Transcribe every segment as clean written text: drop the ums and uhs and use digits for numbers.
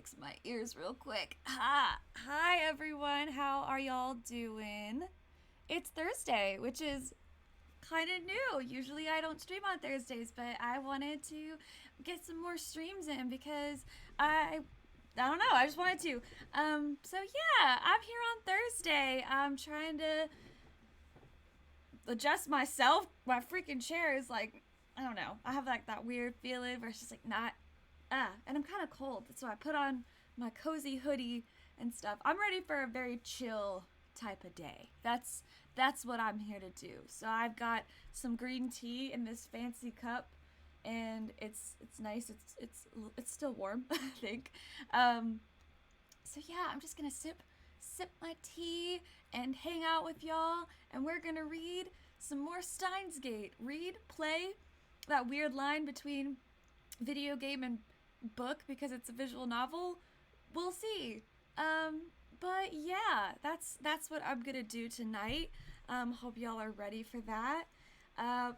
fix my ears real quick. Hi everyone, how are y'all doing? It's Thursday, which is kind of new. Usually I don't stream on Thursdays, but I wanted to get some more streams in because I don't know, I just wanted to. So yeah, I'm here on Thursday. I'm trying to adjust myself. My freaking chair is like, I don't know. I have like that weird feeling where it's just like not and I'm kind of cold, so I put on my cozy hoodie and stuff. I'm ready for a very chill type of day. That's what I'm here to do. So I've got some green tea in this fancy cup, and it's nice. It's still warm, I think. So yeah, I'm just gonna sip my tea and hang out with y'all, and we're gonna read some more Steins Gate. Read, play, that weird line between video game and book because it's a visual novel. We'll see. But yeah, that's what I'm gonna do tonight. Hope y'all are ready for that.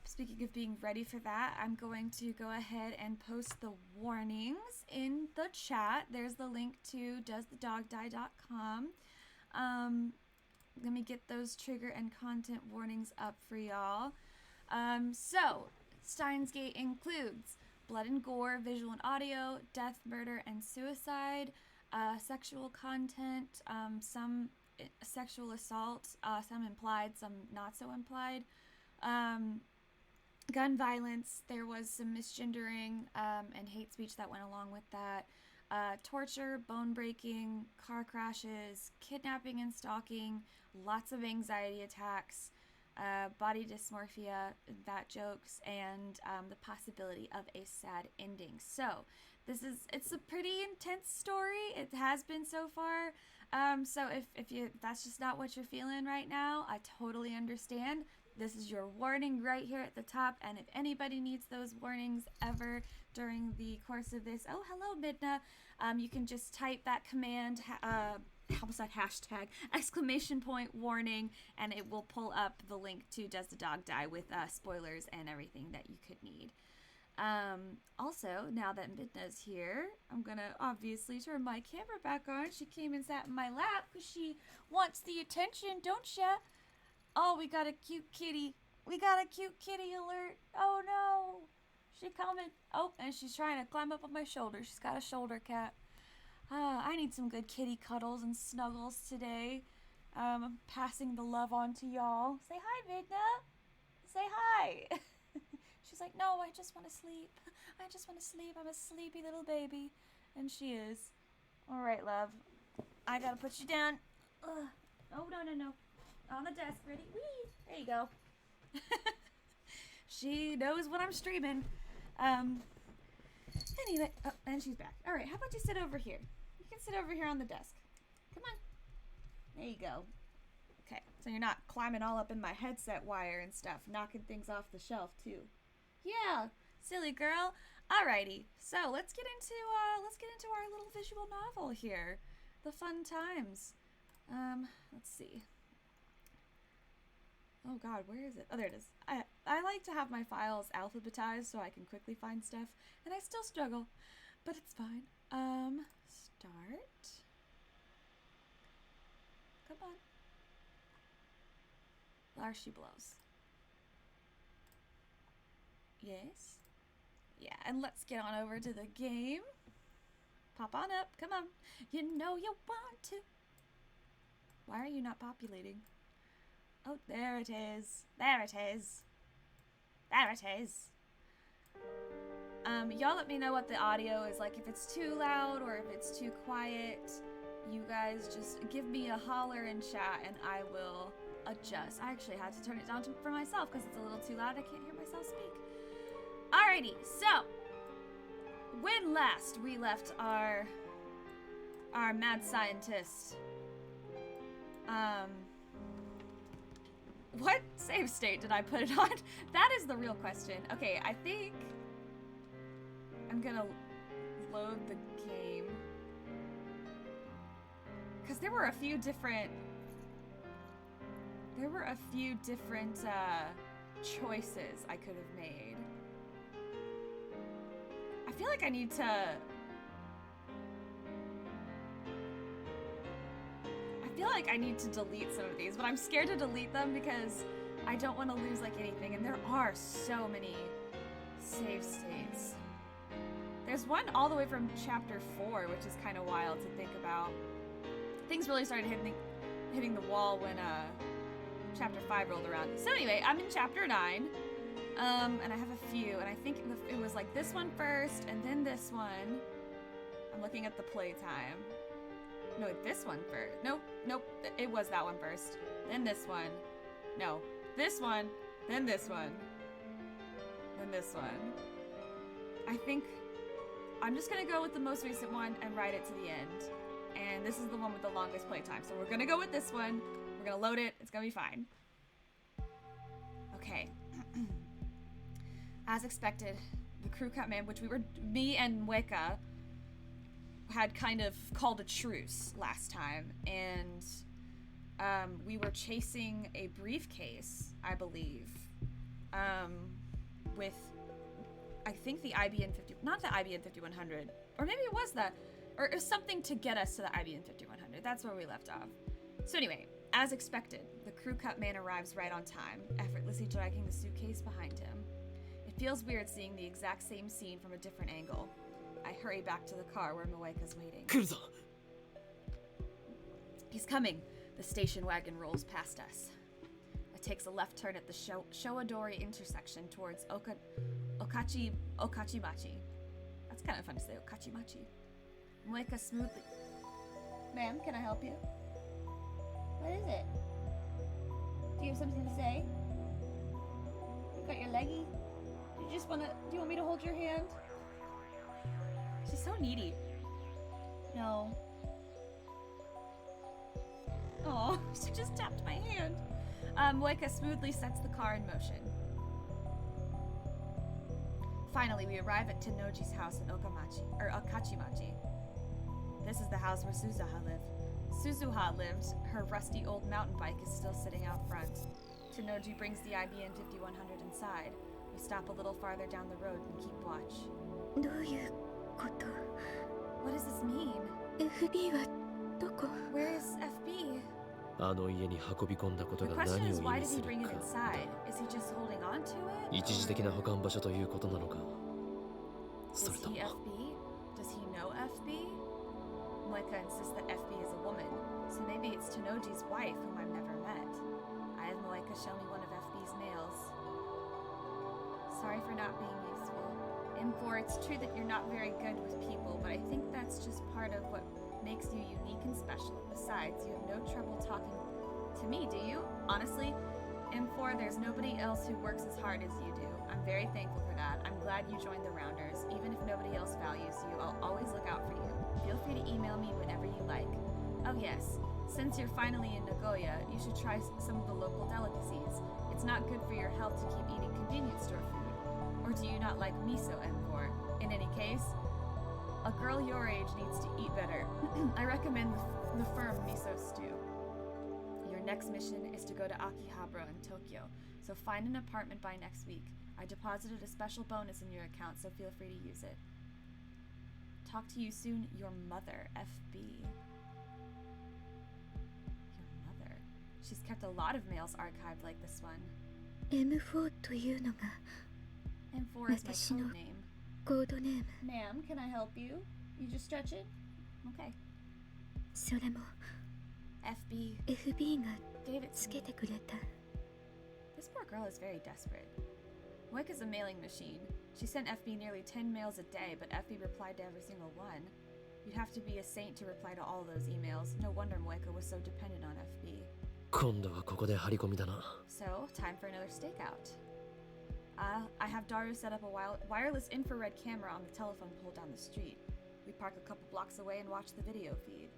Speaking of being ready for that, I'm going to go ahead and post the warnings in the chat. There's the link to doesthedogdie.com. Let me get those trigger and content warnings up for y'all. So, Steins Gate includes blood and gore, visual and audio, death, murder, and suicide, sexual content, some sexual assault, some implied, some not so implied, gun violence. There was some misgendering and hate speech that went along with that. Torture, bone breaking, car crashes, kidnapping and stalking, lots of anxiety attacks, body dysmorphia, that jokes, and the possibility of a sad ending. So it's a pretty intense story. It has been so far. So if that's just not what you're feeling right now, I totally understand. This is your warning right here at the top, and if anybody needs those warnings ever during the course of this, oh, hello, Midna, you can just type that command, almost that hashtag, exclamation point warning, and it will pull up the link to Does the Dog Die with spoilers and everything that you could need. Also, now that Midna's here, I'm gonna obviously turn my camera back on. She came and sat in my lap because she wants the attention, don't ya? Oh, we got a cute kitty. We got a cute kitty alert. Oh no. She coming. Oh, and she's trying to climb up on my shoulder. She's got a shoulder cat. I need some good kitty cuddles and snuggles today. I'm passing the love on to y'all. Say hi, Vidna. Say hi. She's like, no, I just want to sleep. I just want to sleep. I'm a sleepy little baby. And she is. All right, love. I gotta put you down. Ugh. Oh, no. On the desk, ready? Whee! There you go. She knows when I'm streaming. Anyway, oh, and she's back. All right, how about you sit over here? You can sit over here on the desk. Come on. There you go. Okay, so you're not climbing all up in my headset wire and stuff, knocking things off the shelf too. Yeah, silly girl. Alrighty, so let's get into our little visual novel here. The fun times. Let's see. Oh god, where is it? Oh, there it is. I like to have my files alphabetized so I can quickly find stuff, and I still struggle, but it's fine. Start. Come on. There she blows. Yes. Yeah, and let's get on over to the game. Pop on up, come on. You know you want to. Why are you not populating? Oh, there it is. There it is. There it is. Y'all let me know what the audio is like. If it's too loud or if it's too quiet, you guys just give me a holler in chat and I will adjust. I actually had to turn it down for myself because it's a little too loud. I can't hear myself speak. Alrighty, so when last we left our mad scientist, what save state did I put it on? That is the real question. Okay, I think I'm gonna load the game because there were a few different choices I could have made. I feel like I need to feel like I need to delete some of these, but I'm scared to delete them because I don't want to lose like anything, and there are so many save states. There's one all the way from chapter 4, which is kind of wild to think about. Things really started hitting the wall when chapter 5 rolled around. So anyway, I'm in chapter 9, and I have a few, and I think it was like this one first, and then this one. I'm looking at the playtime. No, this one first. Nope, it was that one first. Then this one. No, this one, then this one, then this one. I think I'm just gonna go with the most recent one and ride it to the end. And this is the one with the longest playtime. So we're gonna go with this one. We're gonna load it. It's gonna be fine. Okay. As expected, the crew cut man, which me and Weka had kind of called a truce last time, and we were chasing a briefcase, I believe, with, I think the IBN 50, not the IBN 5100, or maybe it was that, or it was something to get us to the IBN 5100. That's where we left off. So anyway, as expected, the crew cut man arrives right on time, effortlessly dragging the suitcase behind him. It feels weird seeing the exact same scene from a different angle. I hurry back to the car where Moeka's waiting. He's coming. The station wagon rolls past us. It takes a left turn at the Showadori intersection towards Okachimachi. That's kind of fun to say, Okachimachi. Moeka smoothly... Ma'am, can I help you? What is it? Do you have something to say? You got your leggy? Do you want me to hold your hand? She's so needy. No. Oh, she just tapped my hand. Moeka smoothly sets the car in motion. Finally, we arrive at Tenoji's house in Okachimachi. This is the house where Suzuha lived. Suzuha lived. Her rusty old mountain bike is still sitting out front. Tenoji brings the IBN 5100 inside. We stop a little farther down the road and keep watch. What does this mean? Where is FB? The question is, why did he bring it inside? Is he just holding on to it? Is he FB? Does he know FB? Moeka insists that FB is a woman, so maybe it's Tenoji's wife, whom I've never met. I have Moeka show me one of FB's nails. Sorry for not being useful. M4, it's true that you're not very good with people, but I think that's just part of what makes you unique and special. Besides, you have no trouble talking to me, do you? Honestly, M4, there's nobody else who works as hard as you do. I'm very thankful for that. I'm glad you joined the Rounders. Even if nobody else values you, I'll always look out for you. Feel free to email me whenever you like. Oh yes, since you're finally in Nagoya, you should try some of the local delicacies. It's not good for your health to keep eating convenience store food. Or do you not like miso, M4? In any case, a girl your age needs to eat better. I recommend the firm miso stew. Your next mission is to go to Akihabara in Tokyo, so find an apartment by next week. I deposited a special bonus in your account, so feel free to use it. Talk to you soon, your mother, FB. Your mother. She's kept a lot of mails archived like this one. M4 is my code name. Ma'am, can I help you? You just stretch it? Okay. FB. Davidson. This poor girl is very desperate. Moeka is a mailing machine. She sent FB nearly 10 mails a day, but FB replied to every single one. You'd have to be a saint to reply to all those emails. No wonder Moeka was so dependent on FB. So, time for another stakeout. I have Daru set up a wireless infrared camera on the telephone pole down the street. We park a couple blocks away and watch the video feed.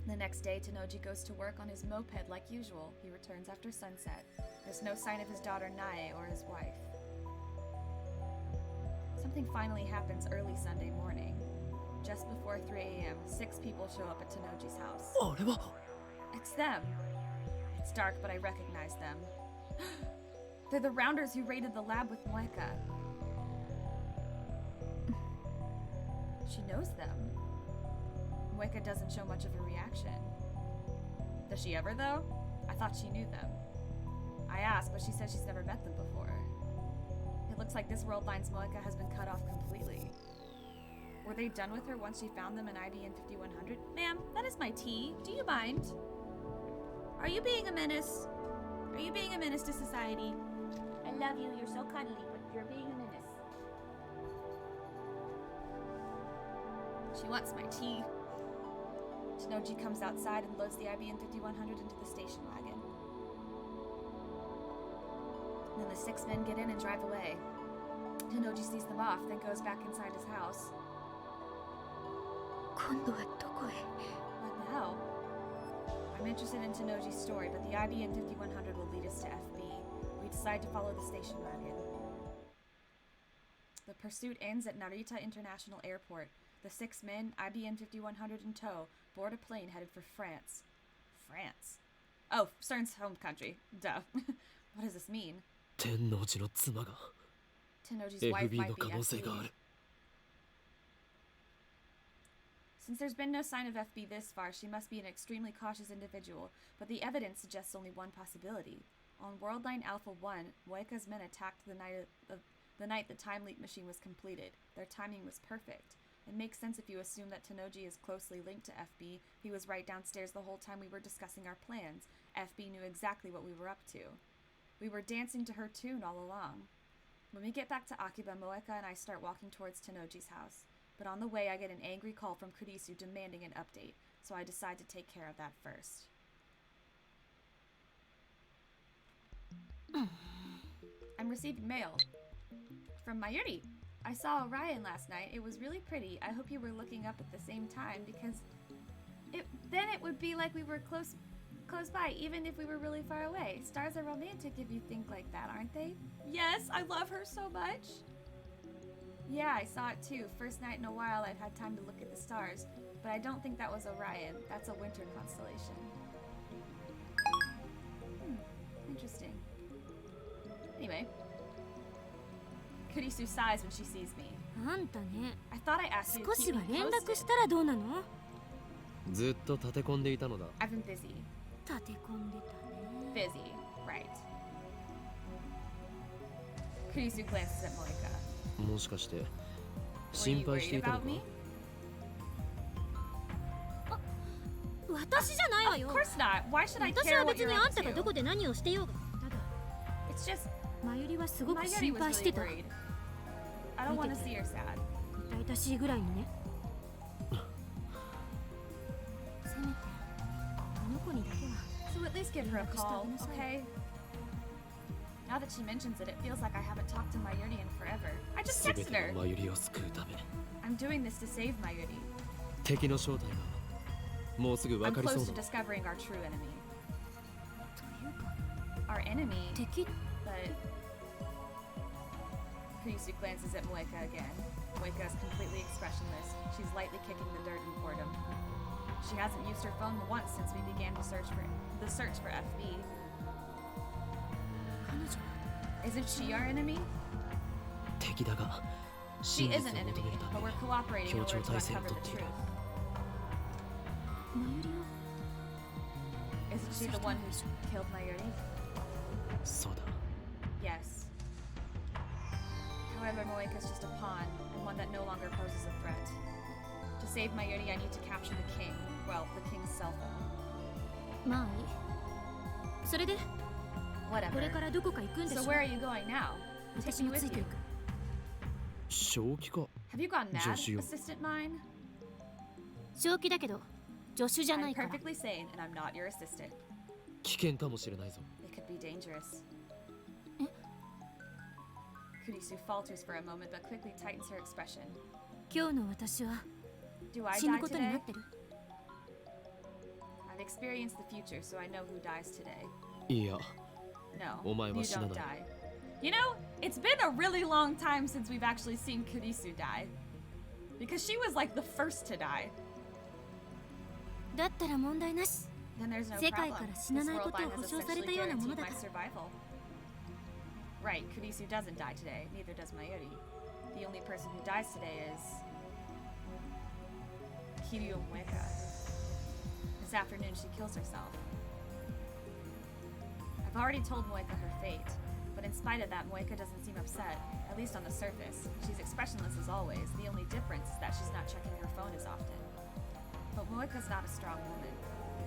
The next day, Tenoji goes to work on his moped like usual. He returns after sunset. There's no sign of his daughter Nae or his wife. Something finally happens early Sunday morning. Just before 3 a.m., 6 people show up at Tenoji's house. It's them. It's dark, but I recognize them. They're the Rounders who raided the lab with Moeka. She knows them. Moeka doesn't show much of a reaction. Does she ever, though? I thought she knew them. I asked, but she said she's never met them before. It looks like this world line's Moeka has been cut off completely. Were they done with her once she found them in IBN 5100? Ma'am, that is my tea. Do you mind? Are you being a menace? Are you being a menace to society? I love you, you're so cuddly, but you're being a menace. She wants my tea. Tanoji comes outside and loads the IBN 5100 into the station wagon. And then the 6 men get in and drive away. Tanoji sees them off, then goes back inside his house. What now? I'm interested in Tanoji's story, but the IBN 5100 will lead us to FB. We decide to follow the station wagon. The pursuit ends at Narita International Airport. The 6 men, IBN 5100 in tow, board a plane headed for France. France? Oh, Stern's home country. Duh. What does this mean? Tenoji's wife might be FB. Since there's been no sign of FB this far, she must be an extremely cautious individual, but the evidence suggests only one possibility. On Worldline Alpha 1, Moeka's men attacked the night the time leap machine was completed. Their timing was perfect. It makes sense if you assume that Tanoji is closely linked to FB. He was right downstairs the whole time we were discussing our plans. FB knew exactly what we were up to. We were dancing to her tune all along. When we get back to Akiba, Moeka and I start walking towards Tanoji's house. But on the way, I get an angry call from Kurisu demanding an update, so I decide to take care of that first. I'm receiving mail. From Mayuri. I saw Orion last night. It was really pretty. I hope you were looking up at the same time, because then it would be like we were close by, even if we were really far away. Stars are romantic if you think like that, aren't they? Yes, I love her so much. Yeah, I saw it too. First night in a while I've had time to look at the stars, but I don't think that was Orion. That's a winter constellation. Interesting. Anyway. Kurisu sighs when she sees me. I thought I asked you to keep me posted. I've been busy. Busy, right. Kurisu glances at Moeka. Were you worried about me? Of course not. Why should I care what you're up to? It's just Mayuri was really worried. I don't want to see her sad. So at least give her a call, okay? Now that she mentions it, it feels like I haven't talked to Mayuri in forever. I just texted her. I'm doing this to save Mayuri. I'm close to discovering our true enemy. Our enemy? But... Kurisu glances at Moeka again. Moeka is completely expressionless. She's lightly kicking the dirt in boredom. She hasn't used her phone once since we began the search for FB. Isn't she our enemy? She is an enemy, but we're cooperating in order to uncover the truth. Isn't she the one who killed Mayuri? Yes. However, Moeka's just a pawn, and one that no longer poses a threat. To save Mayuri, I need to capture the king. Well, the king's cell phone. Whatever. So where are you going now? Take me with you. Have you gone mad, assistant mine? I'm perfectly sane, and I'm not your assistant. It could be dangerous. Kurisu falters for a moment, but quickly tightens her expression. Do I die today? I've experienced the future, so I know who dies today. No, you don't die. You know, it's been a really long time since we've actually seen Kurisu die. Because she was like the first to die. Then there's no problem. This world line has essentially guaranteed my survival. Right, Kurisu doesn't die today, neither does Mayuri. The only person who dies today is... Kiryu Mueka. This afternoon, she kills herself. I've already told Mueka her fate, but in spite of that, Mueka doesn't seem upset, at least on the surface. She's expressionless as always. The only difference is that she's not checking her phone as often. But Mueka's not a strong woman.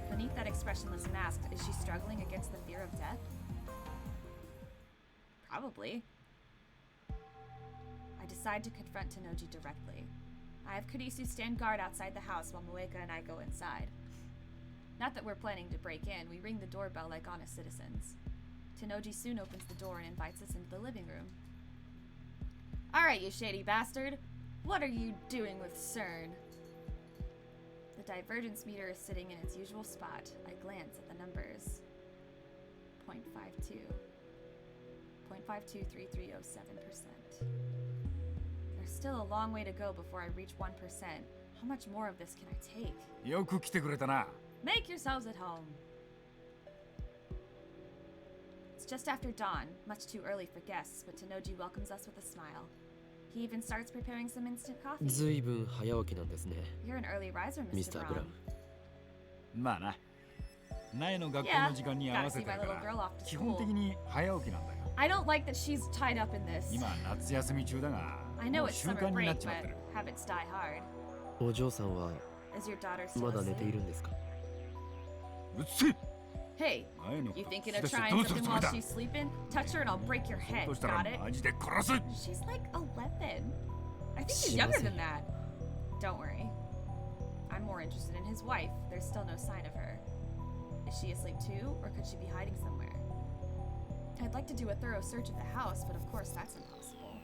Beneath that expressionless mask, is she struggling against the fear of death? Probably. I decide to confront Tanoji directly. I have Kurisu stand guard outside the house while Mueka and I go inside. Not that we're planning to break in, we ring the doorbell like honest citizens. Tanoji soon opens the door and invites us into the living room. Alright, you shady bastard. What are you doing with CERN? The divergence meter is sitting in its usual spot. I glance at the numbers. 0.52. 0.523307%. There's still a long way to go before I reach 1%. How much more of this can I take? よく来てくれたな。 Make yourselves at home. It's just after dawn, much too early for guests, but Tanoji welcomes us with a smile. He even starts preparing some instant coffee. ずいぶん早起きなんですね。 You're an early riser, Mr. Brown. まあな。苗の学校の時間に合わせてるから、基本的に早起きなんだよ。I don't like that she's tied up in this. 今夏休み中だが、 I know it's 習 summer 慣になっ break, ちまって but る。 habits die hard. お嬢さんは Is your daughter still まだ寝てい asleep? るんですか？うっせえ。 Hey, 前の you こと thinking 聞 of き出して trying どうする something つも while りだ。 she's sleeping? Touch her and I'll break your head. そしたら Got it? マジで殺す。 She's like 11. I think she's younger than that. Don't worry. I'm more interested in his wife. There's still no sign of her. Is she asleep too, or could she be hiding somewhere? I'd like to do a thorough search of the house, but of course that's impossible.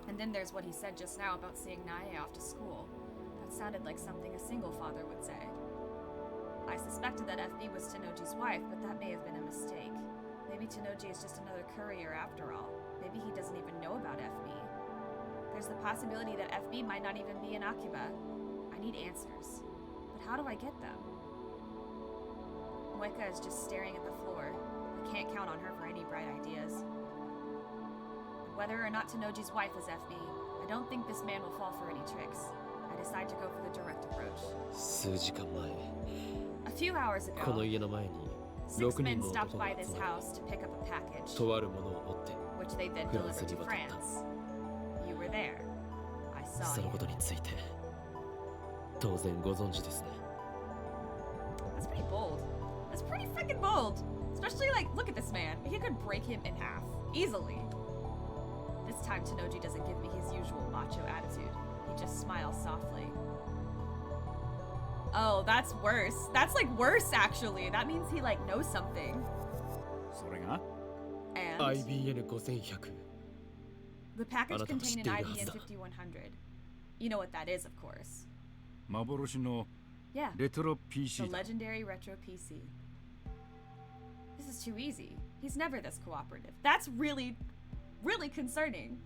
And then there's what he said just now about seeing Nae off to school. That sounded like something a single father would say. I suspected that FB was Tanoji's wife, but that may have been a mistake. Maybe Tanoji is just another courier after all. Maybe he doesn't even know about FB. There's the possibility that FB might not even be in Akiba. I need answers. But how do I get them? Mueka is just staring at the floor. I can't count on her for any bright ideas. Whether or not Tanoji's wife is FB, I don't think this man will fall for any tricks. I decide to go for the direct approach. 数時間前、 A few hours この ago, 家の前に 6 6人 men の stopped 男が by this 集まり、 house to pick up a package, とあるものを持って、 which they then フランス delivered に to 渡った。 France. You were there. I saw その you. ことについて当然ご存知ですね。 That's pretty bold. That's pretty freaking bold. Especially like, look at this man. He could break him in half. Easily. This time Tanoji doesn't give me his usual macho attitude. He just smiles softly. Oh, that's worse. That's like worse actually. That means he like knows something. それが And IBN5100。 the package contained an あなたも知っているはず IBN だ。 5100. You know what that is, of course. 幻の Yeah. レトロ The PC だ。 legendary retro PC. This is too easy. He's never this cooperative. That's really, really concerning.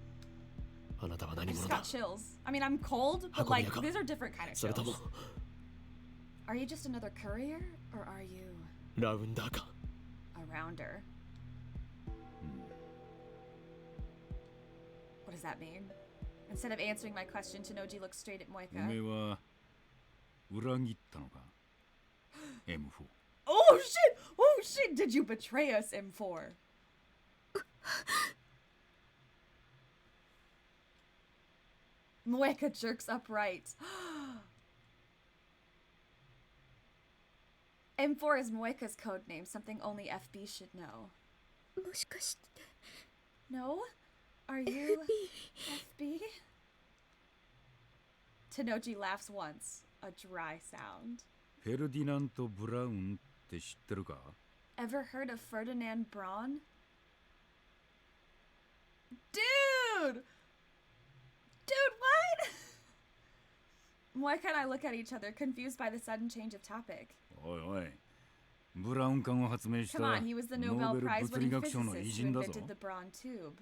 あなたは I 何 just 者だ？ got chills. I mean, I'm cold, but 運び like, 屋か？ these are different kind of それとも chills. Are you just another courier, or are you ラウンダーか？ a rounder? What does that mean? Instead of answering my question, Tanoji looks straight at お Mueka. めえは裏切ったのか M4。 Oh shit! Oh shit! Did you betray us, M4? Mueka jerks upright. M4 is Mueka's code name, something only FB should know. もしかして No? Are you FB? Tanoji laughs once, a dry sound. フェルディナント・ブラウンって知ってるか Ever heard of Ferdinand Braun? Dude! Dude, what? Moika and I look at each other, confused by the sudden change of topic. おいおい。ブラウン管を発明した Come ノ on, he was the ー Nobel ベル Prize 物理 winning 学賞の偉 physicist who 人だぞ。 invented the Braun tube.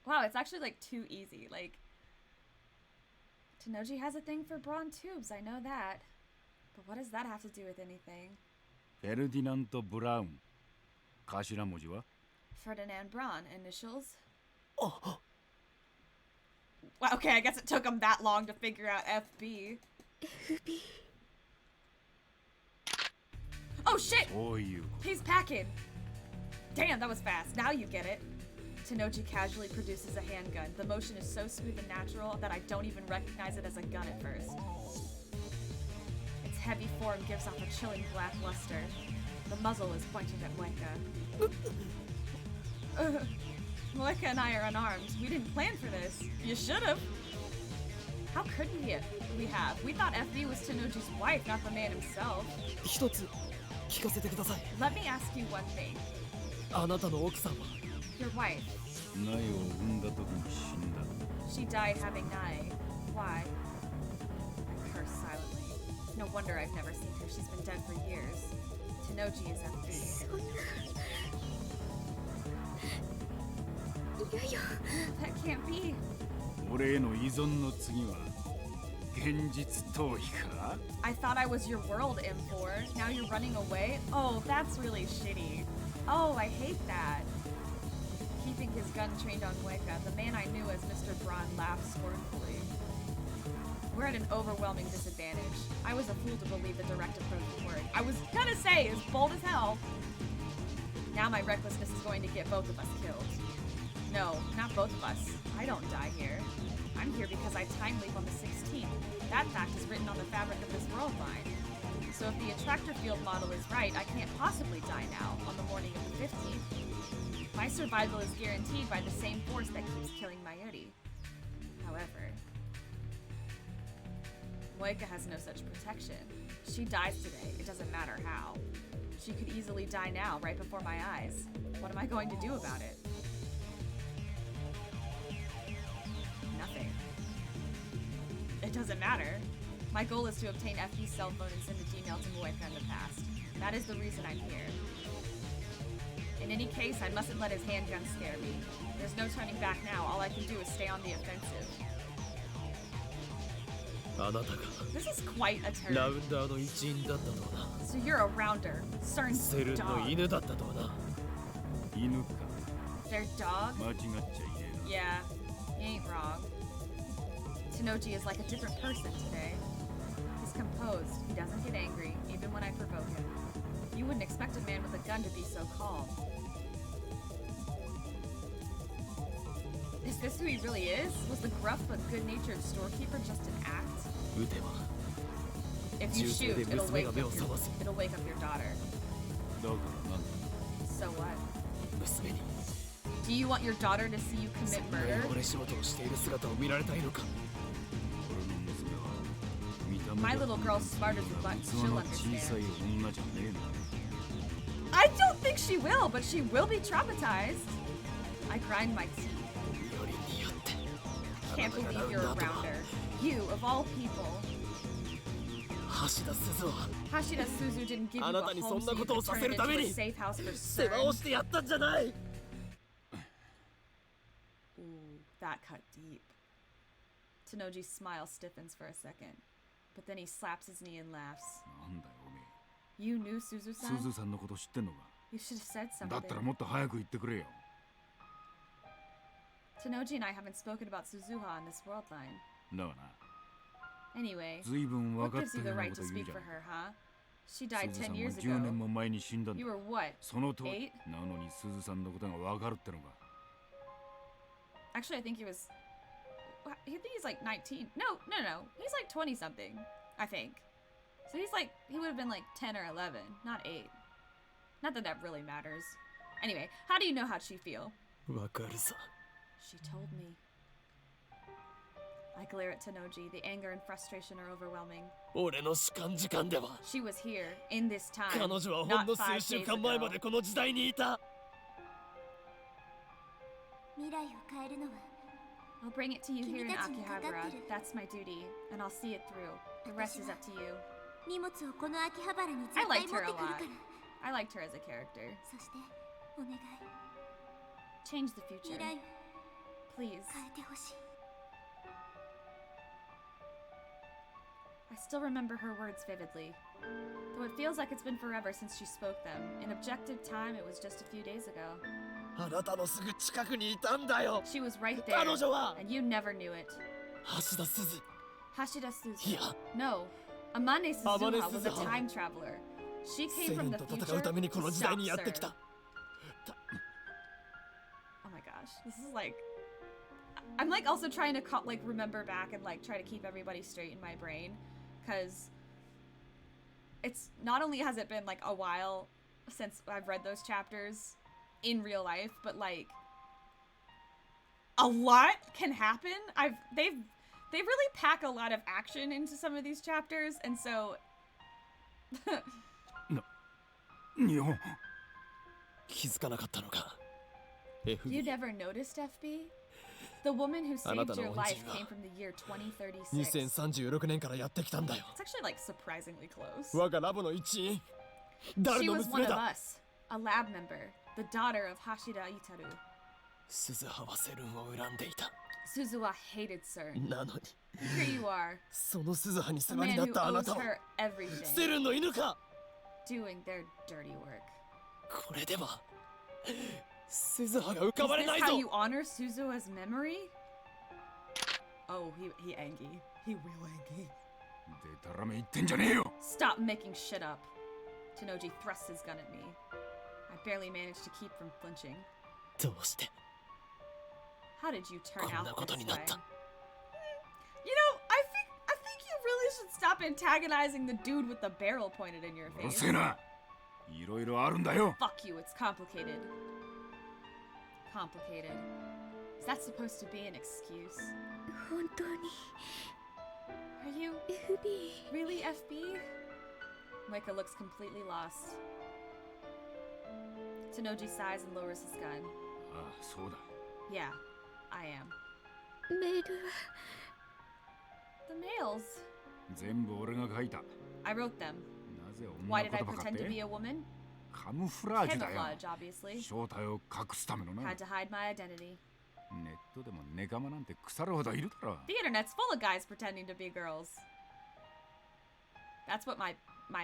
Wow, it's actually like too easy. Like, Tanoji has a thing for Braun tubes, I know that. But what does that have to do with anything? フェルディナント・ブラウン。頭文字は Ferdinand Braun, initials? Well, okay, I guess it took him that long to figure out FB. FB. Oh shit! He's packing. Damn, that was fast. Now you get it. Tanoji casually produces a handgun. The motion is so smooth and natural that I don't even recognize it as a gun at first. Its heavy form gives off a chilling black luster. The muzzle is pointed at Moeka. Moeka and I are unarmed. We didn't plan for this. You should've. How could we have? We thought FB was Tanoji's wife, not the man himself. 一つ聞かせてください。 Let me ask you one thing. あなたの奥さんは Your wife. She died having Nai. Why? I curse silently. No wonder I've never seen her. She's been dead for years. Tanoji is FB. That can't be. 俺への依存の次は現実逃避か? I thought I was your world, M4. Now you're running away? Oh, that's really shitty. Oh, I hate that. Keeping his gun trained on Moeka, the man I knew as Mr. Braun laughed scornfully. We're at an overwhelming disadvantage. I was a fool to believe the direct approach would work. I was gonna say, it's bold as hell. Now my recklessness is going to get both of us killed. No, not both of us. I don't die here. I'm here because I time leap on the 16th. That fact is written on the fabric of this world line. So if the attractor field model is right, I can't possibly die now, on the morning of the 15th. My survival is guaranteed by the same force that keeps killing Mayuri. However, Moeka has no such protection. She dies today, it doesn't matter how. She could easily die now, right before my eyes. What am I going to do about it? Nothing. It doesn't matter. My goal is to obtain FB's cell phone and send a Gmail to Moeka in the past. That is the reason I'm here. In any case, I mustn't let his handgun scare me. There's no turning back now. All I can do is stay on the offensive. あなたが This is quite a turn. ラウンダーの一員だったとはな。 So you're a rounder. CERN's セルンの dog. 犬だったとはな。犬か Their dog? 間違っちゃいねえな Yeah, you ain't wrong. Tanoji is like a different person today. He's composed. He doesn't get angry, even when I provoke him. You wouldn't expect a man with a gun to be so calm. Is this who he really is? Was the gruff but good-natured storekeeper just an act? 撃てば If you 銃声 shoot, で it'll 娘 wake が up 目 your, を覚ます。 it'll wake up your daughter. だからなんだ So what? 娘に Do you want your daughter to see you そ commit んな murder? 汚れ仕事をしている姿を見られたいのか。俺の娘は見た目 My じゃ little girl's smart as a butt. 器 She'll の小さい understand. 女じゃねえな I don't think she will, but she will be traumatized. I grind my teeth. よりによって Can't believe you're a rounder. You, of all people. 橋田鈴は Hashida Suzu didn't give you あ a なたにそ home んな so you ことを could さ turn せ it る into ため a に safe house for 世話を CERN. してやったんじゃない。 Ooh, that cut deep. Tanoji's smile stiffens for a second, but then he slaps his knee and laughs. なんだよおめ You knew えす Suzu-san? ずさんのこと知ってんのか You should have said だったら something. もっと早く言ってくれよ Tanoji and I haven't spoken about Suzuha on this world line. だがな Anyway, 随分分 what かっ gives た you よ the うな right こと to 言う speak じゃ for ん her, huh? She す died ずさ 10 んは years 10 年 ago. も前に死んだんだ You were what? そのとおり 8? なのにすずさんのことが分かるってのか Actually, I think he was. I think he's like 19. No. He's like 20 something, I think. So he's like, he would have been like 10 or 11, not 8. Not that that really matters. Anyway, how do you know how she feel? わかるさ。 She told me. I glare at Tanoji. The anger and frustration are overwhelming. 俺の主観時間では She was here, in this time, 彼女はほん not の 5数週 days 間前ま ago. でこの時代にいた。未来を変えるのは I'll bring it to you here in 君たちにかかってる。 Akihabara. That's my duty, and I'll see it through. The rest is up to you. 荷物をこの秋葉原に I 絶対 liked 持っ her て a くるか lot. ら。 I liked her as a character. そしてお願い Change the 未 future. 来を Please. 変えてほしい。 I still remember her words vividly. Though it feels like it's been forever since she spoke them. In objective time, it was just a few days ago. あなたのすぐ近くにいたんだよ。 She was right 彼 there, 女は and you never knew it. 橋田鈴。 Hashida い Suzuha. や、 No, Amane Suzuha Amane was a Suzuha. time traveler. She セ came レ from ン the と future 戦うためにこの to 時代 stop にやってき Sir. た。 Oh my gosh, this is like... I'm like also trying to like remember back and like try to keep everybody straight in my brain, because it's not only has it been like a while since I've read those chapters in real life, but like a lot can happen. They really pack a lot of action into some of these chapters, and so 日本。気づかなかったのか。 you FB never noticed, FB? The woman who saved Anata no your life onjin ga came from the year 2036. 2036年からやってきたんだよ。 It's actually like surprisingly close. 我がラボの一員。誰 She の was one 娘 of だ。 us, a lab member, the daughter of Hashida Itaru. 鈴葉はセルンを恨んでいた。 Suzuha hated CERN. なのに、 Here you are, その鈴葉に a 世話に man なっ who たあな owes たは her everything, セルンの犬か。 doing their dirty work. これでは鈴葉が浮 Is かばれ this ない how ぞ。 you honor Suzuha's memory? Oh, he angry. He real angry. でたらめ言ってんじゃねえよ。 Stop making shit up. Tanoji thrusts his gun at me. I barely managed to keep from flinching. どうして How did you turn こん out なこと this になっ way? た。 You know, I think you really should stop antagonizing the dude with the barrel pointed in your うる face. せえな。いろいろあるんだよ。 Fuck you, it's complicated. Complicated. Is that supposed to be an excuse? 本当に Are you FB really FB? Micah looks completely lost. Tanoji sighs and lowers his gun. ああ、そうだ。 Yeah, I am. メールは The mails. 全部俺が書いた。 I wrote them. なぜ Why 女 did I 言葉かっ pretend to be て a woman? カムフラージュだよ。 Camouflage, obviously. 正体を隠すためのな。 Had to hide my identity. ネットでもネカマなんて腐るほどいるだろ。 The internet's full of guys pretending to be girls. That's what my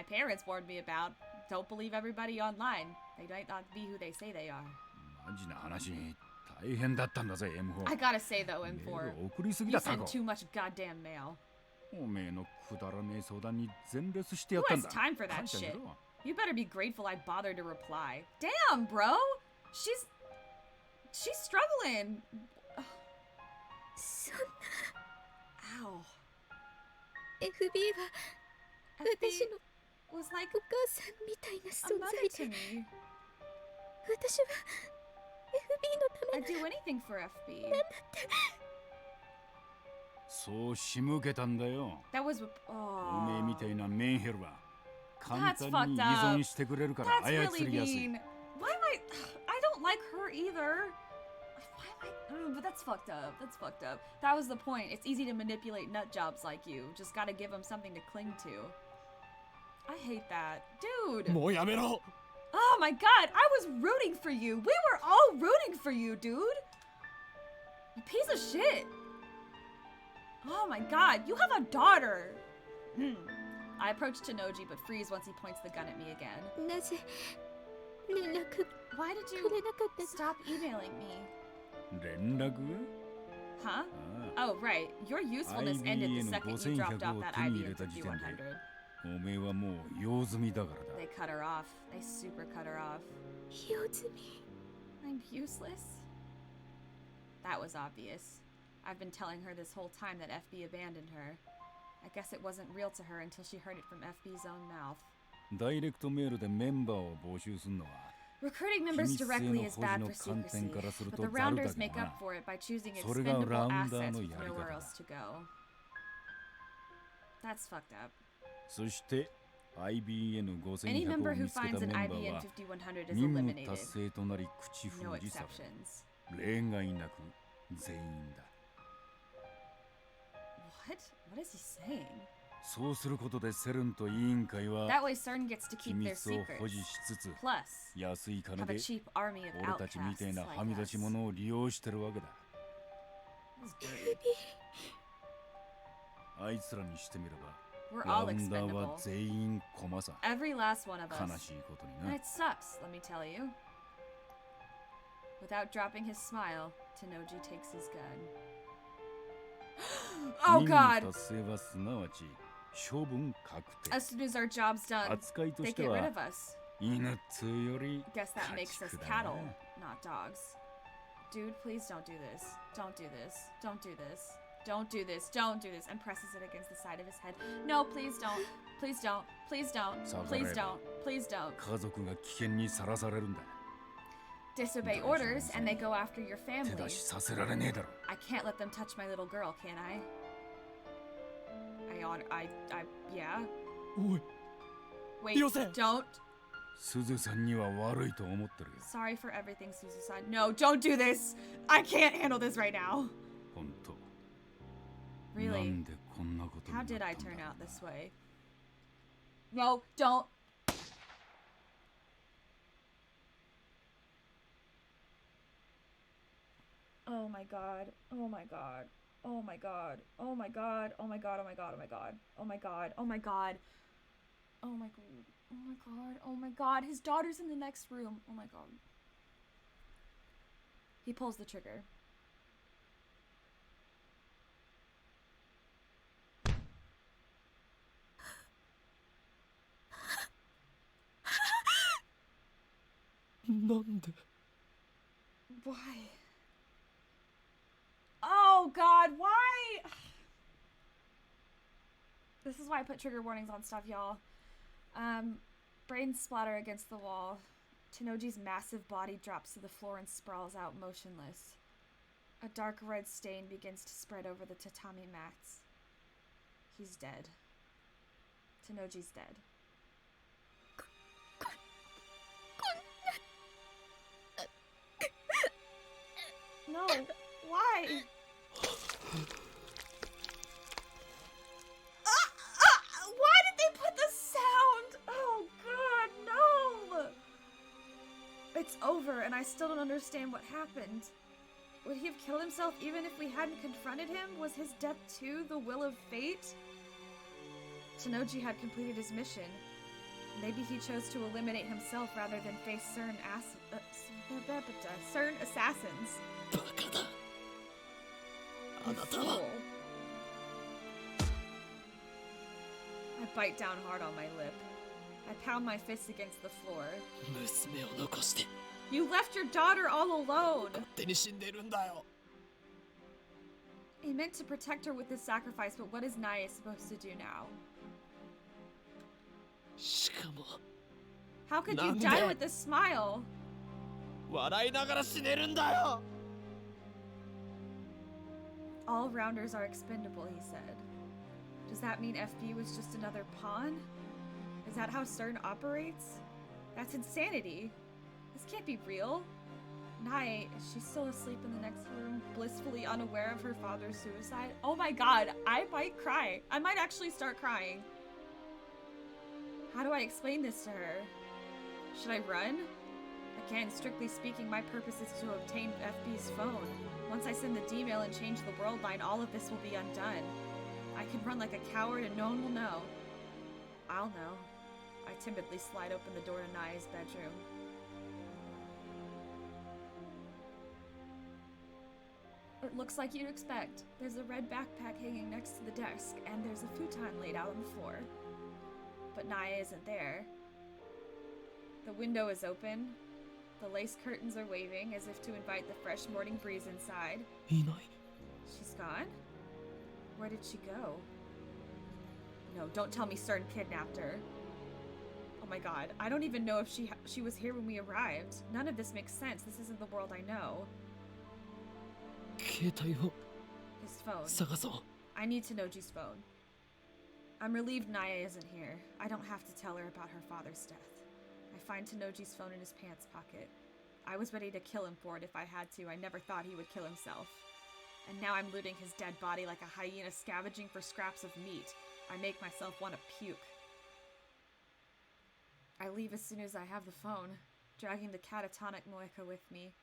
parents warned me about. Don't believe everybody online. They might not be who they say they are. マジな話、大変だったんだぜ、M4。 I gotta say though, メー M4, ル送りすぎ you だ、タ send コ。 too much goddamn mail. おめえのくだらねえ相談に全レスしてや Who ったん has だ。 time for that 感謝し shit? ろ。 You better be grateful I bothered to reply. Damn, bro! She's struggling. そん Ow. な FB は FB 私の was like お母さんみたいな a 存 mother 在 to で me. 私は FB の I'd ため do anything for FB. そう仕向けたんだよ。 That was おめえみた oh, いなメンヘルは簡 That's 単に依 fucked up. 存してくれるから that's 操 really りやすい。 mean. Why am I don't like her either. Why am I but that's fucked up. That's fucked up. That was the point. It's easy to manipulate nut jobs like you. Just gotta give them something to cling to. I hate that. Dude. もうやめろ。 Oh my god, I was rooting for you. We were all rooting for you, dude. You piece of shit. Oh my god, you have a daughter. I approach Tanoji but freeze once he points the gun at me again. なぜ連絡 Why did く you れなかったの stop emailing me? 連絡 Huh? ああ Oh, right. Your usefulness ended the second you dropped off that 手に入 IBM れた時点で 5100. おめえはもう用済みだからだ。 They cut her off. They super cut her off. 用済み I'm useless? That was obvious. I've been telling her this whole time that FB abandoned her. I guess it wasn't real to her until she heard it from FB's own mouth. ダイレクトメールでメンバーを募集するのは Recruiting members directly is bad for secrecy, but the rounders make up for it by choosing expendable assets with nowhere else to go. That's fucked up. そして Any 5100 member を who 見つけた finds メ an ンバー IBM は 5100 is 任務 eliminated. 達成となり口 No 封じさ exceptions. れ例外なく全員だ。 What? What is he saying? そうすることでセルンと委員会は That way CERN gets to 機 keep their 密を保 secrets. 持しつつ Plus, 安い金 have a で cheap army of 俺たちみ outcasts たいな like はみ出 us. し者を利用してるわけだ。 That's dirty. あいつらにしてみれば We're ラ all ウンダー expendable. は全員駒さ。 Every last one of 悲 us. しいことに And な。 it sucks, let me tell you. Without dropping his smile, Tenoji takes his gun. Oh god! As soon as our job's done, they get rid of us. Guess that makes us cattle, not dogs. Dude, please don't do this. Don't do this. Don't do this. Don't do this. Don't do this. And presses it against the side of his head. No, please don't. Please don't. Please don't. Please don't. Please don't. Disobey orders and they go after your family. I can't let them touch my little girl, can I? Yeah. Wait, don't. Sorry for everything, Suzu-san. No, don't do this. I can't handle this right now. Really? How did I turn out this way? No, don't. Oh my god. Oh my god. Oh my god. Oh my god. Oh my god. Oh my god. Oh my god. Oh my god. Oh my god. Oh my god. Oh my god. Oh my god. His daughter's in the next room. Oh my god. He pulls the trigger. Why? Oh god, why? This is why I put trigger warnings on stuff, y'all. Brains splatter against the wall. Tenoji's massive body drops to the floor and sprawls out motionless. A dark red stain begins to spread over the tatami mats. He's dead. Tenoji's dead. No, why? Why did they put the sound? Oh god, no! It's over and I still don't understand what happened. Would he have killed himself even if we hadn't confronted him? Was his death too the will of fate? Tenoji had completed his mission. Maybe he chose to eliminate himself rather than face certain assassins. You fool. I bite down hard on my lip. I pound my fist against the floor. You left your daughter all alone! He meant to protect her with his sacrifice, but what is Nae supposed to do now? How could you die with a smile? All rounders are expendable, he said. Does that mean FB was just another pawn? Is that how CERN operates? That's insanity. This can't be real. Nae, is she still asleep in the next room, blissfully unaware of her father's suicide? Oh my god, I might cry. I might actually start crying. How do I explain this to her? Should I run? Again, strictly speaking, my purpose is to obtain FB's phone. Once I send the D-mail and change the world line, all of this will be undone. I can run like a coward and no one will know. I'll know. I timidly slide open the door to Nae's bedroom. It looks like you'd expect. There's a red backpack hanging next to the desk, and there's a futon laid out on the floor. But Nae isn't there. The window is open. The lace curtains are waving as if to invite the fresh morning breeze inside. She's gone? Where did she go? No, don't tell me CERN kidnapped her. Oh my god, I don't even know if she was here when we arrived. None of this makes sense. This isn't the world I know. His phone. I need Tenoji's phone. I'm relieved Nae isn't here. I don't have to tell her about her father's death. I find Tenoji's phone in his pants pocket. I was ready to kill him for it if I had to. I never thought he would kill himself. And now I'm looting his dead body like a hyena scavenging for scraps of meat. I make myself want to puke. I leave as soon as I have the phone, dragging the catatonic Moeka with me.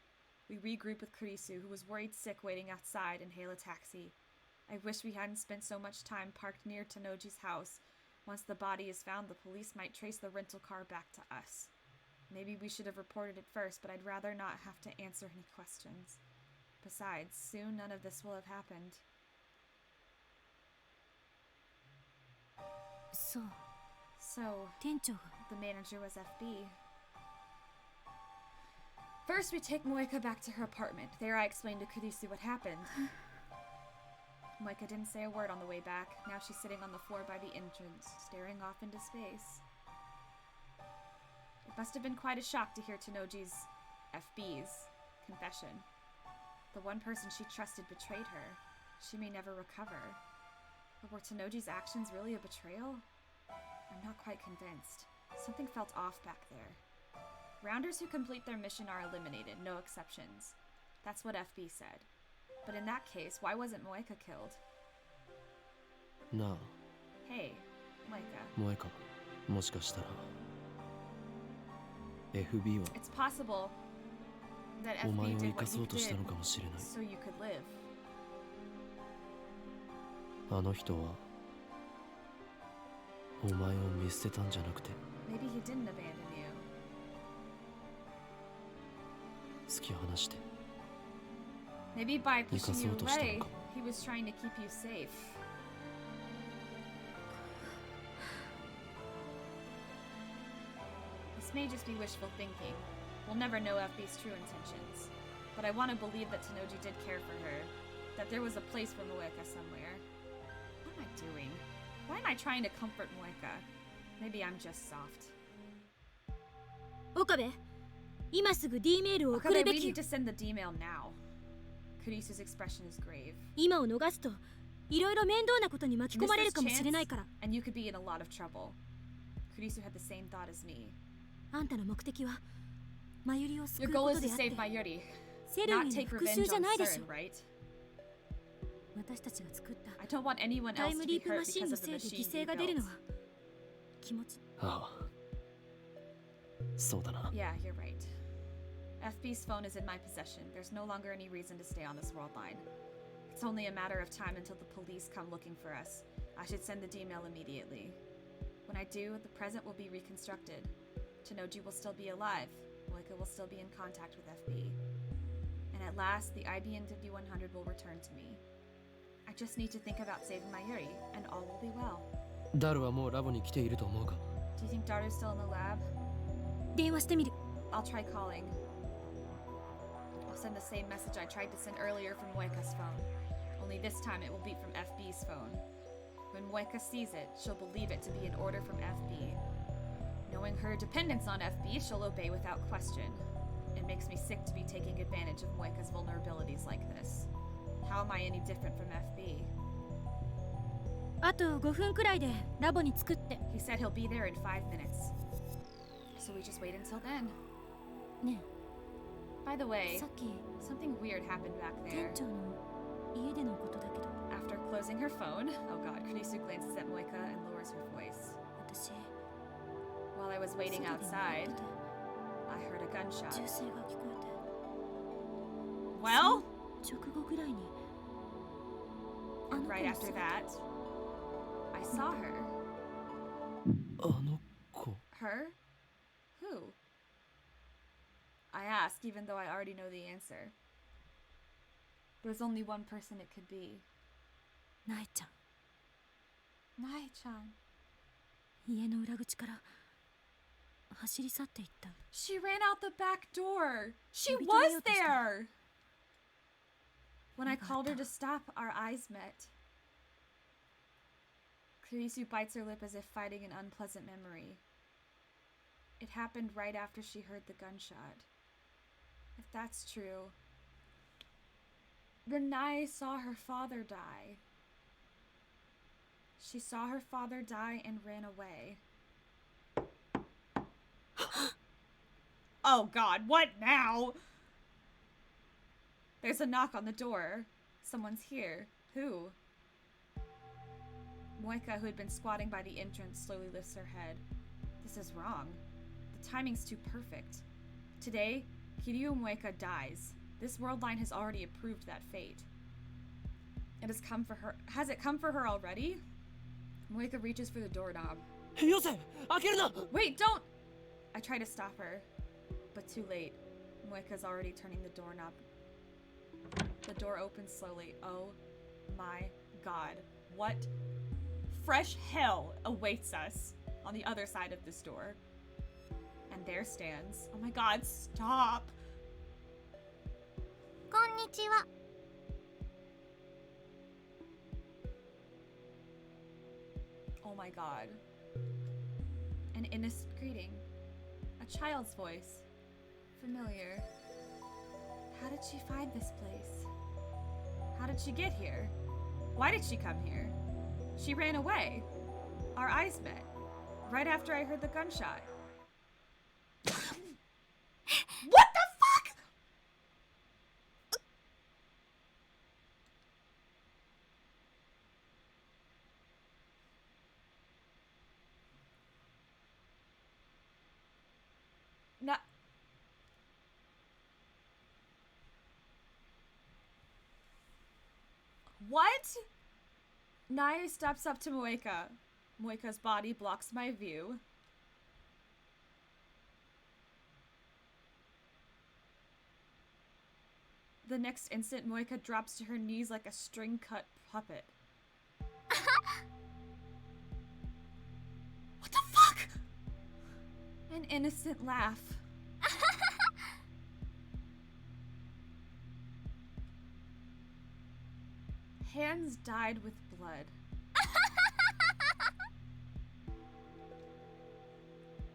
We regroup with Kurisu, who was worried sick waiting outside, and hail a taxi. I wish we hadn't spent so much time parked near Tenoji's house. Once the body is found, the police might trace the rental car back to us. Maybe we should have reported it first, but I'd rather not have to answer any questions. Besides, soon none of this will have happened. So, the manager was FB. First, we take Moeka back to her apartment. There I explained to Kurisu what happened. Moeka didn't say a word on the way back. Now she's sitting on the floor by the entrance, staring off into space. It must have been quite a shock to hear Tanoji's, FB's, confession. The one person she trusted betrayed her. She may never recover. But were Tanoji's actions really a betrayal? I'm not quite convinced. Something felt off back there. Rounders who complete their mission are eliminated, no exceptions. That's what FB said. But in that case, why wasn't Moeka killed? No. Hey, Moeka. Moeka, もしかしたら FB は It's possible that お前 FB を did 生か what そ you うとしたの did かもしれない。 so you could live. あの人はお前を見捨てたんじゃなくて Maybe he didn't abandon you. 突き放して Maybe by 生か pushing そ you うとしたの away, かも。 he was trying to keep you safe. This may just be wishful thinking. We'll never know FB's true intentions. But I want to believe that Tanoji did care for her. That there was a place for Moeka somewhere. What am I doing? Why am I trying to comfort Moeka? Maybe I'm just soft. 岡部、今すぐ D メールを送る Okay, べ we き need to send the D mail now. Kurisu's expression is grave. 今を逃すといろいろ面倒なことに巻き込まれるかもしれないから。 And you could be in a lot of trouble. Kurisu had the same thought as me. あんたの目的はマユリを救 Your う goal こ is と to であっ save て Mayuri, セル not にの take 復 revenge 讐じゃ on ないでしょ。 CERN, right? 私たちが作った I don't want anyone タ else イム to リ be ープマ hurt シン because の of the せいで machine 犠牲 we が出る built. のは気持ち。ああそうだな Yeah, you're right. FB's phone is in my possession. There's no longer any reason to stay on this world line. It's only a matter of time until the police come looking for us. I should send the D mail immediately. When I do, the present will be reconstructed. Tanoji will still be alive. Moeka will still be in contact with FB. And at last, the IBN 5100 will return to me. I just need to think about saving Mayuri, and all will be well. ダルはもうラボに来ていると思うか Do you think Daru's still in the lab? 電話してみる。 I'll try calling. I'll send the same message I tried to send earlier from Moeka's phone. Only this time it will be from FB's phone. When Moeka sees it, she'll believe it to be an order from FB. Knowing her dependence on FB, she'll obey without question. It makes me sick to be taking advantage of Moeka's vulnerabilities like this. How am I any different from FB? あと5分くらいでラボに着くって。 He said he'll be there in 5 minutes. So we just wait until then. ね By the え、 way, さっき something weird happened back 店 there. 長の家でのことだけど、 After closing her phone, oh god, Kurisu glances at Moeka and lowers her voice. 私 While I was 外で waiting 寝 outside, てて I heard a gunshot. 銃声が聞こえて、 Well, 直後ぐらいにあ and の子 right の after 姿 that, I saw her. あの子 Her? Who? I ask, even though I already know the answer. There's only one person it could be. ナエちゃん、 Nai-chan. 家の裏口から走り去っていった。 She ran out the back door. She Maybe was Toyota there. When I Oh my called her God. to stop, our eyes met. Kurisu bites her lip as if fighting an unpleasant memory. It happened right after she heard the gunshot. If that's true, then Nai saw her father die. She saw her father die and ran away. Oh god, what now? There's a knock on the door. Someone's here. Who? Moeka, who had been squatting by the entrance, slowly lifts her head. This is wrong. The timing's too perfect. Today, Kiryu Moeka dies. This world line has already approved that fate. It has come for her. Has it come for her already? Moeka reaches for the doorknob. よせ開けるな Wait, don't! I try to stop her. But too late. Moika's already turning the doorknob. The door opens slowly. Oh my god. What fresh hell awaits us on the other side of this door? And there stands. Oh my god, stop! こんにちは。 Oh my god. An innocent greeting. A child's voice. Familiar. How did she find this place? How did she get here? Why did she come here? She ran away. Our eyes met. Right after I heard the gunshot. What the fuck?! Not. What? Nae steps up to Moika. Moika's body blocks my view. The next instant, Moika drops to her knees like a string-cut puppet. What the fuck?! An innocent laugh. Hands dyed with blood.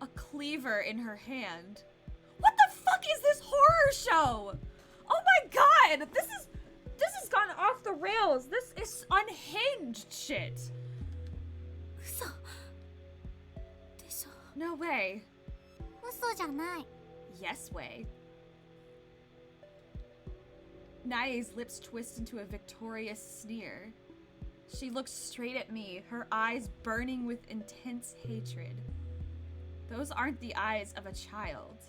A cleaver in her hand. What the fuck is this horror show? Oh my god! This has gone off the rails. This is unhinged shit. 嘘でしょ。 No way. 嘘じゃない。 Yes way. Nae's lips twist into a victorious sneer. She looks straight at me, her eyes burning with intense hatred. Those aren't the eyes of a child.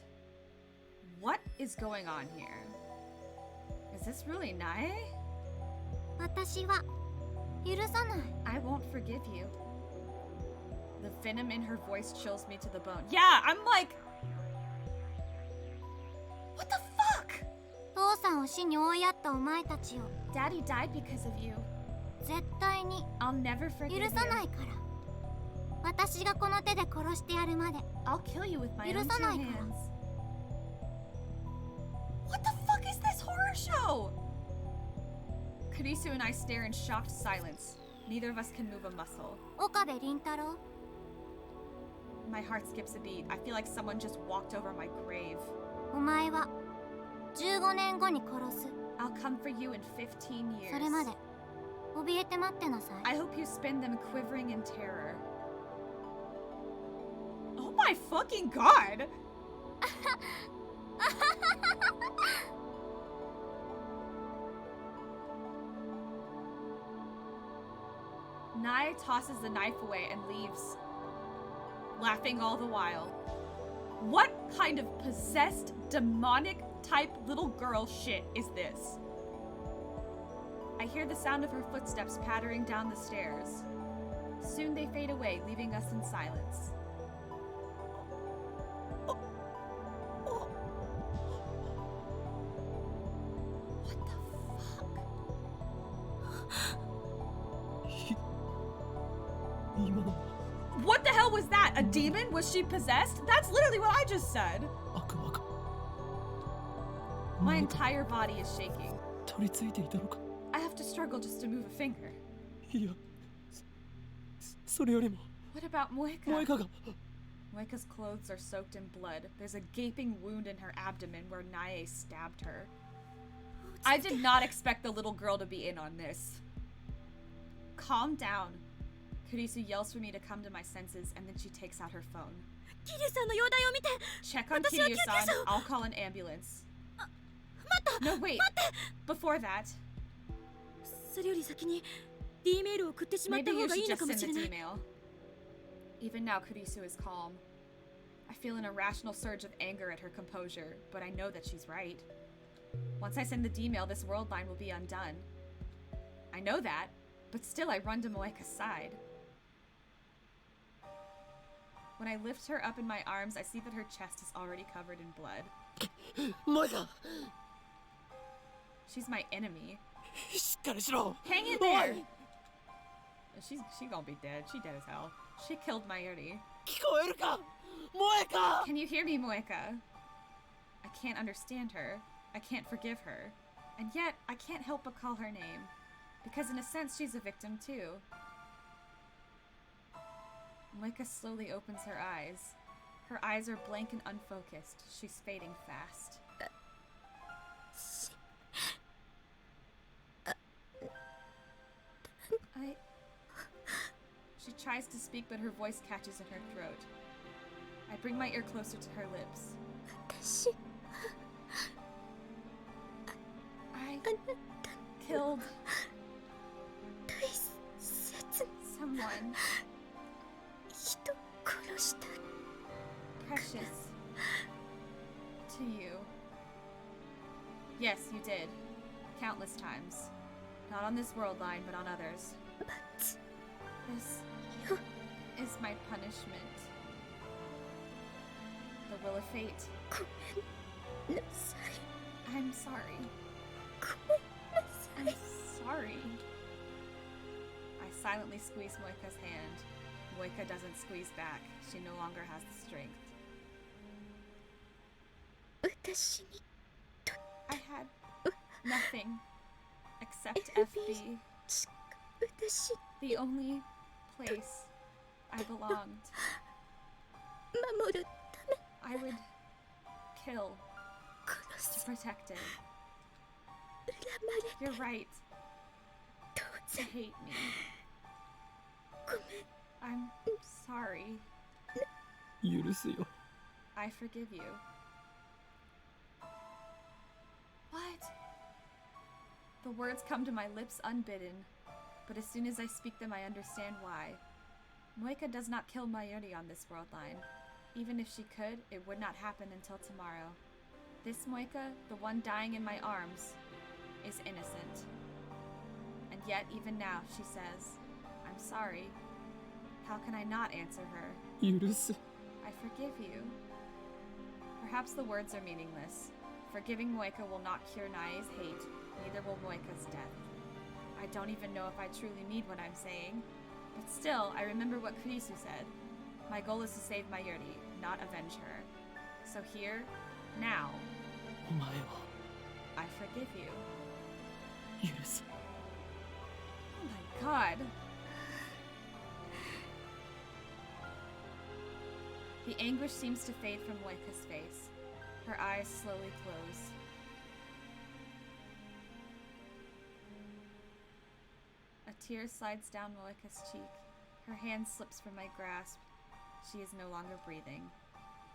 What is going on here? Is this really Nae? 私は許さない。 I won't forgive you. The venom in her voice chills me to the bone. Yeah, I'm like... What the fuck? 父さんを死に追いやったお前たちを Daddy died because of you. 絶対に I'll never 許 forgive さな you. いから。私がこの手で殺してやるまで。 I'll kill you with my 許 own さ two ないから。 hands. What the fuck is this horror show? Kurisu and I stare in shocked silence. Neither of us can move a muscle. 岡部倫太郎 My heart skips a beat. I feel like someone just walked over my grave. お前は15年後に殺す。 I'll come for you in 15 years. それまで怯えて待ってなさい。 I hope you spend them quivering in terror. Oh my fucking god! Nae tosses the knife away and leaves, laughing all the while. What kind of possessed, demonic type little girl shit is this? I hear the sound of her footsteps pattering down the stairs. Soon they fade away, leaving us in silence. What the fuck? 今の What the hell was that? A demon? Was she possessed? That's literally what I just said. 悪魔か My entire body is shaking. 取り付いていたのか I have to struggle just to move a finger. いやそれよりも What about Moika? 萌香が Moika's clothes are soaked in blood. There's a gaping wound in her abdomen where Nae stabbed her. I did not expect the little girl to be in on this. Calm down. Kurisu yells for me to come to my senses, and then she takes out her phone. 桐生さんの容体を見て Check on 私は救急 Kiryu-san. 車を I'll call an ambulance. No, wait. Before that, それより先に D メールを送ってしまった maybe 方 you がい should いの just かも send しれ the ない email. Even now, Kurisu is calm. I feel an irrational surge of anger at her composure, but I know that she's right. Once I send the D-mail, this world line will be undone. I know that, but still I run to Moeka's side. When I lift her up in my arms, I see that her chest is already covered in blood. Moeka! She's my enemy. しっかりしろ! Hang in there! She gonna be dead. She dead as hell. She killed Mayuri. 聞こえるか? Moeka! Can you hear me, Moeka? I can't understand her. I can't forgive her. And yet, I can't help but call her name. Because in a sense, she's a victim too. Moeka slowly opens her eyes. Her eyes are blank and unfocused. She's fading fast. She tries to speak, but her voice catches in her throat. I bring my ear closer to her lips. I killed someone precious to you. Yes, you did. Countless times. Not on this world line, but on others. This is my punishment. The will of fate. I'm sorry. I'm sorry. I silently squeeze Moeka's hand. Moeka doesn't squeeze back. She no longer has the strength. I had nothing except FB. The only place I belonged. I would kill to protect it. You're right to hate me. I'm sorry. 許すよ. I forgive you. What? The words come to my lips unbidden, but as soon as I speak them, I understand why. Moeka does not kill Mayuri on this world line. Even if she could, it would not happen until tomorrow. This Moeka, the one dying in my arms, is innocent. And yet, even now, she says, I'm sorry. How can I not answer her? 許す. I forgive you. Perhaps the words are meaningless. Forgiving Moeka will not cure Nae's hate, neither will Moeka's death. I don't even know if I truly mean what I'm saying. But still, I remember what Kurisu said. My goal is to save Mayuri, not avenge her. So here, now, お前を I forgive you. 許す. Oh my god. The anguish seems to fade from Moeka's face. Her eyes slowly close. A tear slides down Moeka's cheek. Her hand slips from my grasp. She is no longer breathing.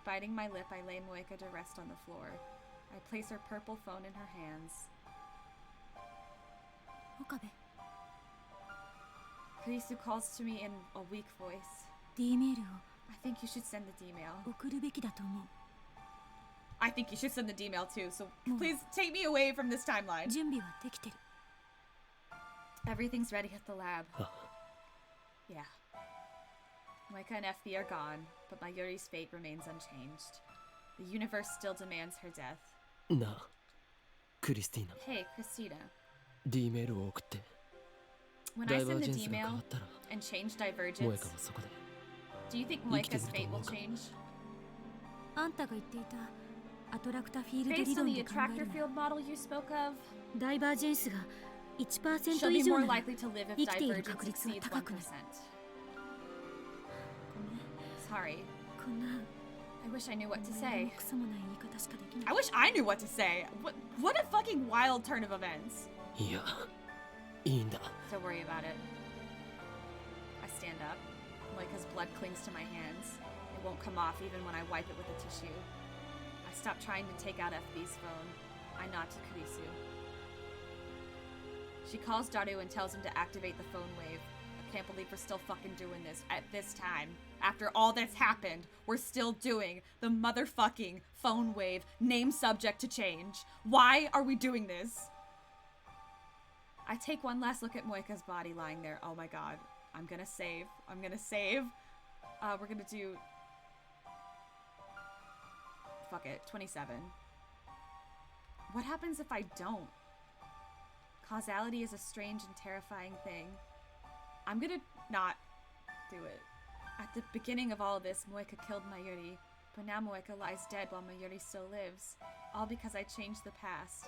Biting my lip, I lay Moeka to rest on the floor. I place her purple phone in her hands. Okabe. Kurisu calls to me in a weak voice. D メールを I think you should send the D-mail. 送るべきだと思う。 I think you should send the D-mail too, so please take me away from this timeline. 準備はできてる。 Everything's ready at the lab. あ Yeah. Moeka and FB are gone, but Mayuri's fate remains unchanged. The universe still demands her death. なあクリスティーナ Hey, Christina. D メールを送って When ダ I イバー send ジ the ェンスが変わ D-mail ったら and change 萌 divergence, 香はそこで do you think 生きて Moeka's ると fate 思 will うか change? あんたが言っていたアトラクタフィールド Based 理 on 論 the で考え attractor るな field model you spoke of, ダイバージェンスが 1% she'll 以 be 上 more なら likely to live if 生きている divergence 確率は exceeds 高くなる。 1%. Sorry. こんな I wish I knew what to 何 say. もクソもない言い方しかできない I wish I knew what to say. What a fucking wild turn of events. いやいいんだ Don't worry about it. I stand up. Moeka's blood clings to my hands. It won't come off even when I wipe it with a tissue. I stop trying to take out FB's phone. I nod to Kurisu. She calls Daru and tells him to activate the phone wave. I can't believe we're still fucking doing this at this time. After all that's happened, we're still doing the motherfucking phone wave, name subject to change. Why are we doing this? I take one last look at Moeka's body lying there. Oh my god. I'm gonna save. I'm gonna save. We're gonna do fuck it. 27. What happens if I don't? Causality is a strange and terrifying thing. I'm gonna not do it. At the beginning of all of this, Moeka killed Mayuri, but now Moeka lies dead while Mayuri still lives. All because I changed the past.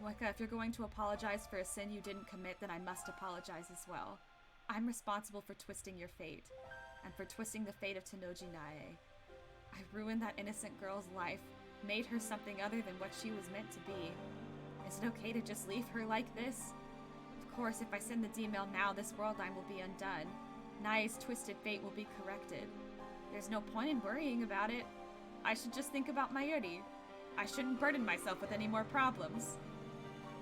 Moeka, if you're going to apologize for a sin you didn't commit, then I must apologize as well. I'm responsible for twisting your fate, and for twisting the fate of Tenoji Nae. I ruined that innocent girl's life, made her something other than what she was meant to be. Is it okay to just leave her like this? Of course, if I send the D-mail now, this world line will be undone. Nae's twisted fate will be corrected. There's no point in worrying about it. I should just think about Mayuri. I shouldn't burden myself with any more problems.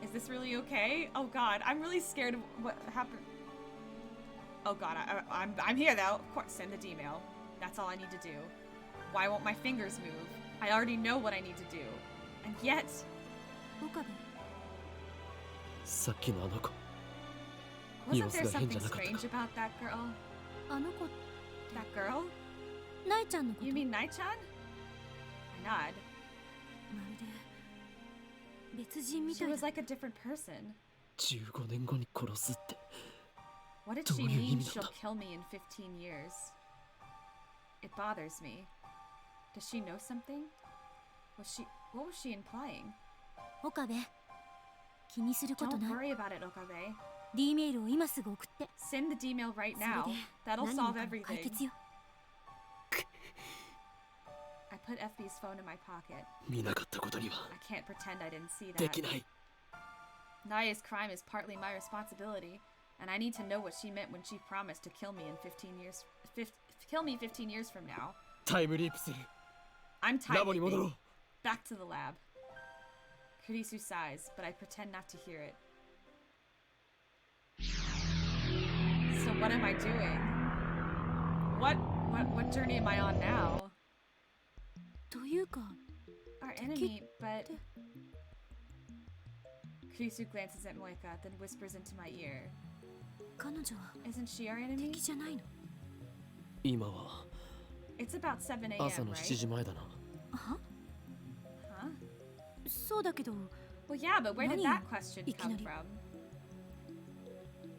Is this really okay? Oh god, I'm really scared of what happened. Oh god, I'm here though. Of course, send the D-mail. That's all I need to do. Why won't my fingers move? I already know what I need to do. And yet... Okabe. さっきのあの子 Wasn't there something strange about that girl? あの子 That girl? ナイちゃんのこと You mean Nai-chan? I nod. まるで別人み She たい was だ like a different person. 15年後に殺すって What did she どういう意 mean 味なんだ she'll kill me in 15 years? It bothers me. Does she know something? What was she implying? 岡部気にすること Don't ない worry about it, Okabe. D メールを今すぐ送って Send the D-mail right それ now. で That'll 何も solve かも解 everything. 決よ I put FB's phone in my pocket. 見なかったことには I can't pretend I didn't see で that. きない Naya's crime is partly my responsibility, and I need to know what she meant when she promised to kill me in 15 years. Kill me 15 years from now. タイムリープする I'm ラボに time 戻ろ leaping. う Back to the lab. Kurisu sighs, but I pretend not to hear it. So what am I doing? What journey am I on now? というか Our enemy, but... Kurisu glances at Moeka, then whispers into my ear. 彼女は Isn't she our enemy? 敵じゃないの今は It's about 7 a.m., 朝の right? 7時前だなは Huh? そうだけど Well, yeah, but where did 何 that question いき come なり from?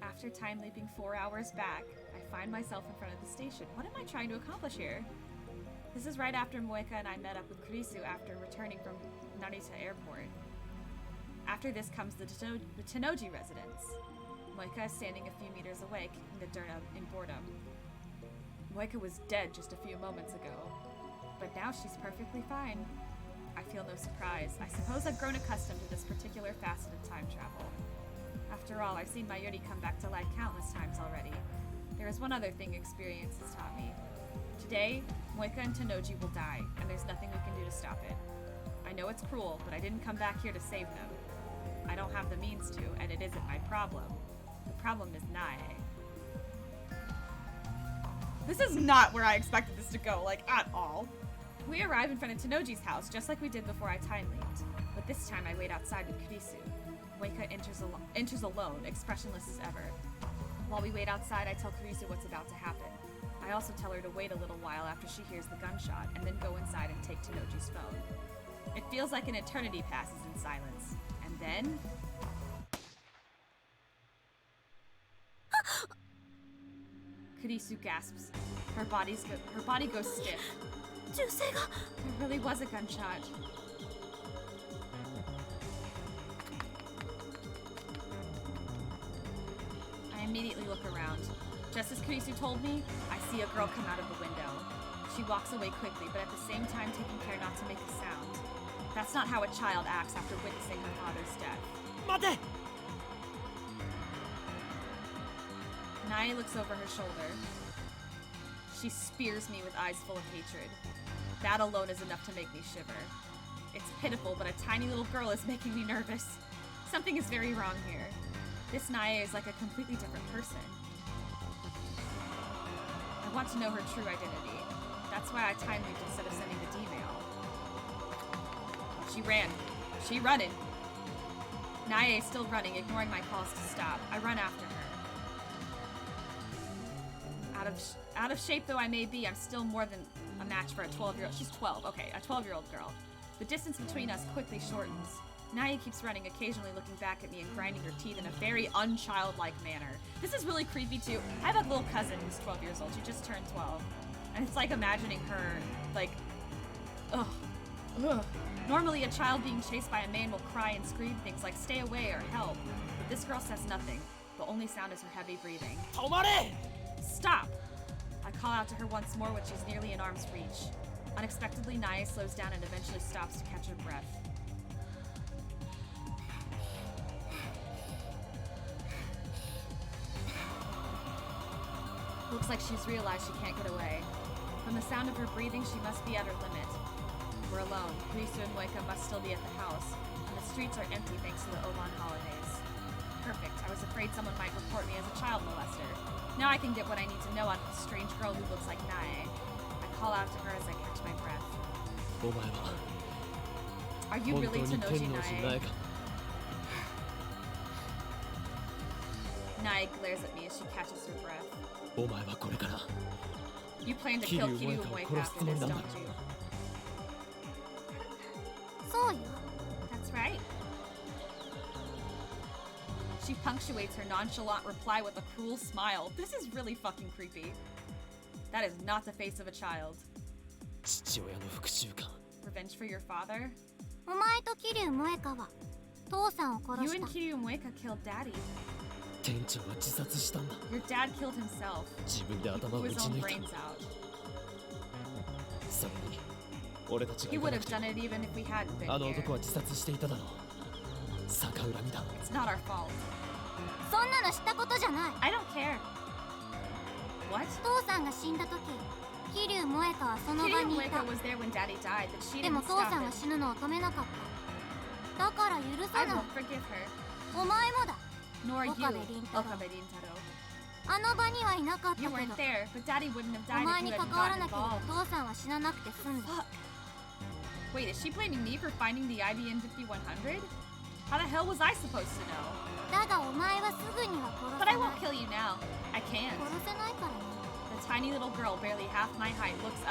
After time leaping 4 hours back, I find myself in front of the station. What am I trying to accomplish here? This is right after Moeka and I met up with Kurisu after returning from Narita Airport. After this comes the Tenoji residence. Moeka is standing a few meters away, kicking the dirt up in boredom. Moeka was dead just a few moments ago, but now she's perfectly fine. I feel no surprise. I suppose I've grown accustomed to this particular facet of time travel. After all, I've seen Mayuri come back to life countless times already. There is one other thing experience has taught me. Today, Moeka and Tenoji will die, and there's nothing we can do to stop it. I know it's cruel, but I didn't come back here to save them. I don't have the means to, and it isn't my problem. The problem is Nae. This is not where I expected this to go, like, at all. We arrive in front of Tenoji's house, just like we did before I time leaped. But this time I wait outside with Kurisu. Moeka enters alone, expressionless as ever. While we wait outside, I tell Kurisu what's about to happen. I also tell her to wait a little while after she hears the gunshot, and then go inside and take Tenoji's phone. It feels like an eternity passes in silence. And then... Kurisu gasps. Her body goes stiff. 銃声が There really was a gunshot. I immediately look around. Just as Kurisu told me, I see a girl come out of the window. She walks away quickly, but at the same time taking care not to make a sound. That's not how a child acts after witnessing her father's death. 待て Nae looks over her shoulder. She spears me with eyes full of hatred. That alone is enough to make me shiver. It's pitiful, but a tiny little girl is making me nervous. Something is very wrong here. This Nae is like a completely different person. I want to know her true identity. That's why I time leaped instead of sending the D-mail. She ran. She running. Nae is still running, ignoring my calls to stop. I run after her. Out of shape though I may be, I'm still more than a match for a 12-year-old. She's 12, okay, a 12-year-old girl. The distance between us quickly shortens. Naya keeps running, occasionally looking back at me and grinding her teeth in a very unchildlike manner. This is really creepy too. I have a little cousin who's 12 years old. She just turned 12. And it's like imagining her, like, ugh. Normally a child being chased by a man will cry and scream things like stay away or help. But this girl says nothing. The only sound is her heavy breathing. Tomare! Stop! I call out to her once more when she's nearly in arm's reach. Unexpectedly, Naya slows down and eventually stops to catch her breath. Looks like she's realized she can't get away. From the sound of her breathing, she must be at her limit. We're alone. Risu and Moeka must still be at the house, and the streets are empty thanks to the Oban holidays. Perfect. I was afraid someone might report me as a child molester. Now I can get what I need to know out of this strange girl who looks like Nae. I call out to her as I catch my breath. Are you really Tenoji Nae? Nae glares at me as she catches her breath. You plan to kill Kiryu and Moeka after this, don't you? That's right. She punctuates her nonchalant reply with a cruel smile. This is really fucking creepy. That is not the face of a child. Revenge for your father? You and Kiryu and Moeka killed Daddy. Your dad killed himself. He blew his own brains out. He would have done it even if we hadn't been here. It's not our fault. I don't care. What? Kiryu Moeka was there when Daddy died, but she didn't stop him. I won't forgive her. Nor you, Okabe Rintaro. You weren't there, but Daddy wouldn't have died if you hadn't gotten involved. Fuck. Wait, is she blaming me for finding the IBN 5100? How the hell was I supposed to know? But I won't kill you now. I can't. The tiny little girl, barely half my height, looks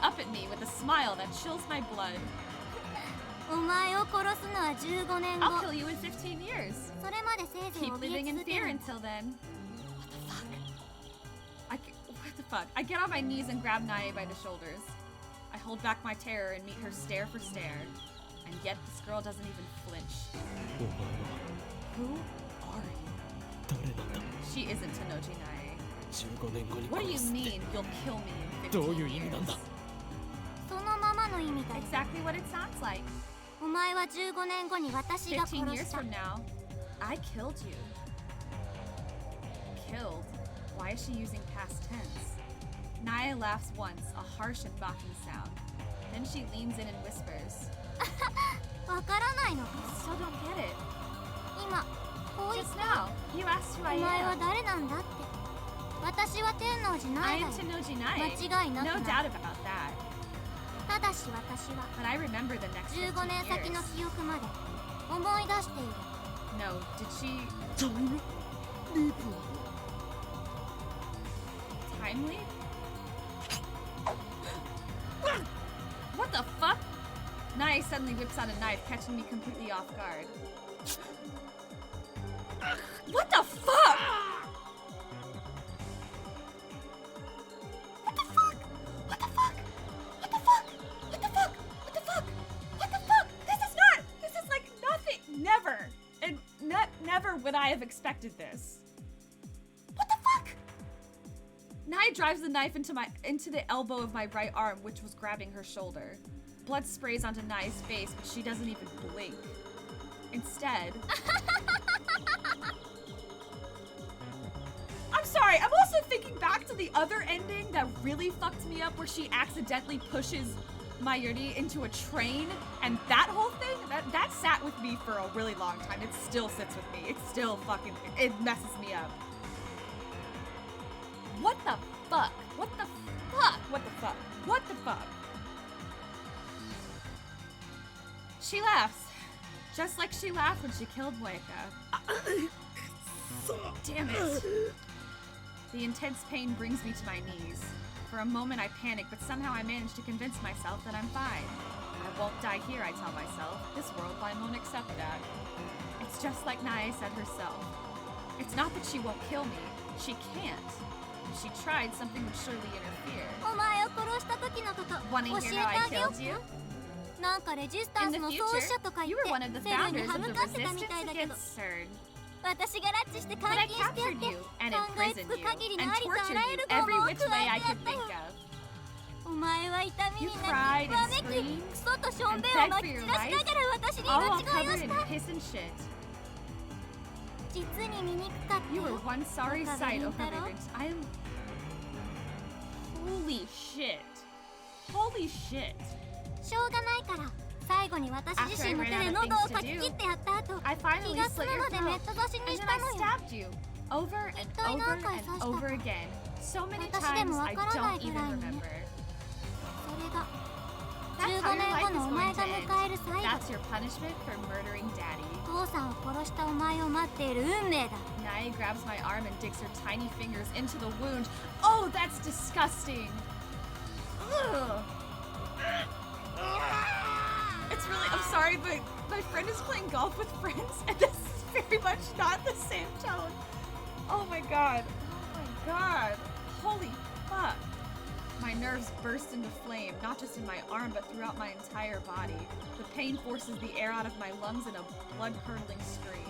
up at me with a smile that chills my blood. I'll kill you in 15 years. Keep living in fear until then. What the fuck? I get on my knees and grab Nae by the shoulders. I hold back my terror and meet her stare for stare. And yet this girl doesn't even flinch. Who are you? She isn't Tenoji Nae. What do you mean you'll kill me in 15 years? Exactly what it sounds like. 15 years from now, I killed you. Killed? Why is she using past tense? Naya laughs once, a harsh and mocking sound. Then she leans in and whispers. I still don't get it. Just now, you asked who I am. I am Tenoji Nae. No doubt about that. But I remember the next 15 years. No, did she... Time leap? What the fuck? Nae suddenly whips out a knife, catching me completely off guard. What the fuck? What the fuck? What the fuck? What the fuck? What the fuck? What the fuck? What the fuck? This is like nothing. Never. And never would I have expected this. What the fuck? Nae drives the knife into the elbow of my right arm, which was grabbing her shoulder. Blood sprays onto Nae's face, but she doesn't even blink. Instead... I'm sorry, I'm also thinking back to the other ending that really fucked me up, where she accidentally pushes Mayuri into a train, and that whole thing, that sat with me for a really long time. It still sits with me. It still fucking, it messes me up. What the fuck? What the fuck? What the fuck? What the fuck? She laughs. Just like she laughed when she killed Moeka. Damn it. The intense pain brings me to my knees. For a moment I panic, but somehow I manage to convince myself that I'm fine. I won't die here, I tell myself. This world line won't accept that. It's just like Nae said herself. It's not that she won't kill me. She can't. If she tried, something would surely interfere. お前を殺した時のこと Wanna 教え hear て how I あげよ killed you? う。なんかレジスタン In ス the の創 future, 始者とか言 you って were one of the セルンに founders 歯 of the 向かってたみ resistance たいだけど against CERN. 私が拉致して But 監 I 禁してやっ captured て you and 考えつ imprisoned く you 限りの and ありとあ tortured ら you ゆる every 拷問を which 加 way え I てや could ったよ think of. お前は痛み You に cried なり and わめき screamed クソとしょんべんを and ま begged き for 散 your らしな life, がら私に all 命 while 乞いを covered し in た piss and shit. 実に醜かった You were よ one sorry Okabe sight, Rintaro. Okabe Rintaro. I am... Holy shit. Holy shit. しょうがないから最後に私自身の手で喉をかき切ってやった後 I 気 finally が済 slit む your まで throat. ネット刺しに And し then た I のよ stabbed you. Over and 一体 over 何回 and 刺したか over again. So many 私で times もわ I からない don't ぐらい even にね remember. それが That's 15 how your 年 life 後 is のお going 前 to が end. 迎える最後 That's your punishment for murdering Daddy. 父さんを殺したお前を待っている運命だ Nae grabs my arm and digs her tiny fingers into the wound. Oh, that's disgusting. Ugh. It's really, I'm sorry, but my friend is playing golf with friends, and this is very much not the same tone. Oh my god. Oh my god. Holy fuck. My nerves burst into flame, not just in my arm, but throughout my entire body. The pain forces the air out of my lungs in a blood-curdling stream.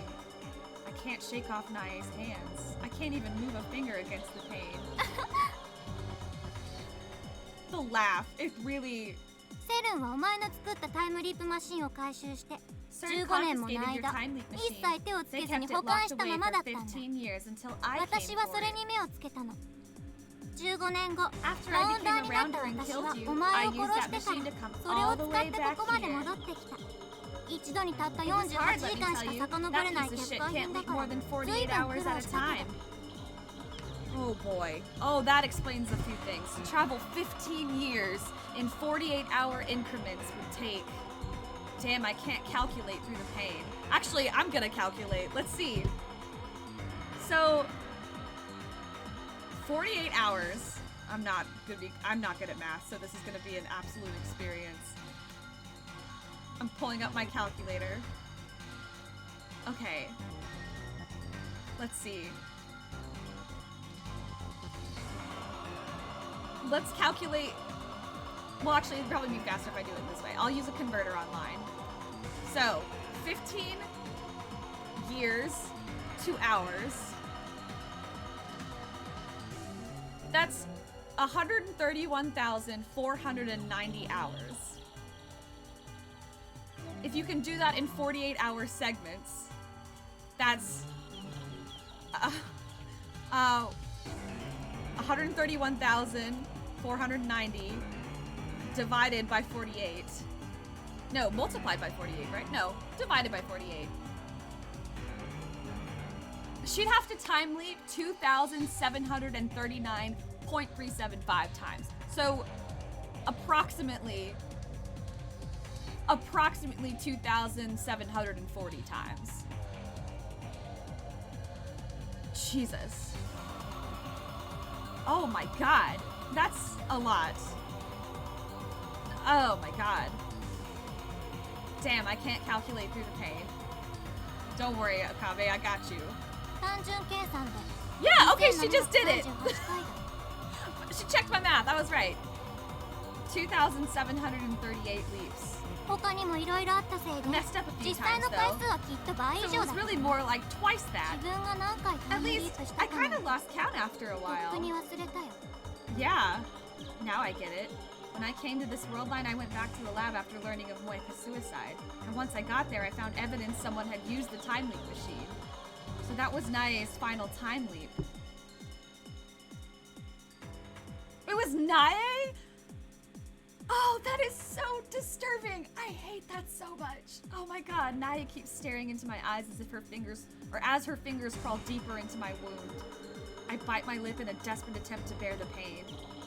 I can't shake off Nae's hands. I can't even move a finger against the pain. The laugh, it really... セルンはお前の作ったタイムリープマシンを回収して CERN 15年もの confiscated your 間 time leap 一 machine. 切手をつ They けず kept に it 保管 locked したま away まだ for ったんだ15 years until I 私 came はそ for れ it. に目をつけたの15年後 After ラ I ウンダー became に a なった rounder and 私は killed you, お前 I を used 殺 that してか machine ら to come それ all を the 使っ way てこ back こまで here. 戻ってきた一度にたった It was 48 hard, 時 let me 間し tell か you. 遡れ That ない piece of 鉄 shit 板 can't 品だ leap から more than 随 48 分 hours 苦労 at a したけど time. Oh boy. Oh, that explains a few things. To travel 15 years in 48-hour increments would take... Damn, I can't calculate through the pain. Actually, I'm gonna calculate. Let's see. So... 48 hours. I'm not good at math, so this is gonna be an absolute experience. I'm pulling up my calculator. Okay. Let's see. Let's calculate. Well, actually, it'd probably be faster if I do it this way. I'll use a converter online. So, 15 years to hours. That's 131,490 hours. If you can do that in 48-hour segments, that's 131,490 divided by 48. No, multiplied by 48, right? No, divided by 48. She'd have to time leap 2,739.375 times. So approximately 2,740 times. Jesus. Oh my god. That's a lot. Oh my god. Damn, I can't calculate through the pain. Don't worry, Okabe, I got you. 単純計算で Yeah, okay, she just did it. 2738回だ She checked my math. I was right. 2,738 leaps. 他にもいろいろあったせいで Messed up a few 実際 times の回 though. 数はきっと倍以 So it 上 was だ really more like twice that. 自分が何回タイ At ムリー least プした I か kind も of lost count after a とっくに while. 忘れたよ Yeah. Now I get it. When I came to this world line, I went back to the lab after learning of Moeka's suicide. And once I got there, I found evidence someone had used the time leap machine. So that was Nae's final time leap. It was Nae? Oh, that is so disturbing. I hate that so much. Oh my god, Nae keeps staring into my eyes as if her fingers, or as her fingers crawl deeper into my wound. I bite my lip in a desperate attempt to bear the pain.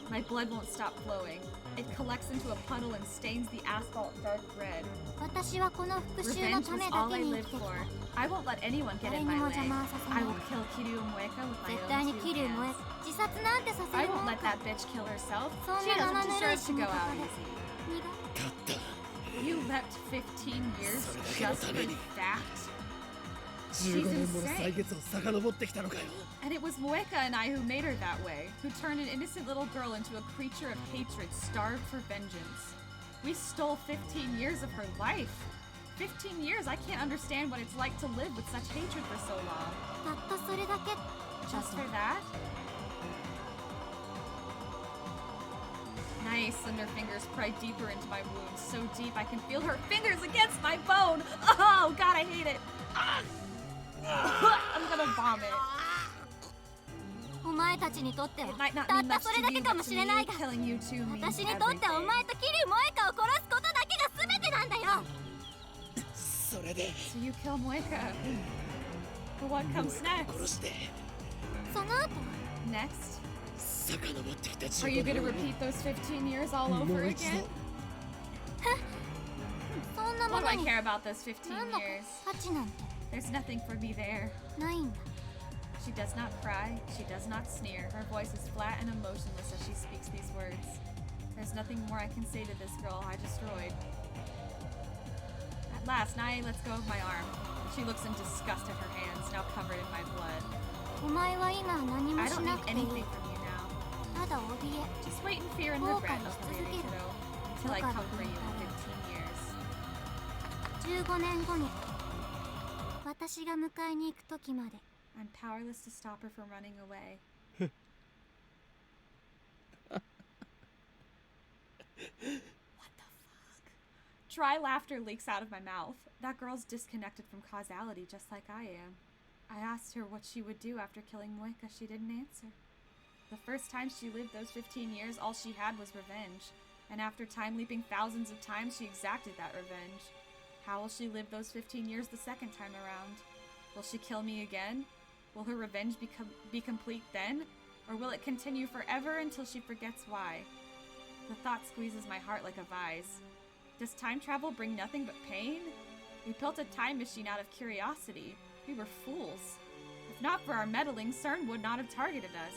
My blood won't stop flowing. It collects into a puddle and stains the asphalt dark red. 私はこの復讐の Revenge た was めだ all け I に生 lived きてき for. た I won't let anyone get in 誰に my も way. 邪魔はさせな I い will kill Kiryu Moeka with my 絶対 own に two 桐生萌 hands. 自殺なんてさせ I るも won't ん let か that bitch kill herself. そん She な doesn't 生ぬるい deserve 死 to に go 方 out で easy. 苦 勝った You leapt 15 years それだけの just た for めに that? 15年もの歳月を遡ってきたのかよ And it was Moeka and I who made her that way, who turned an innocent little girl into a creature of hatred starved for vengeance. We stole 15 years of her life. 15 years? I can't understand what it's like to live with such hatred for so long. たったそれだけ Just for that? Nice, and her fingers pry deeper into my wound, so deep I can feel her fingers against my bone. Oh, God, I hate it. I'm gonna vomit. お前たちにとっては It might not たっ mean た much それ to だけ you, か but も to しれないが me, killing you two means 私にとってはお everything. 前と桐生萌香を殺すことだけが全てなんだよそれで So you kill Moeka. But what comes 殺 next? して その後 Next? 遡ってきた Are you 15 gonna 年を repeat those 15 years all も over う一 again? 度そんなも What do の I に care about those 15何の years? 価値なんて There's nothing for me there. ないんだ She does not cry, she does not sneer. Her voice is flat and emotionless as she speaks these words. There's nothing more I can say to this girl I destroyed. At last, Nae lets go of my arm. She looks in disgust at her hands, now covered in my blood. お前は今は何も I し don't な need くていい anything from you now. ただ怯え Just wait in fear and Oh, regret, God, Okabe続ける。 Kiddo, until I Okabe comfort you in Kiddo. 15 years. 15年後に私が迎えに行く時まで I'm powerless to stop her from running away. What the fuck? Dry laughter leaks out of my mouth. That girl's disconnected from causality just like I am. I asked her what she would do after killing Moeka. She didn't answer. The first time she lived those 15 years, all she had was revenge. And after time leaping thousands of times, she exacted that revenge. How will she live those 15 years the second time around? Will she kill me again? Will her revenge be complete then? Or will it continue forever until she forgets why? The thought squeezes my heart like a vise. Does time travel bring nothing but pain? We built a time machine out of curiosity. We were fools. If not for our meddling, CERN would not have targeted us.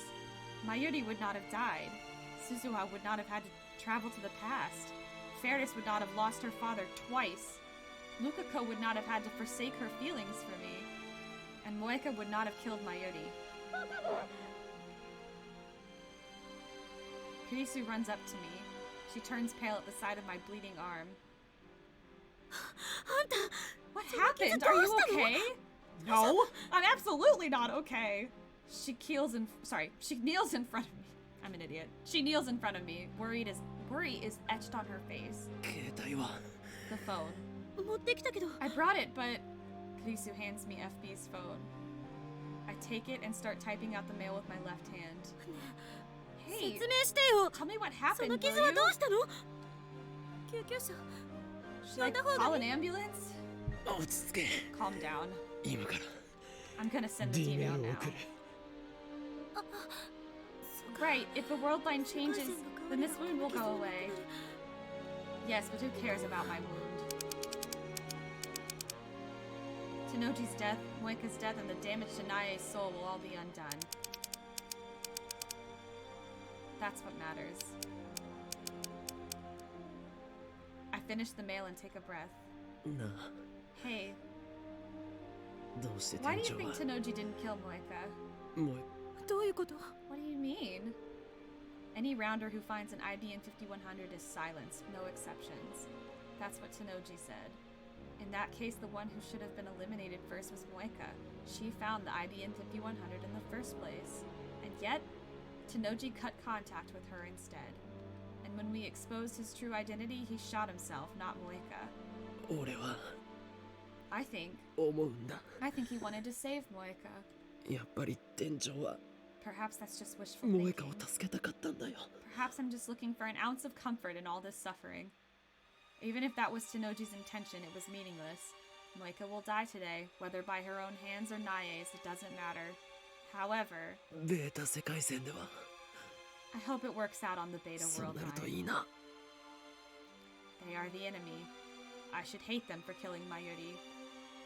Mayuri would not have died. Suzuha would not have had to travel to the past. Fairness would not have lost her father twice. Lukako would not have had to forsake her feelings for me. And Moeka would not have killed Mayuri. Kurisu runs up to me. She turns pale at the sight of my bleeding arm. あんた What happened? Are you okay? No, I'm absolutely not okay. She kneels in front of me. I'm an idiot. She kneels in front of me. Worry is etched on her face. 携帯は The phone. 持ってきたけど I brought it, but Kurisu hands me FB's phone. I take it and start typing out the mail with my left hand. Hey, 説明してよ tell me what そ happened, の will 傷は you? どうしたの救急車 Should I call an ambulance? 落ち着け Calm down. 今から I'm gonna send the D team メー out ルを now. 送る Right, if the world line changes, then this wound will go away. Yes, but who cares about my wound? Tanoji's death, Moeka's death, and the damage to Nae's soul will all be undone. That's what matters. I finish the mail and take a breath. なあ Hey, どうして why 店 do you 長 think は Tanoji didn't kill Moeka? もうどういうこと What do you mean? Any rounder who finds an IBN 5100 is silenced, no exceptions. That's what Tanoji said. In that case, the one who should have been eliminated first was Moeka. She found the IBN 5100 in the first place. And yet, Tanoji cut contact with her instead. And when we exposed his true identity, he shot himself, not Moeka. 俺は I think 思うんだ he wanted to save Moeka. やっぱり店長は Perhaps that's just wishful 萌香 thinking. を助けたかったんだよ Perhaps I'm just looking for an ounce of comfort in all this suffering. Even if that was Tanoji's intention, it was meaningless. Moeka will die today, whether by her own hands or Nae's, it doesn't matter. However, ベータ世界線では I hope it works out on the Beta そう World なると line. いいな They are the enemy. I should hate them for killing Mayuri.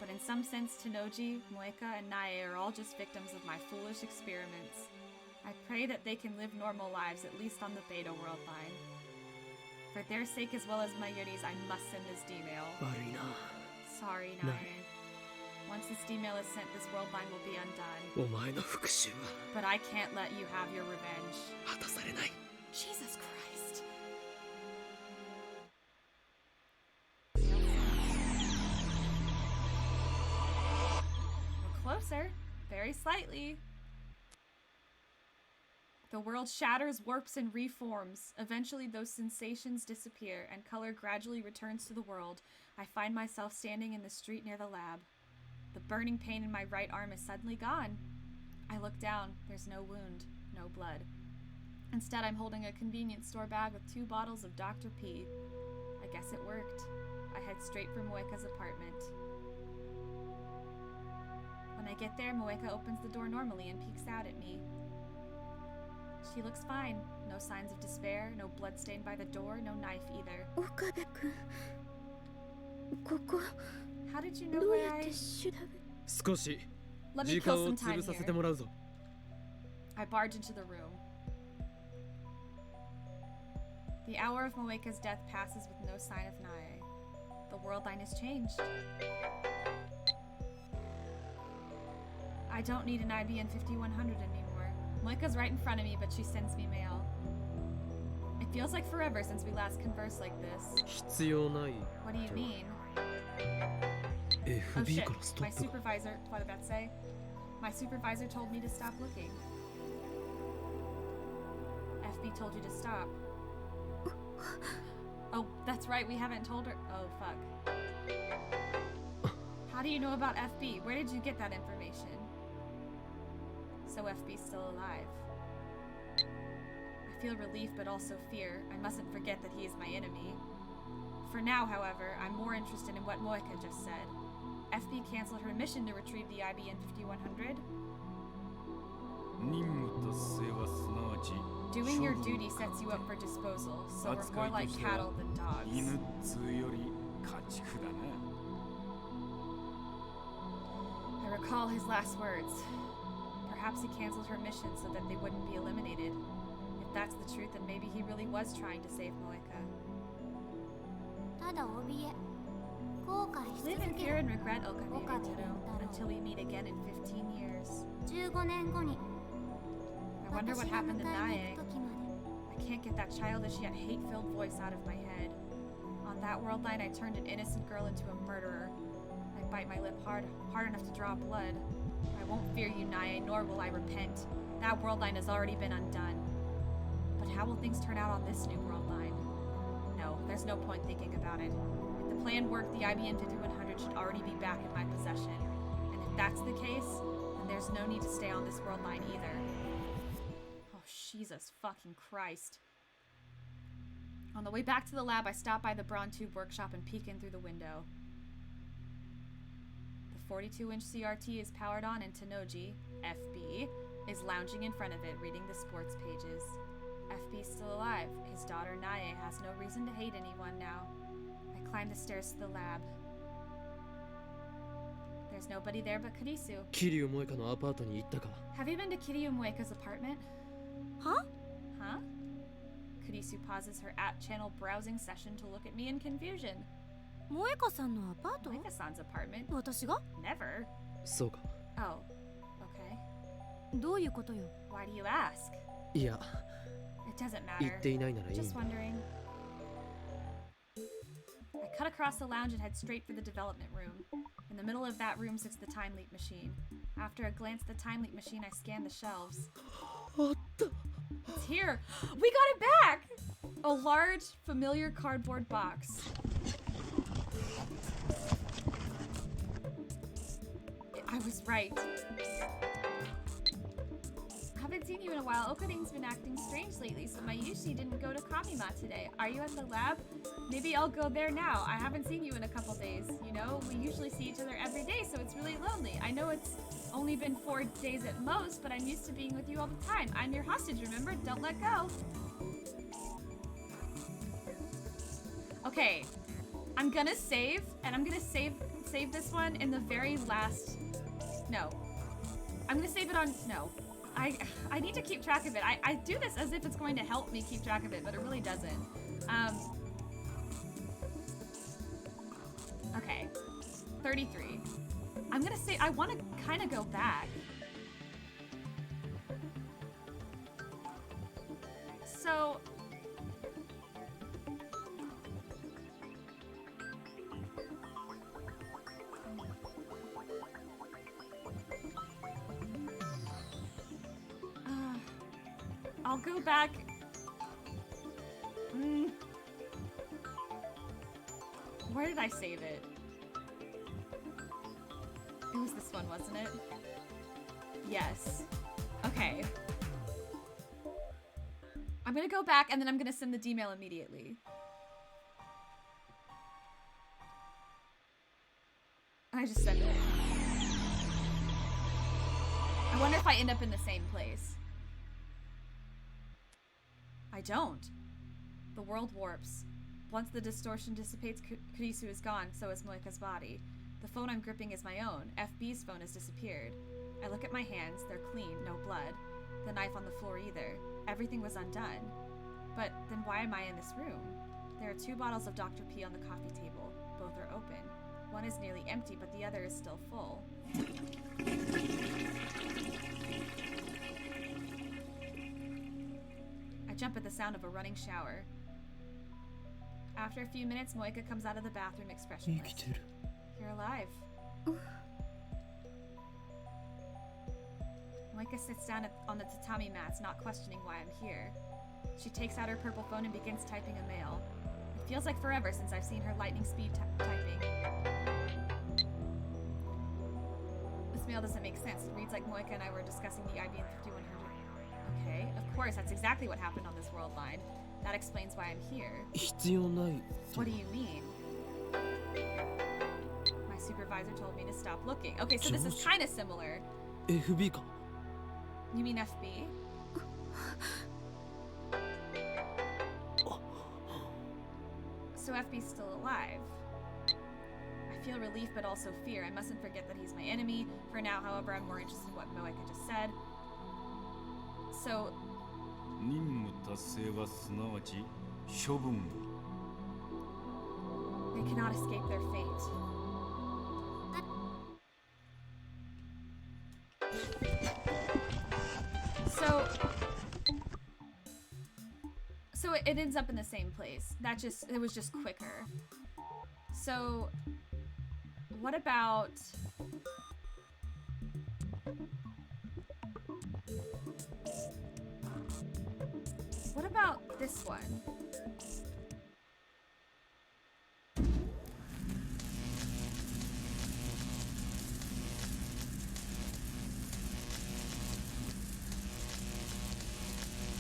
But in some sense, Tanoji, Moeka, and Nae are all just victims of my foolish experiments. I pray that they can live normal lives, at least on the Beta world line. For their sake as well as Mayuri's, I must send this D-mail. 悪いな。 Sorry, No. Nae. Once this D-mail is sent, this world line will be undone. お前の復讐は But I can't let you have your revenge. 果たされない。 Jesus Christ. We're closer. Very slightly. The world shatters, warps, and reforms. Eventually, those sensations disappear, and color gradually returns to the world. I find myself standing in the street near the lab. The burning pain in my right arm is suddenly gone. I look down. There's no wound, no blood. Instead, I'm holding a convenience store bag with 2 bottles of Dr. P. I guess it worked. I head straight for Moeka's apartment. When I get there, Moeka opens the door normally and peeks out at me. She looks fine. No signs of despair, no blood stain by the door, no knife either. 岡部君、ここ How did you know どう where やっ I... て調べ少し Let me 時 kill 間を some time 潰させて here. もらうぞ。 I barge into the room. The hour of Moeka's death passes with no sign of Nae. The world line has changed. I don't need an IBN 5100 anymore. Moeka's right in front of me, but she sends me mail. It feels like forever since we last conversed like this. 必要ない。 What do you mean? Oh FB shit, からスト my ップが。 supervisor, what did that say? My supervisor told me to stop looking. FB told you to stop. Oh, that's right, we haven't told her. Oh, fuck. How do you know about FB? Where did you get that information? So FB's still alive. I feel relief but also fear. I mustn't forget that he is my enemy. For now, however, I'm more interested in what Moeka just said. FB canceled her mission to retrieve the IBN 5100. 任務と末はすなわち Doing your duty sets you up for disposal, so we're more like cattle than dogs. 犬っつうより家畜だな。 I recall his last words. Perhaps he canceled her mission so that they wouldn't be eliminated. If that's the truth, then maybe he really was trying to save Moeka. ただ怯え後悔し Live 続 in け fear る and regret, Okabe Okabe Ritaro, until we meet again in 15 years. 15年後に I wonder 私 what が happened 迎 to えに Nae. 行く時まで I can't get that childish yet hate-filled voice out of my head. On that world line, I turned an innocent girl into a murderer. I bite my lip hard enough to draw blood. I won't fear you, Nae, nor will I repent. That world line has already been undone. But how will things turn out on this new world line? No, there's no point thinking about it. If the plan worked, the IBN 5100 should already be back in my possession. And if that's the case, then there's no need to stay on this world line either. Oh, Jesus fucking Christ. On the way back to the lab, I stop by the Braun Tube workshop and peek in through the window. The 42-inch CRT is powered on and Tanoji, FB, is lounging in front of it, reading the sports pages. FB's still alive. His daughter Nae has no reason to hate anyone now. I climb the stairs to the lab. There's nobody there but Kurisu. 桐生萌香のアパートに行ったか。 Have you been to Kiryu Moeka's apartment? は Huh? Kurisu pauses her app-channel browsing session to look at me in confusion. 萌香さんのアパート Moeka-san's apartment? 私が Never. そうか。 Oh, okay. どういうことよ Why do you ask? いや、 It doesn't 言っ matter. ていないならいいん Just だ。 wondering. I cut across the lounge and head straight for the development room. In the middle of that room sits the time leap machine. After a glance at the time leap machine, I scan the shelves. あった。 It's here! We got it back! A large, familiar cardboard box. I was right. Haven't seen you in a while. Okaring's been acting strange lately, so Mayushi didn't go to Kamima today. Are you at the lab? Maybe I'll go there now. I haven't seen you in a couple days. You know, we usually see each other every day, so it's really lonely. I know it's only been 4 days at most, but I'm used to being with you all the time. I'm your hostage, remember? Don't let go. Okay, I'm gonna save, and I'm gonna save this one in the very last... No. I'm gonna save it on... No. I need to keep track of it. I do this as if it's going to help me keep track of it, but it really doesn't. Okay. 33. I'm gonna say I want to kind of go back. So... I'll go back. Where did I save it? It was this one, wasn't it? Yes. Okay. I'm gonna go back and then I'm gonna send the D-mail immediately. I just sent it. I wonder if I end up in the same place. I don't. The world warps. Once the distortion dissipates, Kurisu is gone, so is Moika's body. The phone I'm gripping is my own. FB's phone has disappeared. I look at my hands. They're clean, no blood. The knife on the floor either. Everything was undone. But then why am I in this room? There are 2 bottles of Dr. P on the coffee table. Both are open. One is nearly empty, but the other is still full. I jump at the sound of a running shower. After a few minutes, Moika comes out of the bathroom expressionless. You're alive. Moika sits down on the tatami mats, not questioning why I'm here. She takes out her purple phone and begins typing a mail. It feels like forever since I've seen her lightning speed typing. This mail doesn't make sense. It reads like Moika and I were discussing the IBM 5100. Okay, of course, that's exactly what happened on this world line. That explains why I'm here. What do you mean? My supervisor told me to stop looking. Okay, so this is kind of similar. FB か You mean FB? So FB's still alive. I feel relief but also fear. I mustn't forget that he's my enemy. For now, however, I'm more interested in what Moika just said. So... 任務達成はすなわち処分。 They cannot escape their fate. So it ends up in the same place. It was just quicker. So what about this one?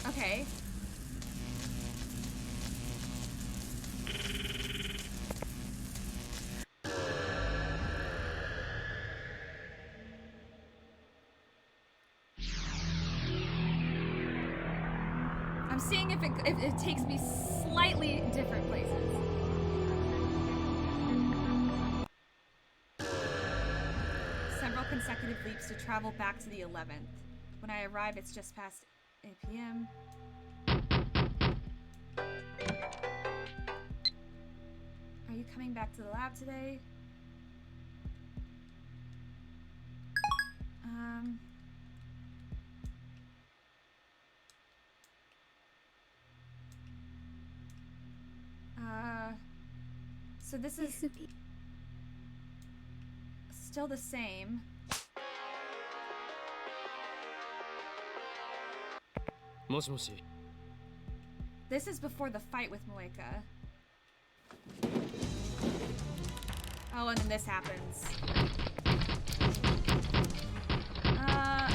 Okay. I'm seeing if it takes me slightly different places. Several consecutive leaps to travel back to the 11th. When I arrive, it's just past 8 p.m. Are you coming back to the lab today? So this is still the same. Moshi. This is before the fight with Moika. Oh, and then this happens.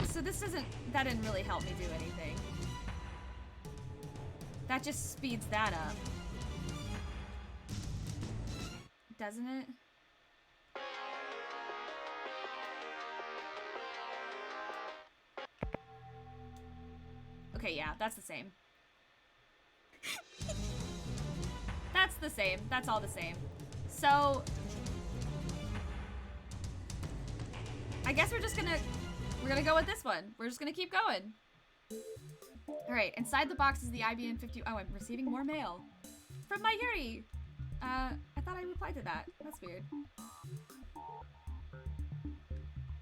So that didn't really help me do anything. That just speeds that up. Doesn't it? Okay, yeah, that's the same. That's the same. That's all the same. So... I guess we're just gonna We're gonna go with this one. We're just gonna keep going. Alright, inside the box is the IBM 50. Oh, I'm receiving more mail. From my Yuri! I thought I replied to that. That's weird.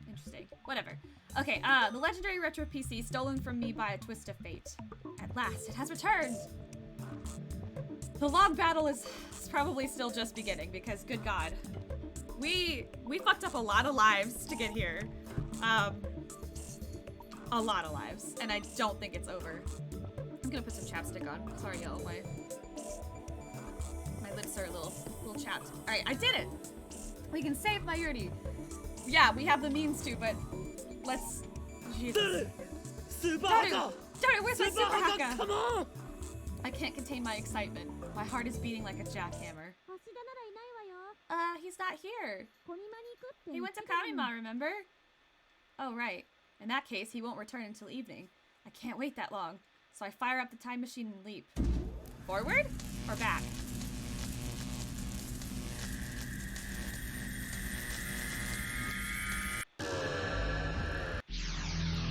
Interesting. Whatever. Okay, the legendary retro PC stolen from me by a twist of fate. At last, it has returned! The long battle is probably still just beginning because, good God, we fucked up a lot of lives to get here. A lot of lives, and I don't think it's over. I'm gonna put some chapstick on. Sorry, y'all. My lips are a little chapped. All right, I did it. We can save my Yuri. Yeah, we have the means to, but let's. Jesus. Super Haka! Daru, where's my Super Haka? Come on! I can't contain my excitement. My heart is beating like a jackhammer. He's not here. He went to Kamima, remember? Oh, right. In that case, he won't return until evening. I can't wait that long. So I fire up the time machine and leap. Forward or back?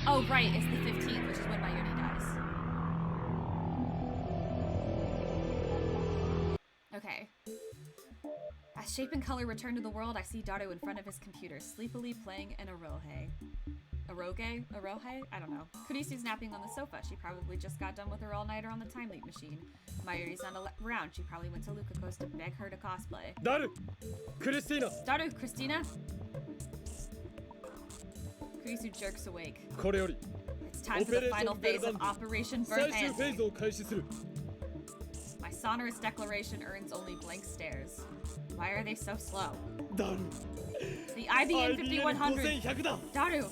Oh, right, it's the 15th, which is when my Yuri dies. Okay. As shape and color return to the world, I see Daru in front of his computer, sleepily playing an Arohe. Aroge? Arohe? I don't know. Kurisu's napping on the sofa. She probably just got done with her all-nighter on the time leap machine. Mayuri's not around. She probably went to Lukako's to beg her to cosplay. Daru! Christina! Daru, Christina? Kurisu jerks awake. It's time for the final phase of Operation Burnt Ant. My sonorous declaration earns only blank stares. Why are they so slow? Daru! The IBM 5100! Daru!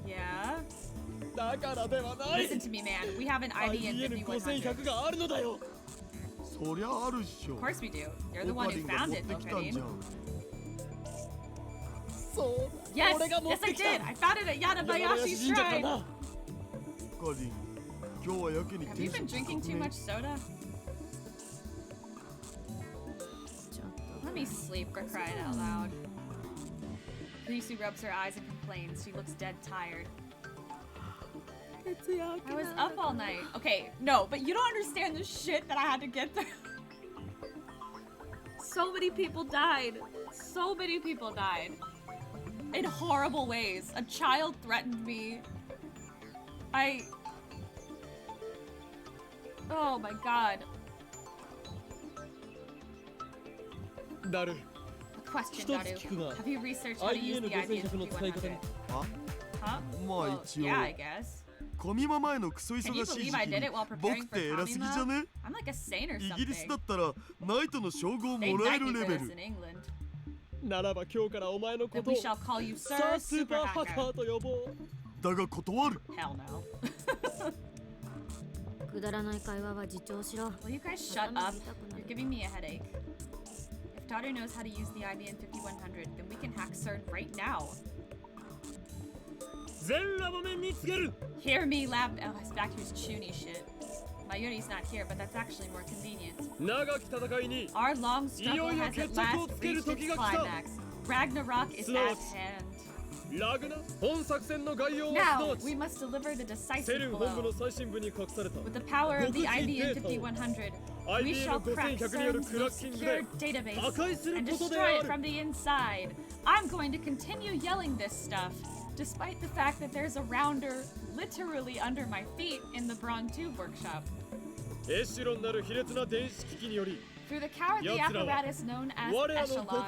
Yeah? Listen to me, man. We have an IBM 5100. Of course we do. You're the one who found it, Lokarin. Yes! Yes, I did! I found it at Yadabayashi's shrine! Have you been drinking too much soda? Let me sleep, for crying out loud. Kurisu rubs her eyes and complains. She looks dead tired. I was up all night. Okay, no, but you don't understand the shit that I had to get through. So many people died. So many people died. In horrible ways. A child threatened me. Oh my god. Daru. Question, Daru. Have you researched how to use the IBM 5100? Huh? Well, yeah, I guess. Can you believe I did it while preparing for Kamima? I'm like a saint or something. They thank me for this in England. Then we shall call you Sir Super Haka. Hell no. Will you guys shut up? You're giving me a headache. If Daru knows how to use the IBM 5100, then we can hack CERN right now. Hear me, lab. Oh, he's back to his chuny shit. Mayuri's not here, but that's actually more convenient. Our long struggle has at last reached its climax. Ragnarok is at hand. Now, we must deliver the decisive blow. With the power of the IBM 5100, we shall crack CERN's most secure database and destroy it from the inside. I'm going to continue yelling this stuff, despite the fact that there's a rounder literally under my feet in the Braun Tube workshop. Through the cowardly apparatus known as Echelon,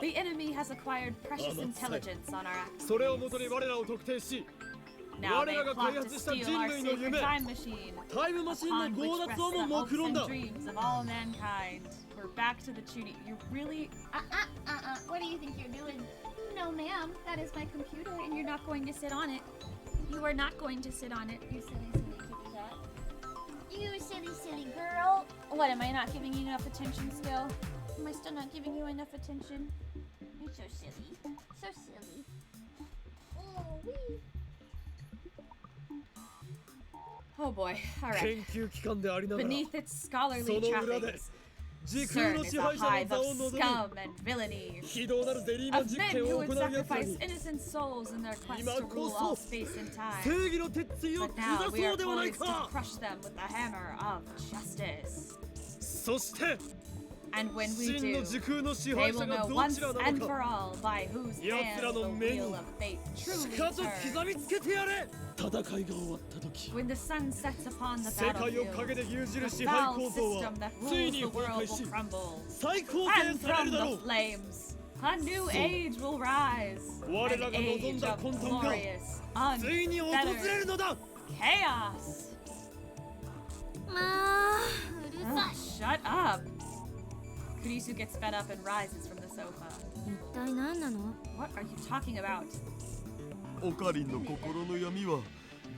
the enemy has acquired precious intelligence on our axis. Now they plot to steal our sacred time machine, upon which rest the hopes and dreams of all mankind. We're back to the tuning. You're really... What do you think you're doing? No, ma'am. That is my computer, and you're not going to sit on it. You are not going to sit on it, you silly, silly kitty cat. You silly, silly girl. What, am I not giving you enough attention still? Am I still not giving you enough attention? You're so silly. So silly. Oh, wee. Oh boy. Alright. Beneath its scholarly trappings, CERN is a hive of scum and villainy, of men who would sacrifice innocent souls in their quest to rule all space and time. But now we are poised to crush them with the hammer of justice. And when we do, they will know once and for all by whose hand the wheel of fate truly turns. When the sun sets upon the battlefield, the foul system that rules the world will crumble. And from the flames, a new age will rise. An age of glorious, unfettered chaos. まあうるさい Shut up. Kurisu gets fed up and rises from the sofa. 一体何なの？ What are you talking about? オカリンの心の闇は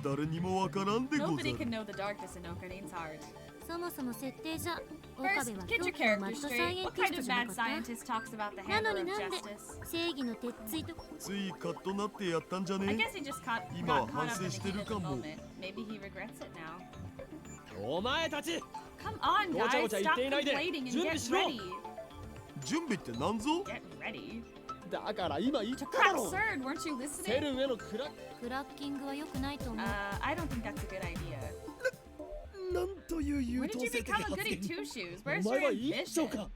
誰にもわからんでござ Nobody る。 can know the darkness in Okarin's heart. そもそも設定じゃ岡部 First, は get 狂 your 気のマ character ッドサイ straight. エン What ティ kind スト of じゃな mad かった？ scientist talks about the なの hammer に of なんで justice? 正義の鉄槌とついカッとなってやったんじゃ I ね guess he just got Ima caught up in the反省してる heat of the かも。 moment. Maybe he regrets it now. お前たち Come on, ごちゃ guys, ごちゃ言 stop っていないで complaining and 準備 get しろ ready. 準備ってなんぞ Get ready. だから今言っ To ただ crack ろ CERN, weren't you セ listening? ルンへのクラクラッキングは良くないと思う。 I don't think that's a good idea. なんという優 When did 等 you 生的 become a 発 goody 言 two shoes? お Where's 前 your は一丁 ambition? か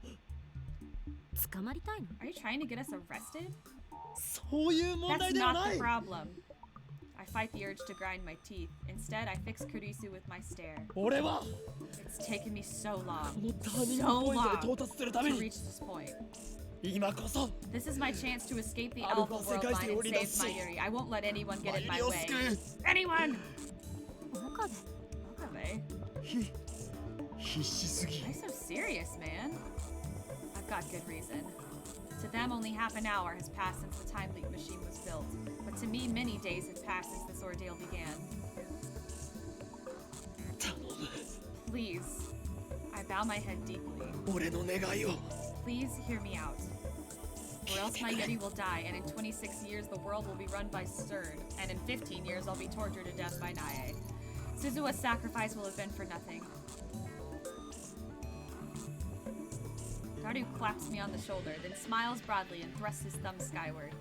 捕まりたいの？ Are you trying to get us arrested? そういう問 That's 題では not な the い problem. I fight the urge to grind my teeth. Instead, I fix Kurisu with my stare. 俺は It's taken me so こ long のターニング So ポイントへ long 到達するため to に reach this point. 今こそ This is my chance to escape the アル alpha ファ世 world 界 line 線を and 織り出 save し my Yuri. I won't let anyone get in マ my ユリを way. 救う Anyone! 岡部 Okay. 必死すぎ Why so serious, man? I've got good reason. To them, only half an hour has passed since the time leap machine was built. But to me, many days have passed since this ordeal began. 頼む Please. I bow my head deeply. 俺の願いを Please hear me out. Or else my Yeti will die, and in 26 years the world will be run by CERN, and in 15 years I'll be tortured to death by Nae. Suzua's sacrifice will have been for nothing. Daru claps me on the shoulder, then smiles broadly and thrusts his thumb skyward.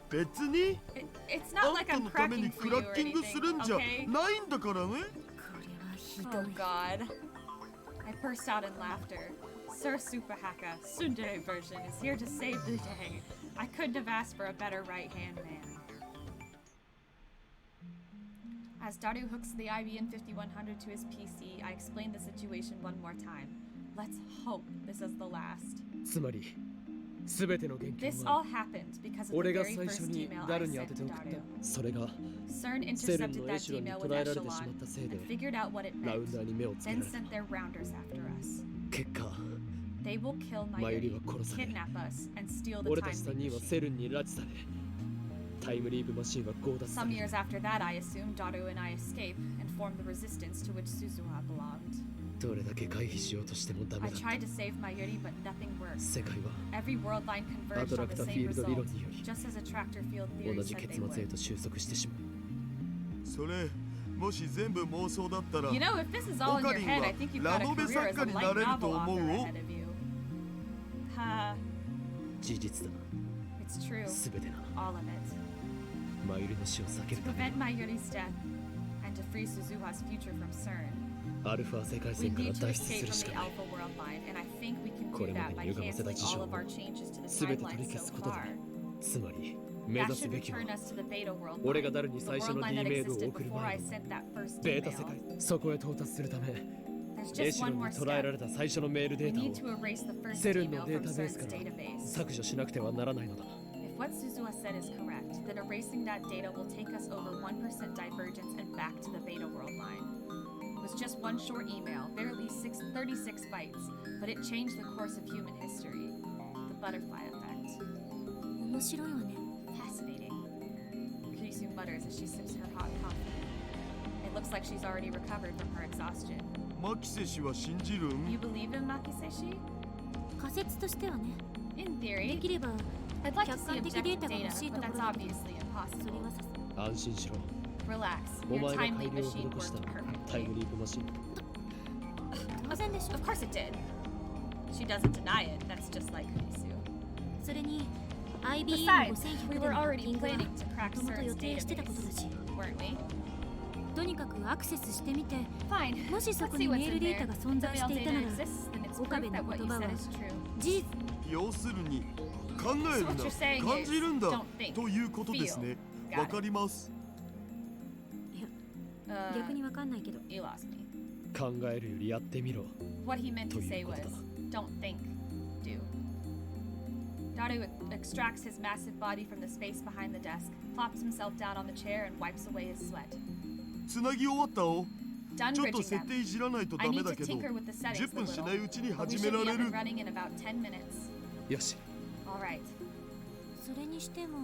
別に It's あ not ん like た I'm のため cracking に for ク you ラ or ッキングする anything, んじゃ okay? ないんだからねこれはひど Oh い。 god. I burst out in laughter. Sir Supahaka, Tsundere version, is here to save the day. I couldn't have asked for a better right-hand man. As Daru hooks the IBM 5100 to his PC, I explain the situation one more time. Let's hope this is the last. つまり全ての原件 This は all happened because of the 俺が very 最初 first に email ダ I ルに当 sent て to て送った Daru. それが CERN セルン intercepted のエ that シロンに email 捉 with えられてしま Echelon ったせい and で figured out what it ラウ meant, ンダーに目をつけ then られた sent their rounders after us. 結果 They will kill my マユリ Yuri, は殺され kidnap us, and steal the 俺 time たち3 leap 人は machine. セルンに拉致されタイムリープマシンは強奪さ Some れ years after that, I assumed Daru and I escape and formed the resistance to which Suzuha belonged. どれだけ回避しようとしてもダ I メだった tried to save my Yuri, but nothing worked. 世界は Every world line converged on the アトラクタフィ same ールド理論 result, により just as attractor field 同 theory じ said 結 they 末へ would. と収束してしまうそれもし全部妄想だったら You know, if this is all in your head, I think you've got a career as a light novel author ahead of you. Ha, 事実だ it's true. 全てな All of it. マユリの死を避け To るため prevent my Yuri's death and to free Suzuha's future from CERN. アルファ世界 We 線から need to 脱出 escape する from し the かない Alpha World line, and I think we can こ do れま that で by に歪ませた canceling 事象 all of を our changes to the 全て取 timeline り消 so すことだ far. つまり目 That 指す should べきは return us to the Beta World 俺が line, ダルに the 最初 world の line D that メールを existed 送る before 前 I に sent that first ベータ世界 email. そこへ到達するため There's エ just シロ one ンに more 捉えられ step. た最初のメール We デー need タ to を erase the first セルンの email デー from タベー CERN's スから database. 削除しなくてはならないのだ If what Suzuha said is correct, then erasing that data will take us over 1% divergence and back to the Beta World line. It was just one short email, barely 36 bytes, but it changed the course of human history. The butterfly effect. 面白いわね。 Fascinating. Kurisu mutters as she sips her hot coffee. It looks like she's already recovered from her exhaustion. マキセ氏は信じる You ん believe in Makiseshi? 仮説としてはね。 In で theory. きれば I'd like to 客 see 観的デ objective ータが data, 欲しい but とこ that's ろだけど、 obviously それ impossible. はさす 安心しろ Relax. お Your 前が time 改 leap 良を machine 施し worked たタイ perfectly. ムリープマシン当然でしょ。 Of course it did. She doesn't deny it. That's just like Kurisu. それに IBM Besides, we 5100 were でのハッ already キングは planning to crack もともと予 CERN's 定してたことだし database, weren't we? とにかくアクセスしてみて Fine. もしそ Let's こ see に what's メール in デー there. タが If 存 the 在 mail していたな data ら exists, then it's 岡 proof 部の that what 言 you 葉 said は is true. 事実要するに考え So る what you're な saying 感じるん is, だ don't think, ということですね feel. わかります いや Uh, 逆にわかんないけど you lost me. 考えるよりやってみろ What he meant to say was, don't think, do. Daru extracts his massive body from the space behind the desk, plops himself down on the chair, and wipes away his sweat. つなぎ終わったお Done ちょっと bridging 設 them. 定いじらないと I ダメ need だ to けど tinker with the settings 10 a 分しないう little, ちに but we 始 should めら be れ up and る running in about 10 minutes. よし All right. それにしても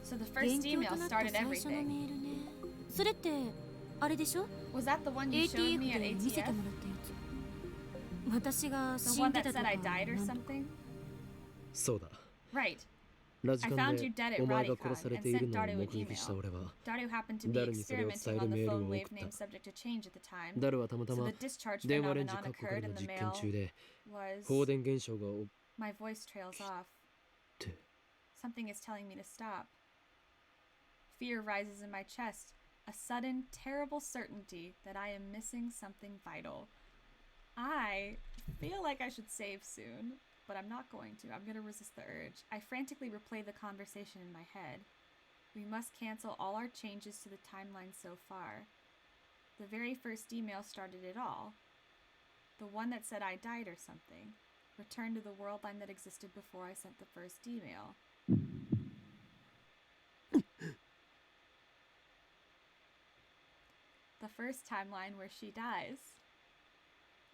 So the 勉 first 強 email となった started 最初のメ everything. ールねそれってあれでしょ Was that the one you showed ATF me at で見せて ATF? もらったやつ私が The 死 one んで that たと said か I died or なんとか something? そうだ Right. ラジカ I ン found you で dead at お前が Radicon 殺され and ている sent のを Daru 目 an 撃した email. 俺は Daru happened to be ダルにそれを伝 experimenting え on る the メールを phone 送 wave った name subject to change at the time. ダルはたまた So ま the discharge 電話レンジ phenomenon 確保 occurred の in the 実験 mail 中で was 放電現象が起 my voice trails off. きて Something is telling me to stop. Fear rises in my chest, a sudden, terrible certainty that I am missing something vital. I feel like I should save soon, but I'm not going to. I'm going to resist the urge. I frantically replay the conversation in my head. We must cancel all our changes to the timeline so far. The very first email started it all. The one that said I died or something. Return to the world line that existed before I sent the first email. The first timeline where she dies.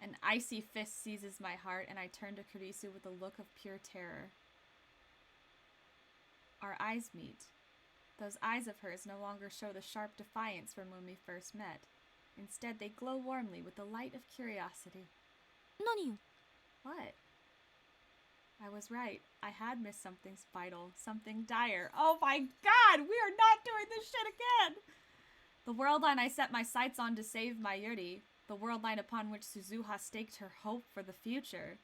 An icy fist seizes my heart, and I turn to Kurisu with a look of pure terror. Our eyes meet. Those eyes of hers no longer show the sharp defiance from when we first met. Instead, they glow warmly with the light of curiosity. 何よ What? I was right. I had missed something vital, something dire. Oh my god, we are not doing this shit again! The world line I set my sights on to save Mayuri. The world line upon which Suzuha staked her hope for the future.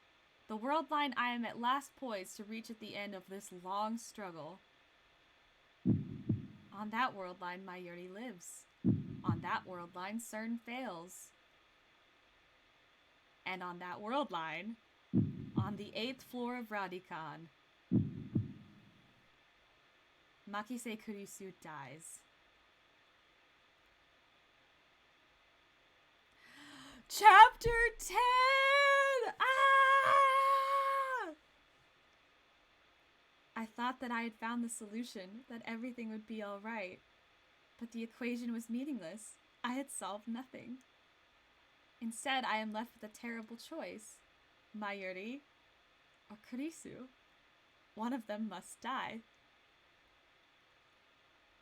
The world line I am at last poised to reach at the end of this long struggle. On that world line, Mayuri lives. On that world line, CERN fails. And on that world line, on the 8th floor of Radicon, Makise Kurisu dies. Chapter 10! Ah! I thought that I had found the solution, that everything would be all right. But the equation was meaningless. I had solved nothing. Instead, I am left with a terrible choice. Mayuri or Kurisu. One of them must die.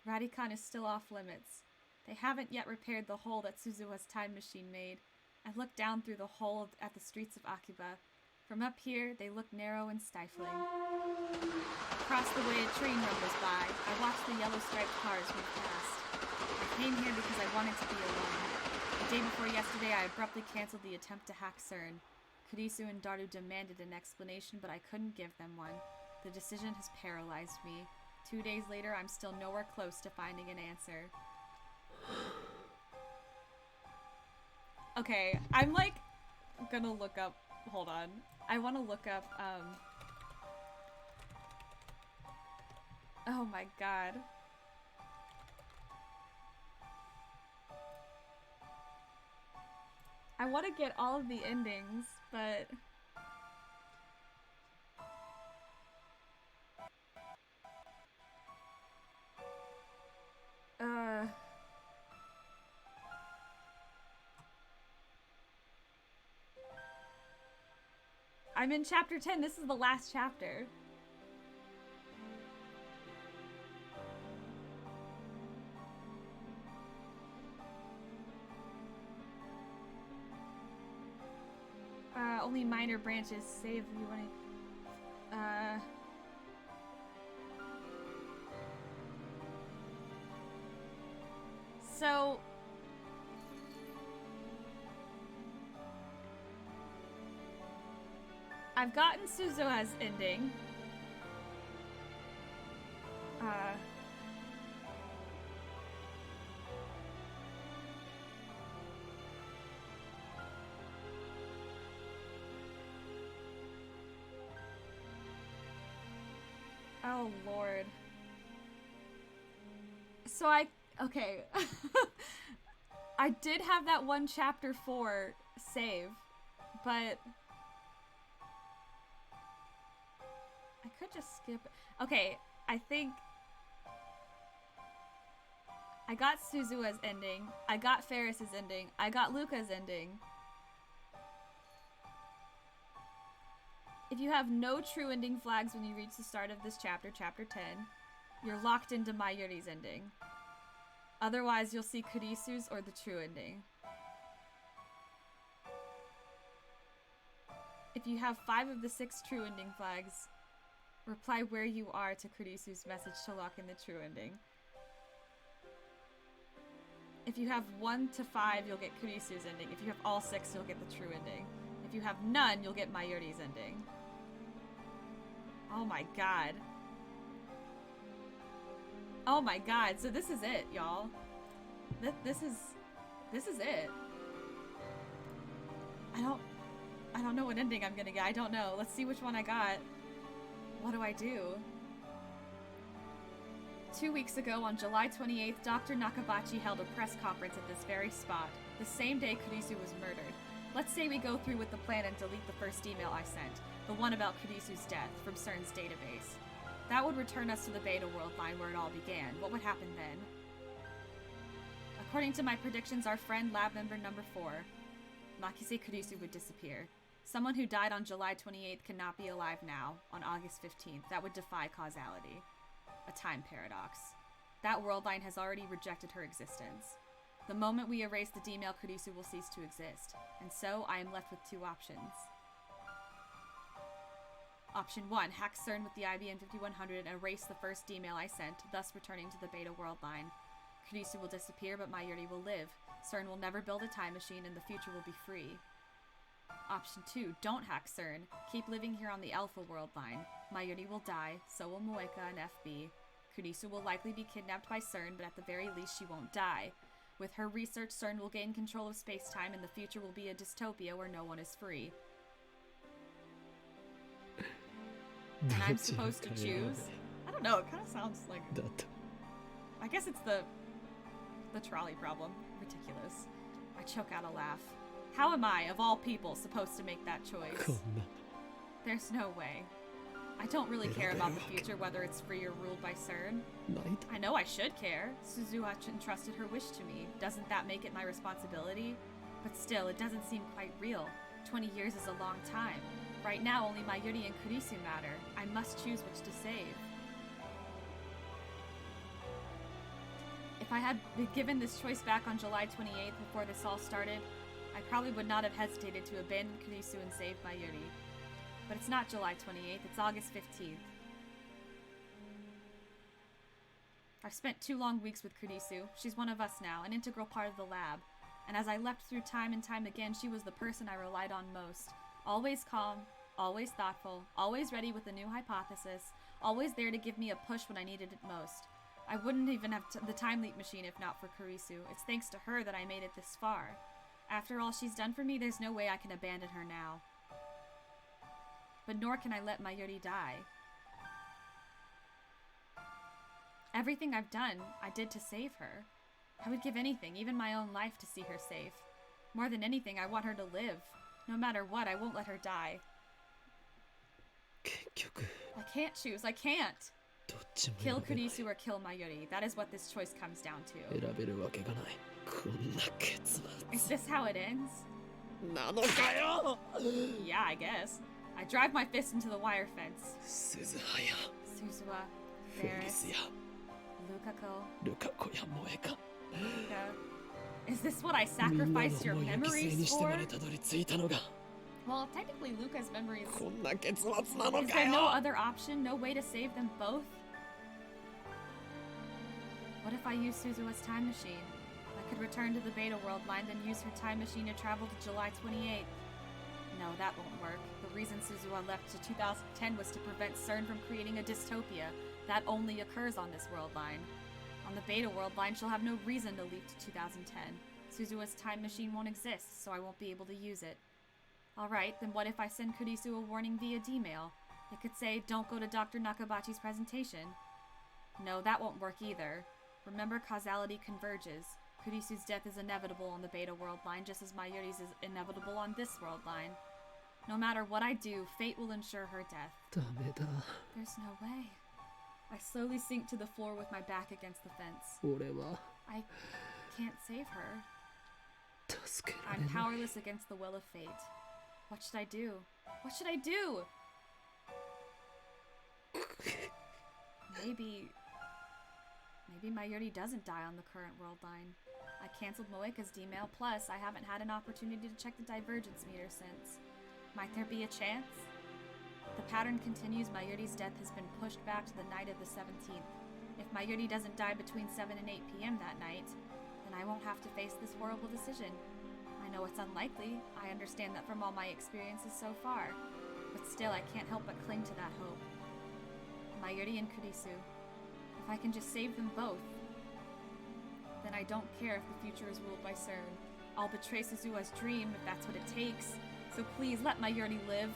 Radicon is still off limits. They haven't yet repaired the hole that Suzuha's time machine made. I look down through the hole at the streets of Akiba. From up here, they look narrow and stifling. Across the way, a train rumbles by. I watch the yellow-striped cars move past. I came here because I wanted to be alone. The day before yesterday, I abruptly canceled the attempt to hack CERN. Kurisu and Daru demanded an explanation, but I couldn't give them one. The decision has paralyzed me. 2 days later, I'm still nowhere close to finding an answer. Okay, I'm like gonna look up, hold on. I wanna look up, oh my god. I wanna get all of the endings, but... I'm in chapter 10. This is the last chapter. Only minor branches save you when So I've gotten Suzuha's ending. Oh, Lord. So okay. I did have that one chapter 4 save, but I could just skip it. Okay, I think I got Suzuha's ending, I got Ferris's ending, I got Luca's ending. If you have no true ending flags when you reach the start of this chapter, chapter 10, you're locked into Mayuri's ending. Otherwise, you'll see Kurisu's or the true ending. If you have 5 of the 6 true ending flags, reply where you are to Kurisu's message to lock in the true ending. If you have 1 to 5, you'll get Kurisu's ending. If you have all 6, you'll get the true ending. If you have none, you'll get Mayuri's ending. Oh my god. Oh my god, so this is it, y'all. This is it. I don't know what ending I'm gonna get. I don't know. Let's see which one I got. What do I do? 2 weeks ago, on July 28th, Dr. Nakabachi held a press conference at this very spot. The same day Kurisu was murdered. Let's say we go through with the plan and delete the first email I sent, the one about Kurisu's death, from CERN's database. That would return us to the Beta World line where it all began. What would happen then? According to my predictions, our friend lab member number 4, Makise Kurisu, would disappear. Someone who died on July 28th cannot be alive now, on August 15th. That would defy causality. A time paradox. That world line has already rejected her existence. The moment we erase the D-mail, Kurisu will cease to exist. And so, I am left with 2 options. Option 1, hack CERN with the IBM 5100 and erase the first D-mail I sent, thus returning to the Beta World line. Kurisu will disappear, but Mayuri will live. CERN will never build a time machine, and the future will be free. Option 2, don't hack CERN. Keep living here on the Alpha World line. Mayuri will die, so will Moeka and FB. Kurisu will likely be kidnapped by CERN, but at the very least she won't die. With her research, CERN will gain control of space-time, and the future will be a dystopia where no one is free. And I'm supposed to choose? I don't know, it kind of sounds like... I guess it's the trolley problem. Ridiculous. I choke out a laugh. How am I, of all people, supposed to make that choice? There's no way. I don't really care about the future, whether it's free or ruled by CERN. I know I should care. Suzuha entrusted her wish to me. Doesn't that make it my responsibility? But still, it doesn't seem quite real. 20 years is a long time. Right now, only Mayuri and Kurisu matter. I must choose which to save. If I had been given this choice back on July 28th before this all started, I probably would not have hesitated to abandon Kurisu and save Mayuri. But it's not July 28th, it's August 15th. I've spent 2 long weeks with Kurisu. She's one of us now, an integral part of the lab. And as I leapt through time and time again, she was the person I relied on most. Always calm, always thoughtful, always ready with a new hypothesis, always there to give me a push when I needed it most. I wouldn't even have the time leap machine if not for Kurisu. It's thanks to her that I made it this far. After all she's done for me, there's no way I can abandon her now. But nor can I let Mayuri die. Everything I've done, I did to save her. I would give anything, even my own life, to see her safe. More than anything, I want her to live. No matter what, I won't let her die. I can't choose, I can't! Kill Kurisu or kill Mayuri. That is what this choice comes down to. Is this how it ends? Yeah, I guess. I drive my fist into the wire fence. Suzuha, Ferris, Luka. Is this what I sacrificed your memories for? Well, technically Luca's memories... Is there no other option? No way to save them both? What if I use Suzuha's time machine? I could return to the Beta World line, then use her time machine to travel to July 28th. No, that won't work. The reason Suzuha left to 2010 was to prevent CERN from creating a dystopia. That only occurs on this world line. On the Beta world line, she'll have no reason to leap to 2010. Suzuha's time machine won't exist, so I won't be able to use it. Alright, then what if I send Kurisu a warning via D-mail? It could say, don't go to Dr. Nakabachi's presentation. No, that won't work either. Remember, causality converges. Kurisu's death is inevitable on the Beta world line, just as Mayuri's is inevitable on this world line. No matter what I do, fate will ensure her death. ダメだ。 There's no way. I slowly sink to the floor with my back against the fence. 俺は I can't save her. 助けられ I'm ない。 powerless against the will of fate. What should I do? What should I do? Maybe Mayuri doesn't die on the current world line. I canceled Moeka's D-mail, plus I haven't had an opportunity to check the divergence meter since. Might there be a chance? The pattern continues. Mayuri's death has been pushed back to the night of the 17th. If Mayuri doesn't die between 7 and 8 p.m. that night, then I won't have to face this horrible decision. I know it's unlikely. I understand that from all my experiences so far. But still, I can't help but cling to that hope. Mayuri and Kurisu. If I can just save them both, then I don't care if the future is ruled by CERN. I'll betray Suzuha's dream if that's what it takes. So please, let Mayuri live.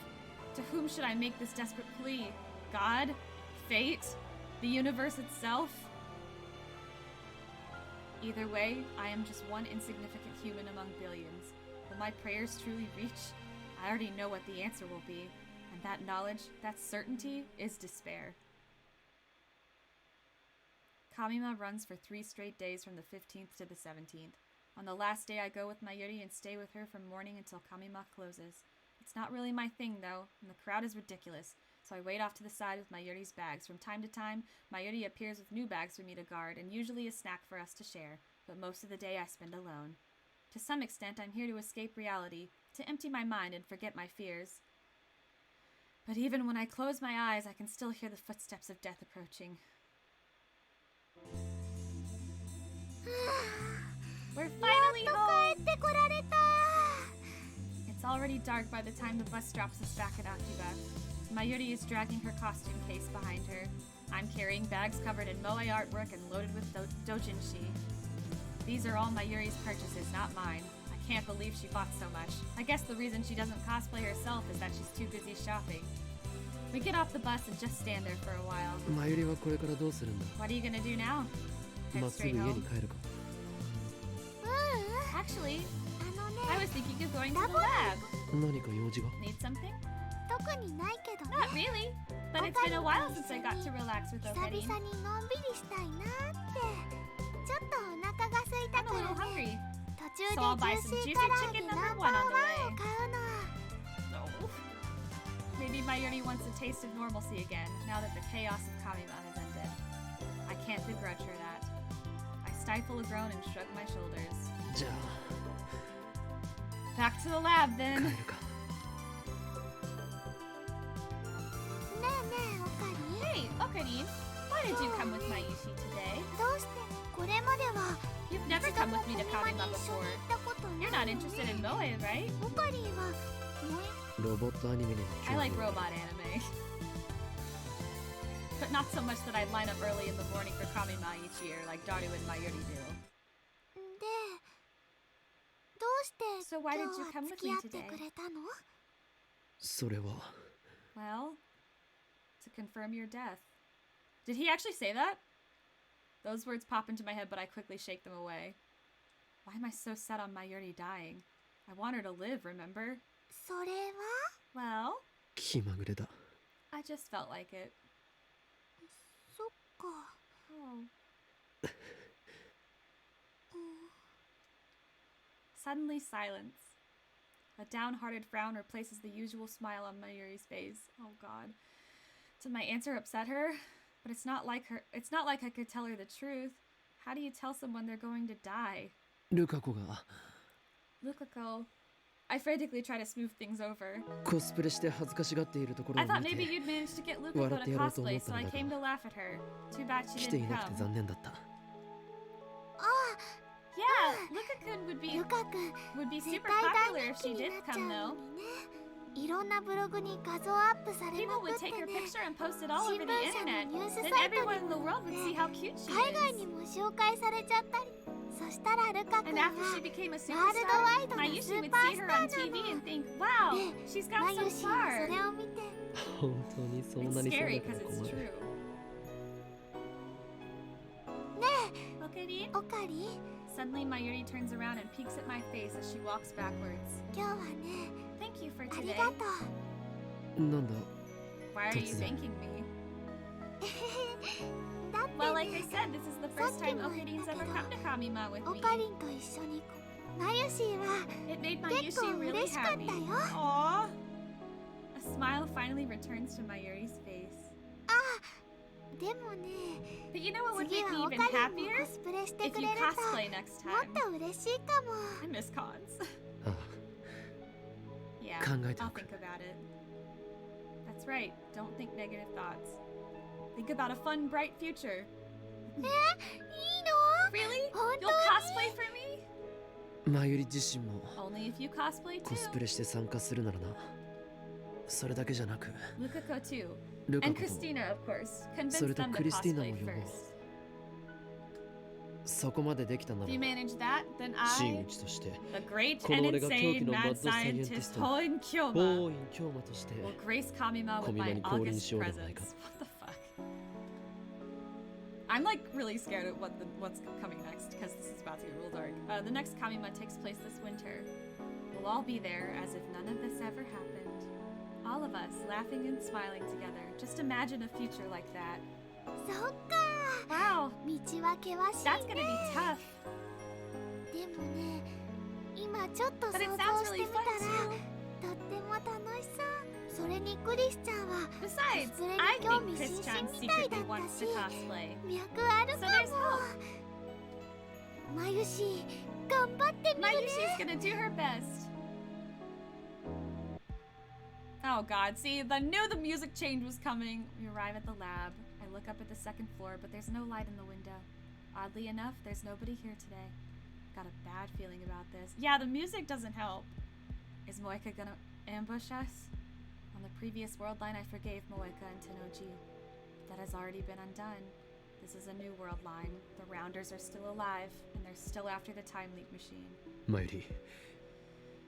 To whom should I make this desperate plea? God? Fate? The universe itself? Either way, I am just one insignificant human among billions. Will my prayers truly reach? I already know what the answer will be, and that knowledge, that certainty, is despair. Kamima runs for 3 straight days from the 15th to the 17th. On the last day, I go with Mayuri and stay with her from morning until Kamima closes. It's not really my thing, though, and the crowd is ridiculous, so I wait off to the side with Mayuri's bags. From time to time, Mayuri appears with new bags for me to guard, and usually a snack for us to share, but most of the day I spend alone. To some extent, I'm here to escape reality, to empty my mind and forget my fears. But even when I close my eyes, I can still hear the footsteps of death approaching. We're finally home! It's already dark by the time the bus drops us back at Akiba. Mayuri is dragging her costume case behind her. I'm carrying bags covered in moe artwork and loaded with dojinshi. These are all Mayuri's purchases, not mine. I can't believe she bought so much. I guess the reason she doesn't cosplay herself is that she's too busy shopping. We get off the bus and just stand there for a while. マユリはこれからどうするんだ What are you gonna do now? ま Head っすぐ straight 家 home. に帰るか Actually, あのね I was thinking of going to the lab. 何か用事が Need something? 特にないけどね Not really. But it's been a while since I got to relax with 久 Okarin. 々にのんびりしたいなってちょっとお腹が空いた I'm か a little らね hungry. 途中 So I'll buy で some ジューシ juicy ー唐揚 chicken げ number ナンバ one ー on the ワン way. を買うの No. Maybe Mayuri wants a taste of normalcy again, now that the chaos of Kamima has ended. I can't begrudge her that. I stifle a groan and shrug my shoulders. じゃ Back to the lab あ then. 帰るかねえねえオカリ Hey, Okarin, why did you come with Mayushi today? どうしてこれまでは You've never 一度 come も with me to ファミマ Kamima に一緒 before. に行ったことない You're not interested in Moe, right? オカリンは萌えロボットアニメにも興 I 味 like がある robot anime. But not so much that I'd line up early in the morning for Kamima each year like Daru and Mayuri do. でどうして So why 今 did 日 you は come with 付き me 合って today? くれたのそれは Well, to confirm your death. Did he actually say that? Those words pop into my head, but I quickly shake them away. Why am I so set on Mayuri dying? I want her to live, remember? それは Well, 気まぐれだ I just felt like it. そっか Oh. Suddenly silence. A downhearted frown replaces the usual smile on Mayuri's face. Oh god. Did my answer upset her? But it's not like I could tell her the truth. How do you tell someone they're going to die? ルカ子が Lukako. I frantically try to smooth things over. コスプレして恥ずかしがっているところ I を thought 見 maybe て you'd managed to get Lukako to 笑ってやろうと思 cosplay, った so ん I だ came が to laugh at her. Too bad 来 she てい didn't なくて come. 残念だった Yeah, Lukako would be ルカ君 would be 絶 super 対大 popular 人 if 気 she に did なっちゃう come の though. にねいろんなブログに画像アップされ People まく would って take her ね picture and post it all over the 新聞社の internet. ニュース Then サイト everyone に in the も world would see how cute she 海外 is. にも紹介されちゃったりそしたらルカ君 And は after she became a ワールドワイ superstar, ドな Mayushi スー would パ see ース her タ on ー TV な and の think, wow, で she's got マ so ユシは far. それを見て本当にそう It's なりそう scary だから because 困 it's る true. ね Okay, えオカリ Suddenly, Mayuri turns around and peeks at my face as she walks backwards. 今日はね Thank you for あり today. がとうなんだ Why are you That's- thanking me? だって Well, like I ね said, this is the first time さっきも言った Okadin's けど ever come to Kamima with オ me. カリンと一緒にマユシは It made 結構 Mayushi really 嬉しかった happy. よ Aww. A smile finally returns to Mayuri's face. でもね But you know what would 次 make は me オ even カリンも happier? コスプレして If く you れると cosplay next もっ time. と嬉しいかも I miss cons. あ Yeah, 考えてお I'll く think about it. That's right. Don't think negative thoughts. Think about a fun, bright future. いいの Really? 本 You'll 当に cosplay for me? マユリ自身も Only if you cosplay コスプ too. レして参加するならなそれだけじゃなく Lukako too. ルカ And 子と Christina, of course. Convince それと them to クリスティーナも cosplay 呼ぼう first. そこまでできたな If ら you manage that, then 真 I, 打ちとして the great この and 俺が狂気 insane のマッ mad ドサイエンティ scientist スト Hoen Kyoma, 法院京馬として will grace Kamima with 小 my 宮に降臨 August しようではないか presence. What the fuck? I'm like really scared of what's coming next because this is about to get real dark. The next Kamima takes place this winter. We'll all be there as if none of this ever happened. All of us laughing and smiling together. Just imagine a future like that. そっか Wow, 道は険しい that's gonna ね be tough. でもね今ちょっと But 想 it 像 sounds して really みた fun ら too. とっても楽しそうそれにクリスちゃんは Besides, Cosplayに I 興 think 味津 Chris 々 Chan みたいだ secretly った wants し to cosplay. 脈ある So か there's も hope. マユシ頑張ってみる Mayushi's ね gonna do her best. Oh god, see, I knew the music change was coming. We arrive at the lab. I look up at the second floor, but there's no light in the window. Oddly enough, there's nobody here today. Got a bad feeling about this. Yeah, the music doesn't help. Is Moeka gonna ambush us? On the previous world line, I forgave Moeka and Tenoji. That has already been undone. This is a new world line. The Rounders are still alive, and they're still after the time leak machine. マユリ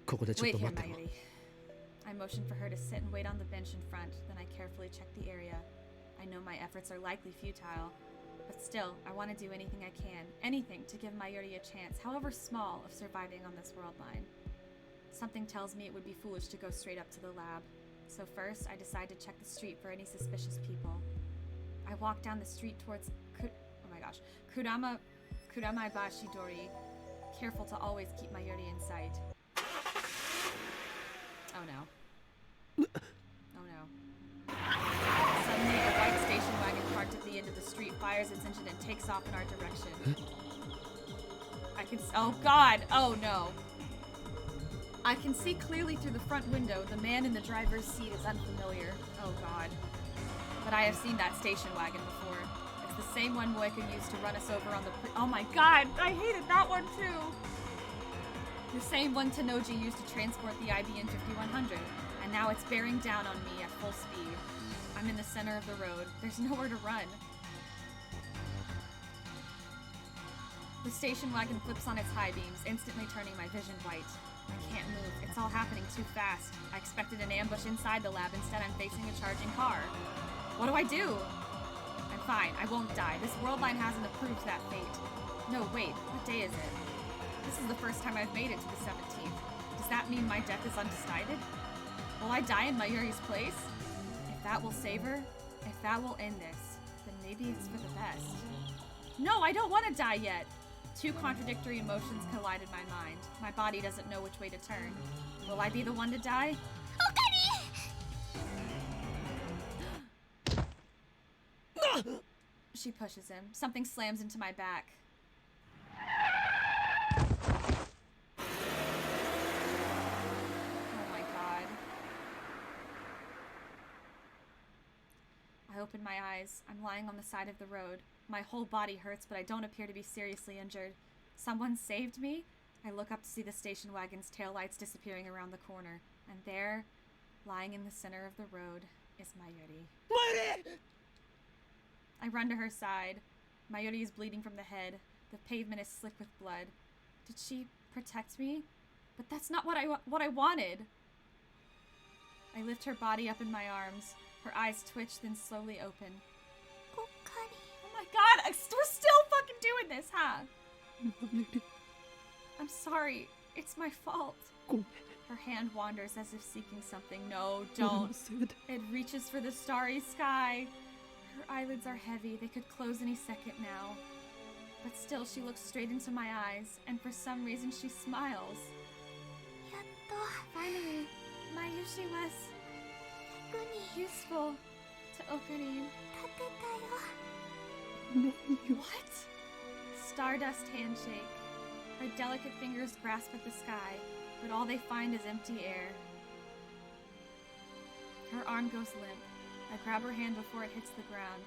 ここでちょっ Wait と here, 待ってろ Mayuri. I motion for her to sit and wait on the bench in front, then I carefully check the area. I know my efforts are likely futile, but still, I want to do anything I can, anything to give Mayuri a chance, however small, of surviving on this world line. Something tells me it would be foolish to go straight up to the lab, so first I decide to check the street for any suspicious people. I walk down the street towards Kuramaibashi Dori, careful to always keep Mayuri in sight. Oh no. Oh no. Suddenly, a white station wagon parked at the end of the street fires its engine and takes off in our direction. I can oh god! Oh no. I can see clearly through the front window. The man in the driver's seat is unfamiliar. Oh god. But I have seen that station wagon before. It's the same one Moeka used to run us over on the oh my god! I hated that one too! The same one Tenoji used to transport the IBM 5100, and now it's bearing down on me at full speed. I'm in the center of the road. There's nowhere to run. The station wagon flips on its high beams, instantly turning my vision white. I can't move. It's all happening too fast. I expected an ambush inside the lab. Instead, I'm facing a charging car. What do I do? I'm fine. I won't die. This world line hasn't approved that fate. No, wait. What day is it? This is the first time I've made it to the 17th. Does that mean my death is undecided? Will I die in Mayuri's place? If that will save her, if that will end this, then maybe it's for the best. No, I don't want to die yet! Two contradictory emotions collide in my mind. My body doesn't know which way to turn. Will I be the one to die? She pushes him. Something slams into my back. Oh my god. I open my eyes. I'm lying on the side of the road. My whole body hurts, but I don't appear to be seriously injured. Someone saved me? I look up to see the station wagon's taillights disappearing around the corner. And there, Lying in the center of the road is Mayuri. Mayuri! I run to her side. Mayuri is bleeding from the head. The pavement is slick with blood. Did she protect me? But that's not what I wanted. I lift her body up in my arms. Her eyes twitch, then slowly open. Oh my god, we're still fucking doing this, huh? I'm sorry. It's my fault. Her hand wanders as if seeking something. No, don't. It reaches for the starry sky. Her eyelids are heavy. They could close any second now. But still, she looks straight into my eyes, and for some reason she smiles. Finally, Mayushi was useful to Okarin. What? Stardust handshake. Her delicate fingers grasp at the sky, but all they find is empty air. Her arm goes limp. I grab her hand before it hits the ground.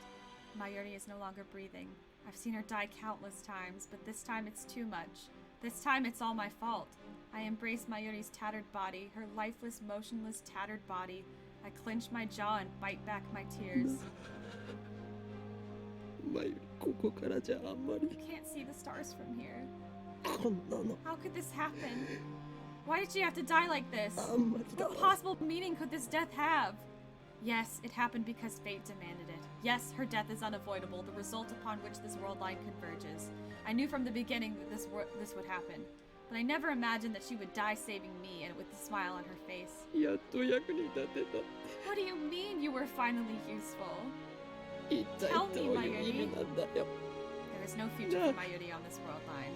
Mayuri is no longer breathing. I've seen her die countless times, but this time it's too much. This time it's all my fault. I embrace Mayuri's tattered body, her lifeless, motionless, tattered body. I clench my jaw and bite back my tears. You can't see the stars from here. How could this happen? Why did she have to die like this? What possible meaning could this death have? Yes, it happened because fate demanded it. Yes, her death is unavoidable, the result upon which this world line converges. I knew from the beginning that this would happen, but I never imagined that she would die saving me and with a smile on her face. What do you mean you were finally useful? Tell me, Mayuri. There is no future for Mayuri on this world line.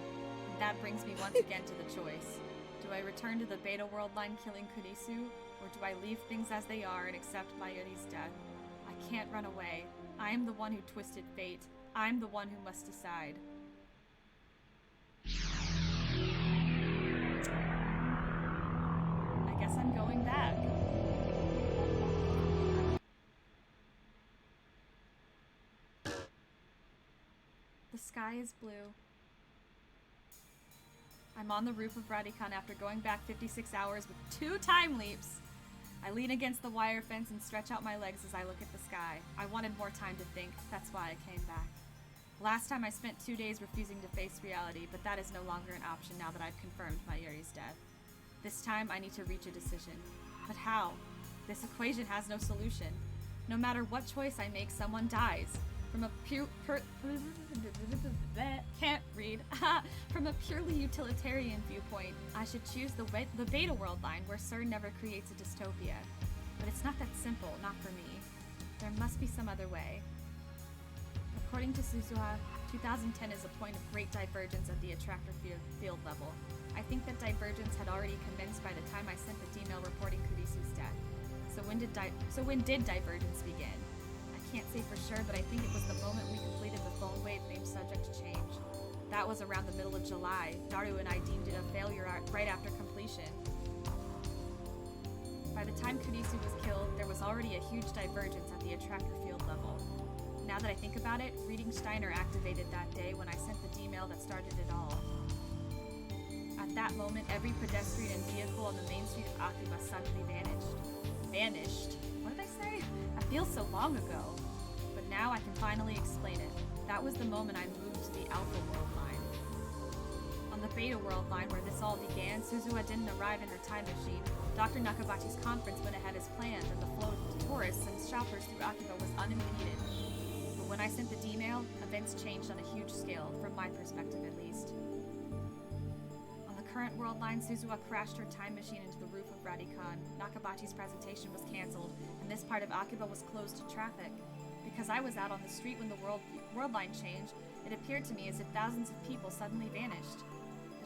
And that brings me once again to the choice. Do I return to the Beta world line killing Kurisu, or do I leave things as they are and accept Mayuri's death? I can't run away. I am the one who twisted fate. I'm the one who must decide. I guess I'm going back. The sky is blue. I'm on the roof of Radican after going back 56 hours with 2 time leaps. I lean against the wire fence and stretch out my legs as I look at the sky. I wanted more time to think. That's why I came back. Last time I spent 2 days refusing to face reality, but that is no longer an option now that I've confirmed Mayuri's death. This time I need to reach a decision. But how? This equation has no solution. No matter what choice I make, someone dies. From a From a purely utilitarian viewpoint, I should choose the Beta world line where CERN never creates a dystopia. But it's not that simple, not for me. There must be some other way. According to Suzuha, 2010 is a point of great divergence at the attractor field level. I think that divergence had already commenced by the time I sent the email reporting Kurisu's death. So when did divergence begin? I can't say for sure, but I think it was the moment we completed the phone wave named Subject to Change. That was around the middle of July. Daru and I deemed it a failure right after completion. By the time Kurisu was killed, there was already a huge divergence at the attractor field level. Now that I think about it, reading Steiner activated that day when I sent the email that started it all. At that moment, every pedestrian and vehicle on the main street of Akiba suddenly vanished. Vanished? What did I say? That feels so long ago. But now I can finally explain it. That was the moment I moved to the Alpha world line. On the Beta world line where this all began, Suzuha didn't arrive in her time machine. Dr. Nakabachi's conference went ahead as planned, and the flow of tourists and shoppers through Akiba was unimpeded. But when I sent the D-mail, events changed on a huge scale, from my perspective at least. On the current world line, Suzuha crashed her time machine into the roof of Radican. Nakabachi's presentation was cancelled, and this part of Akiba was closed to traffic. Because I was out on the street when the world line changed, it appeared to me as if thousands of people suddenly vanished.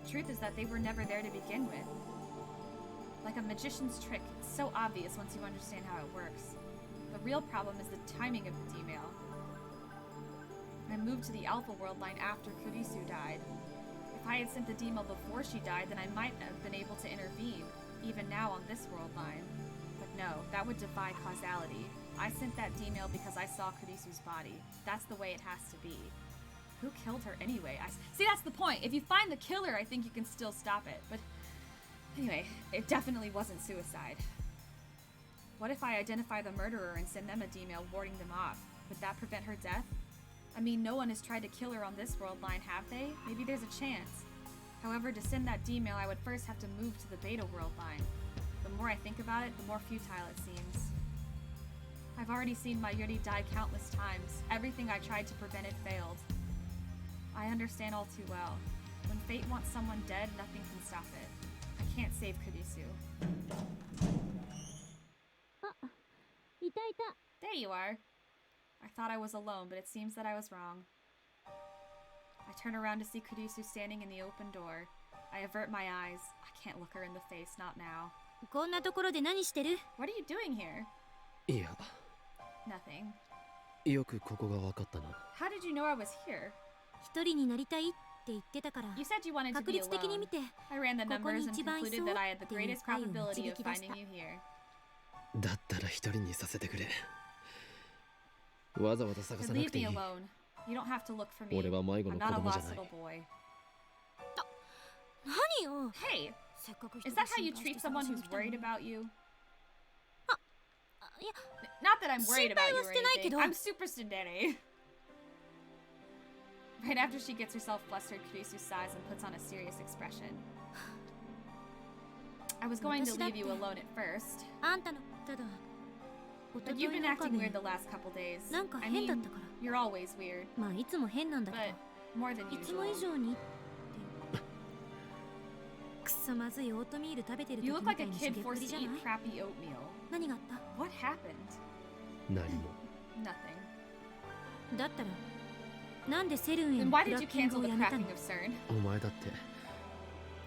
The truth is that they were never there to begin with. Like a magician's trick, it's so obvious once you understand how it works. The real problem is the timing of the D-mail. I moved to the Alpha world line after Kurisu died. If I had sent the D-mail before she died, then I might have been able to intervene, even now on this world line. But no, that would defy causality. I sent that D-mail because I saw Kurisu's body. That's the way it has to be. Who killed her anyway? See, that's the point. If you find the killer, I think you can still stop it. But anyway, it definitely wasn't suicide. What if I identify the murderer and send them a D-mail warding them off? Would that prevent her death? I mean, no one has tried to kill her on this world line, have they? Maybe there's a chance. However, to send that D-mail, I would first have to move to the beta world line. The more I think about it, the more futile it seems. I've already seen my Yuri die countless times. Everything I tried to prevent it failed. I understand all too well. When fate wants someone dead, nothing can stop it. I can't save Kurisu. いたいた。 There you are. I thought I was alone, but it seems that I was wrong. I turn around to see Kurisu standing in the open door. I avert my eyes. I can't look her in the face, not now. こんなところで何してる？ What are you doing here? いや、 Nothing. よくここが分かったな。 How did you know I was here? 一人になりたいって言ってたから。 You said you wanted to 確 be 率的に alone. 見て、 I ran the ここ numbers に and 一番いそう concluded that I had the っていう greatest 回を probability 導 of き出した finding you here. だったら一人にさせてくれ。わざわざ探 Then さなく leave てい me い。 alone. You don't have to look for me. 俺は迷子 I'm の not 子 a 供じゃ lost ない。 little boy. 何よ。 Hey, せっかく is 人が that how you 心配 treat して someone 探しに who's 来たのに worried about you? いや、 Not that I'm worried about you or 心配はしてないけ anything. ど。 I'm super tsundere. Right after she gets herself flustered, Kurisu sighs and puts on a serious expression. I was going to leave you alone at first, あんたのただ。 but you've been acting weird the last couple days. なんか I 変だっ mean, たから。 you're always weird, まあいつも変なんだけ but more than ど、いつも以 usual. 上にって。くそまずいオートミール食べてる時 You み look た like い a にしげ kid っぷり forced じ to ゃな eat い？ crappy oatmeal. 何があった？ What happened? 何も。 Nothing. だったらなんでセルンへ Then の why ク did ラ you ッキン cancel グを the やめたの？ cracking of CERN? お前だって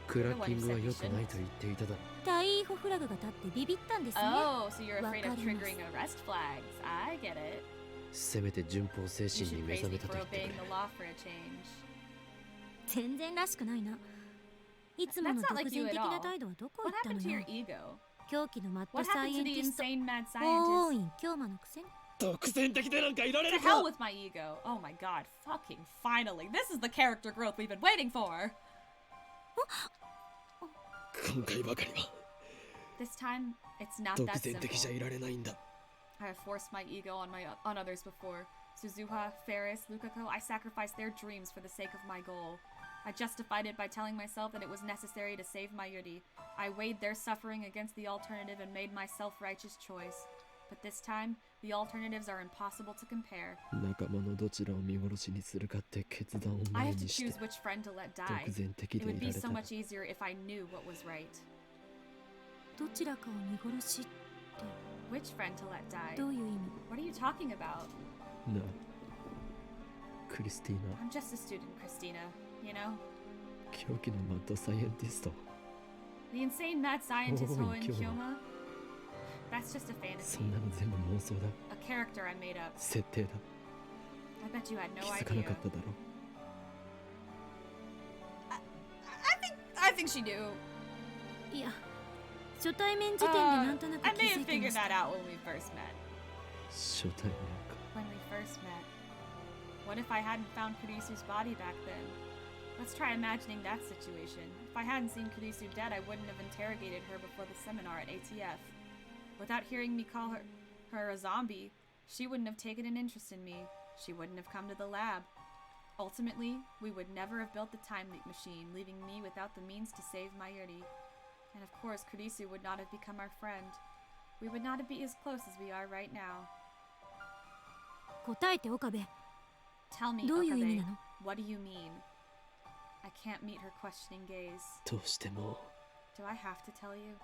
クラッキングは良くないと言っていただろ。大イホフラグが立ってビビったんですね。 Oh, so you're afraid of わかります。 triggering arrest flags. I get it. せめて順法精 You 神に should 目 praise 覚 me めたと for 言ってく obeying れ。 the law for a change. 全然らしくないな。いつもの That's not 独 like you 善 at 的な all. 態度はどこ行 What った happened の to よ your。ego? 狂気のマッド What サイ happened エ to ン the ティスト insane mad 法 scientist? 院京馬のくせに。独善的でなんかいられ To る hell か。 with my ego. Oh my god, fucking finally. This is the character growth we've been waiting for. 今回ばかりは This time, it's not 独 that 善的じゃ simple. いられないんだ。 I have forced my ego on others before. Suzuha, Ferris, Lukako, I sacrificed their dreams for the sake of my goal. I justified it by telling myself that it was necessary to save my Yuri. I weighed their suffering against the alternative and made my self-righteous choice. But this time, the alternatives are impossible to compare. 仲間のどちらを見殺しにするかって決断を I 前 have to にして choose which friend to let die. 独善的 It で would い be られ so たら much easier if I knew what was right. どちらかを見殺しって Which friend to let die? どういう意味？ What are you talking about? なあクリスティーナ I'm just a student, Christina. You know? 狂気のマッドサイエンティスト The insane mad scientist Oh, Hoen Kyoma. Kyoma? That's just a そ fantasy. んなの全部妄想だ A character I made up. 設定だ I bet you had 気 no づかな idea. かっただろ I think she knew. いや、初対面時点でなんとなく I 気 may づ have いてま figured した。 that out when we first met. 初対面か When we first met. What if I hadn't found Kurisu's body back then? Let's try imagining that situation. If I hadn't seen Kurisu dead, I wouldn't have interrogated her before the seminar at ATF. Without hearing me call her a zombie, she wouldn't have taken an interest in me. She wouldn't have come to the lab. Ultimately, we would never have built the time leap machine, leaving me without the means to save my Yuri. And of course, Kurisu would not have become our friend. We would not be as close as we are right now. 答えて岡部。 Tell me, どういう意味 Okabe, なの？ what do you mean? I can't meet her questioning gaze. どうしても Do I have to tell you?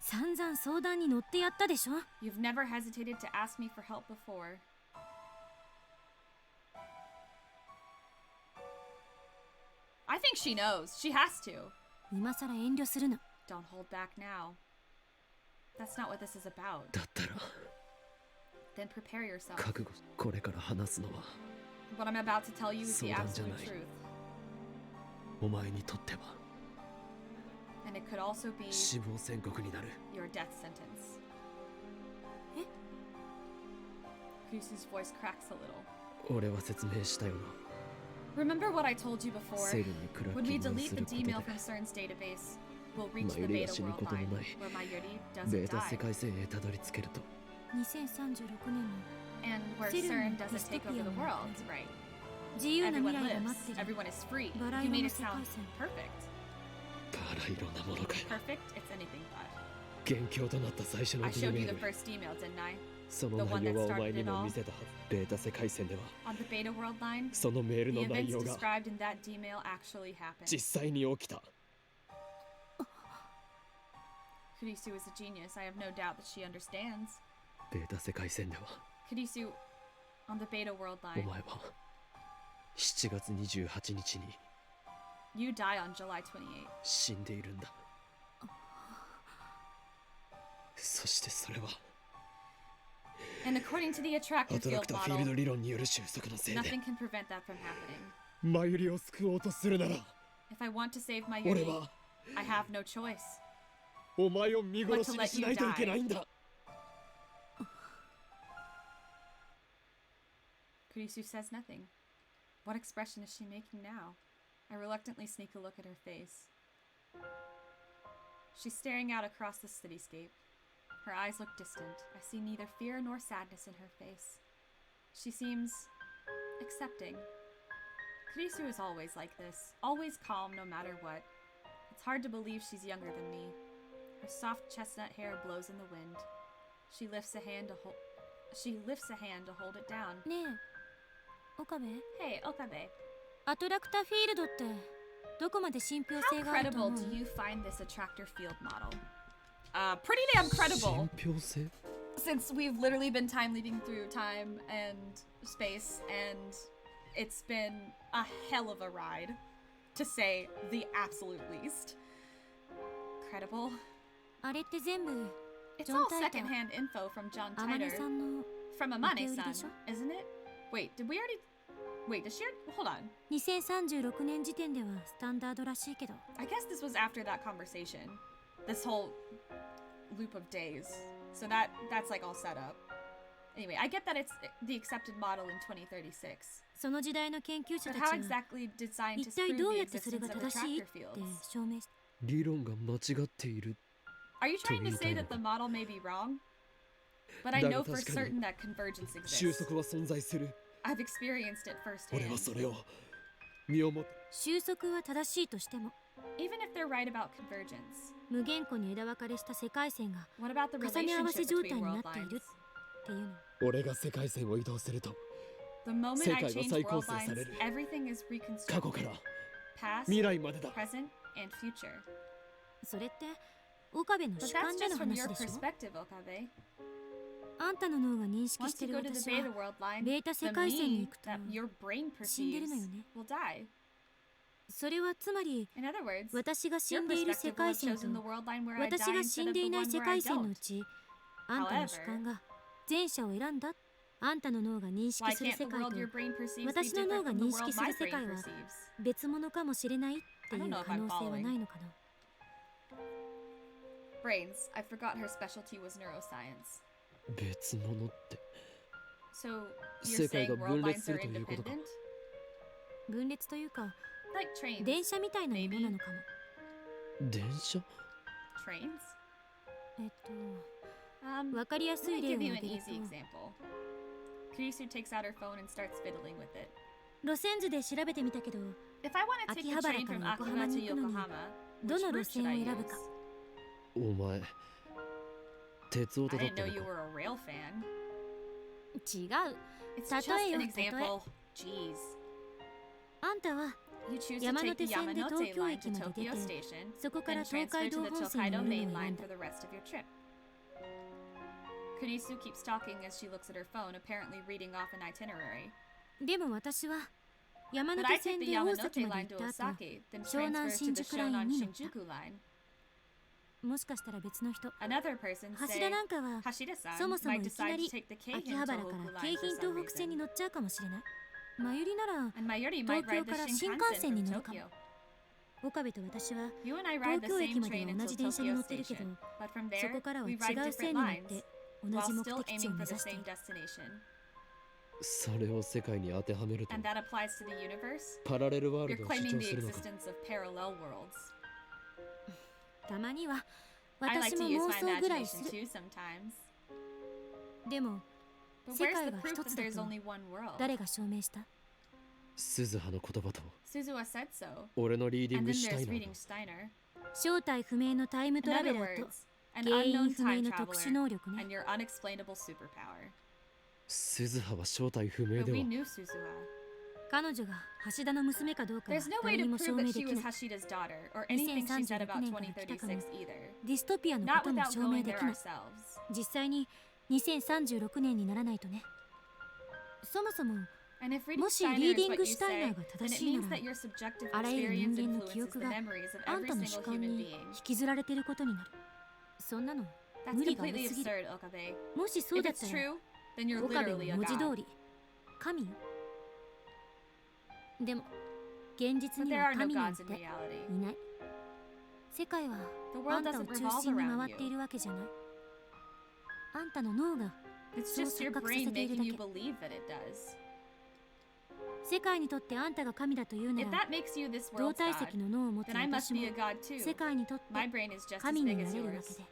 散々相談に乗ってやったでしょ。 You've never hesitated to ask me for help before. I think she knows. She has to. 今さら遠慮するな。 Don't hold back now. That's not what this is about. だったら Then prepare yourself. 覚悟これから話すのは What I'm about to tell you is the 相談じゃ absolute ない。 truth. お前にとっては And it could also be 死亡宣告になる your death sentence. え？ Kurisu's voice cracks a little. 俺は説明したよな Remember what I told you before? セルにクラッ When キ we ングを delete す the ることで D-mail from CERN's database, we'll reach the マユリが beta 死ぬ world ことの line ない where Mayuri ベー doesn't タ世 die. 界線へたどり着けると2036年の And where Considering CERN doesn't dystopia take over the and world, right? 自由な未 Everyone 来が lives. 待ってる Everyone is free. バラ You 色 made の it 世界 sound 線 perfect. バラ色なものかよ Perfect? It's anything but. 元凶となった最初の I ディ showed メ you ー the ル first email, didn't I? その内容はお前にも見せたはずベータ世界線では On the beta world line, そのメール the の内 events 容が described in that email actually happened. 実際に起きた Kurisu is a genius. I have no doubt that she understands. ベータ世界線では Kurisu, on the beta world お line, 前は7月28日に you die on July 28th. 死んでいるんだそしてそれは And according to the ア attractor トラ field クターフィール model, ド理論による収束のせいで nothing can prevent that from happening. マユリを救おうとするなら If I want to save my 俺 Yuri, は I have no choice. お前を見殺しにしないといけないんだ Kurisu says nothing. What expression is she making now? I reluctantly sneak a look at her face. She's staring out across the cityscape. Her eyes look distant. I see neither fear nor sadness in her face. She seems accepting. Kurisu is always like this, always calm no matter what. It's hard to believe she's younger than me. Her soft chestnut hair blows in the wind. She lifts a hand to hold it down. ねえ岡部 Hey, Okabe. アトラクターフィールドってどこまで信憑 How 性があると credible 思う do you find this attractor field model? Pretty damn credible, 信憑性 since we've literally been time leaping through time and space, and it's been a hell of a ride, to say the absolute least. Credible? あれって全部 It's John all Titor. secondhand info from John 天音 Titor, さんの from Amane-san,受け売りでしょ? isn't it? Wait, did we already... Wait, does she... Hold on. 2036年時点ではスタンダードらしいけど I guess this was after that conversation. This whole loop of days. So that's like all set up. Anyway, I get that it's the accepted model in 2036. その時代の研究者 But た how ちは exactly did 一 scientists 体 prove どう the やってそれ existence が of 正しい attractor って fields? 証明し理論が間違っている Are you trying to say that the model may be wrong? But I know for certain that convergence 収 exists. 束は存在する I've experienced it 俺 firsthand. はそれを身をもって収束は正しいとしても Even if they're right about convergence, 無限湖に枝分かれした世界線が what about the 重ね合わせ relationship 状態 between にな world っている lines? っていうの俺が世界線を移動すると The moment 世 I 界は change 再構 world 成され lines, る everything is 過去から reconstructed. Past, 未来までだ present, and future. それって岡部の But 主観 that's での just from 話 your でしょ perspective, Okabe. あんたの脳が認識し Once て you る go to the 私 beta は world line, ベータ the 世界線に me 行くと that your brain 死んでる perceives のよね will die. それはつまり In other words, 私が死 your んでいる世 perspective will 界 have 線と chosen the world line where I die 私が死 instead ん of で the いな one い世 where I 界線の don't. うちあんたの主観が前者を選んだあんたの脳が認 Why 識する can't 世 the 界 world と your brain perceives be 私の脳 different が from the 認 world 識す my る世 brain 界は perceives? 別物かもしれないってい I don't う know if 可 I'm 能性は following. ないのかな Brains. I forgot her specialty was neuroscience. 別物って So, you're 世界 saying が world 分裂 lines す are るということか independent? 分裂というか Like trains. 電車みたいなものなのかも電車 Trains? わかりやす Let い me 例を give you 挙 an げると easy example. Kurisu takes out her phone and starts fiddling with it. 路線図で調べてみたけど If I want to take the train from Akihama to Yokohama, ど which の route 路 should 線を I 選 use? ぶかお前鉄オタ I だっ didn't た know の you か were a rail fan. 違う It's 例 just えよ an 例え example. Jeez. あんたは You choose to 山 take 手 the 線で Yamanote 東京 line 駅 to まで出 Tokyo て Station, そこから then 東 transfer 海 to 道 the 本線に Tokaido 乗るの main を選 line んだ for the rest of your trip. Kurisu keeps talking as she looks at her phone, apparently reading off an itinerary. でも私は山 But 手 I 線 take で the 大 Yamanote 崎まで line 行 to った後 Osaka, then 湘南 transfer to the 新宿ライン Shonan に乗った Shinjuku line. もしかしたら別の人 Another person 橋 say 田なんかは Hashida-san そもそも might いきな decide り to take the 秋 Keihin 葉原か Tohoku ら line 京 for 浜 some 東北線に reason. 乗っちゃうかもしれない真由里なら And Mayuri might ride the 東京から新幹 Shinkansen 線に from 乗るかも Tokyo. 岡部と私は You and I 東 ride the 京駅 same まで train は同 until じ電車に乗 Tokyo ってるけど Station, but from そ there こからは we 違 ride う線 different に乗っ lines て同 while じ目 still 的地を aiming 目 for the 指してい same る destination. それを世界に当てはめると And that applies to the universe. パラレルワール You're ドを主 claiming 張 the するのか existence of parallel worlds. たまには I like 私 to も use 妄 my 想ぐらいす imagination る。 too sometimes. でも But 世 where's 界 the は proof 一 that つだ there's と only one world? 誰が証明した？鈴葉の言葉と Suzuha said so. 俺のリーディン And グ then したい there's な reading Steiner. 正体不明のタイム In トラベ other ラーと words, an 原因 unknown 不明 time の特殊 traveler 能力ね。 and your unexplainable superpower. 鈴葉は正体不明 But で we は knew Suzuha. 彼女が橋田の娘かどうかは There's no way 誰 to にも証 prove 明 that で she き was ない。 Hashida's daughter or anything she said about 2036年から来たかも。 2036 either. ディストピアのこ Not とも without 証明 going で there きない。 ourselves. 実際に2036年にならないとね。そもそも And if reading もし Steiner リー is ディン what グ you シュタイナ say, ーが then 正 it しい means な that ら your subjective あらゆる experience 人間の記 influences 憶 the が memories of あん every たの single 主観 human に being. 引きずられてることになる。そんなの That's 無理が多 completely すぎる。 absurd, Okabe. もしそう If だっ it's たら true, then you're 岡部 literally は a 文字 god. 通り神よ。でも現実 But に there は are no 神なん gods て in reality. いない。世界は The あ world んたを doesn't 中 revolve 心に around 回ってい you. るわけじゃない。あんたの脳が It's そう just your 錯覚さ brain せている making だ you け。 believe that it does. 世界にとってあんたが神だというな If ら that makes you this 同 world's 体 god, 積の脳を持つ then I 私 must も be a god too. 世界にとって My brain is just as 神に big な as れるわけ yours. で。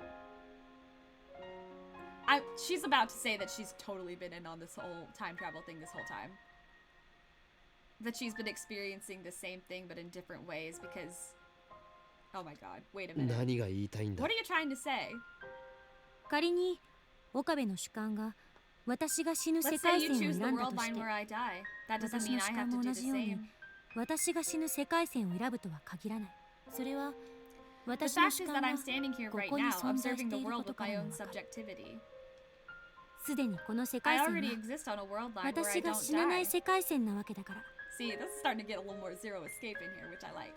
She's about to say that she's totally been in on this whole time travel thing this whole time. That she's been experiencing the same thing but in different ways because... Oh my god, wait a minute. 何が言いたいんだ What are you trying to say? 仮に岡部の主観が私が死ぬ世 Let's say 界 you 線を choose the 選んだ world とし line て where I die. That doesn't 私 mean の I 主 have 観 to も do 同 the じように same. 私が死ぬ世界線を選ぶとは限らない。それは The 私の fact 主 is 観 that が I'm standing here こ right こに now, 存在し observing て the いるこ world と with か my ら own もわかる。 subjectivity. すでにこの世 I 界線 already は exist on a world line where I 私が don't 死なない die. 世界線なわけだから。 See, this is starting to get a little more zero escape in here, which I like.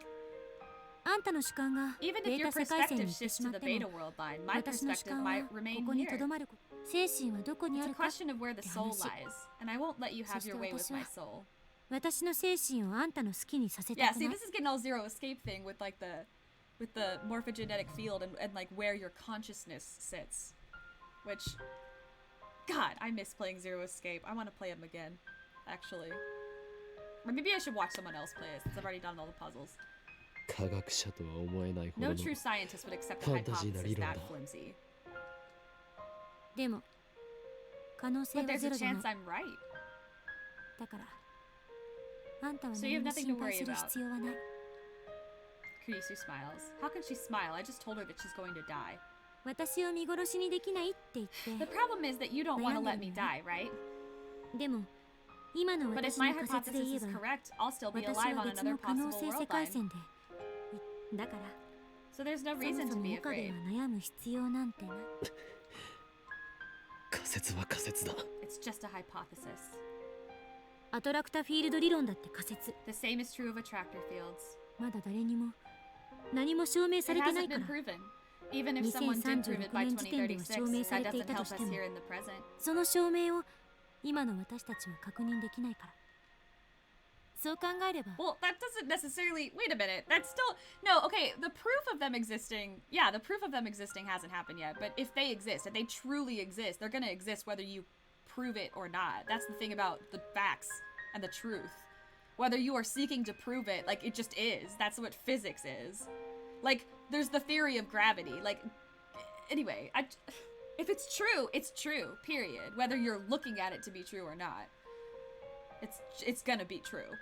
あんたの主観が Even ベ if ー your タ世界線に perspective 行って shifts し to まっ the て beta も world line, my 私の主 perspective 観は might こ remain こに here. とどまること。精神はどこに It's あ a るか。 question of where the soul話。 lies, and I won't let you have そして your way with 私は my soul. 私の精神をあんたの好きにさせた Yeah, く see, ない。 this is getting all zero escape thing with like the morphogenetic field and like where your consciousness sits. Which, God, I miss playing Zero Escape. I want to play them again, actually. Or maybe I should watch someone else play it since I've already done all the puzzles. 科学者とは思えないほど No の true scientist would accept a ファンタジーな hypothesis 理論 that だ。 flimsy. でも可能性 But は there's ゼ a ロじゃない。 chance I'm right. だからあんたは So you 何 have も nothing to 心配 worry する about. 必要はない。 Kurisu smiles. How can she smile? I just told her that she's going to die. 私を見殺しにできないって言っ The て。 problem is that you don't want to let me die, right? でも今の But if 私 my の仮説で hypothesis 言え is ば correct, I'll still be 私 alive は on 別 another の可能 possible 性世 world 界 line. 線で。だから So there's no そも reason そ to も be 岡部は afraid. 悩む必要なんてない。仮説は仮説だ It's just a hypothesis. アトラクタフィールド理論だって仮説。 The same is true of attractor fields. まだ誰にも何も証明 It されてない hasn't か been ら。 proven. Even if someone did prove it by 2036年時点では証明 2036, さ that れてい doesn't たと help し us ても here in the present. その証明を今の私たちは確認できないから。そう考えれば Well, that doesn't necessarily... Wait a minute. That's still... No, okay, the proof of them existing... Yeah, the proof of them existing hasn't happened yet. But if they exist, if they truly exist, they're gonna exist whether you prove it or not. That's the thing about the facts and the truth. Whether you are seeking to prove it, like, it just is. That's what physics is. Like, there's the theory of gravity. Like, anyway, if it's true, period. Whether you're looking at it to be true or not. It's gonna be true.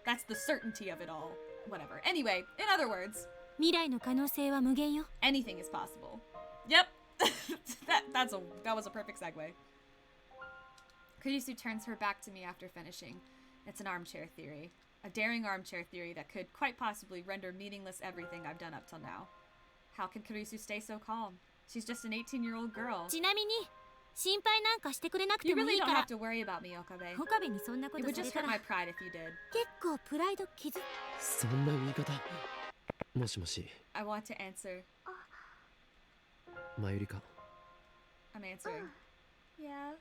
That's the certainty of it all. Whatever. Anyway, in other words, 未来の可能性は無限よ。 anything is possible. Yep. that was a perfect segue. Kurisu turns her back to me after finishing. It's an armchair theory. A daring armchair theory that could quite possibly render meaningless everything I've done up till now. How can Kurisu stay so calm? She's just an 18-year-old girl. ちなみに心配なんかしてくれなく You てもい really い don't から have to worry about me, Okabe. 岡部にそんなこ It と would され just た hurt ら my pride if you did. 結構プライド傷つ。そんな言い方もしもし I want to answer. まゆりか I'm answering. Yeah.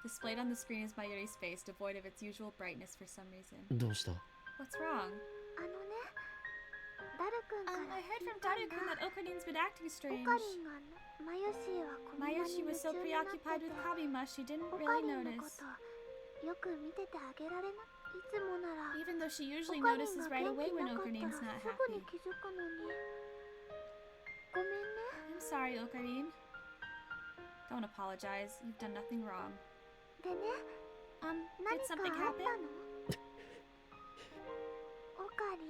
Displayed on the screen is Mayuri's face, devoid of its usual brightness for some reason. どうした What's wrong? あのね、ダル君から I heard 聞い from たん Daru-kun だ that Okarin's been acting オ strange. カリンがマヨシーはこの間に Mayoshi 夢 was so 中になって preoccupied て with Kabima, she didn't オカ really リンのこ notice. とよく見ててあげられないつもなら Even though she オ usually カリン notices が right 元 away 気 when なかった Okarin's ら not すぐに happy. 気づくのにごめんね。 I'm sorry, Okarin. Don't apologize. You've done nothing wrong. でね、 Did 何か something あった happen? の？オカリン？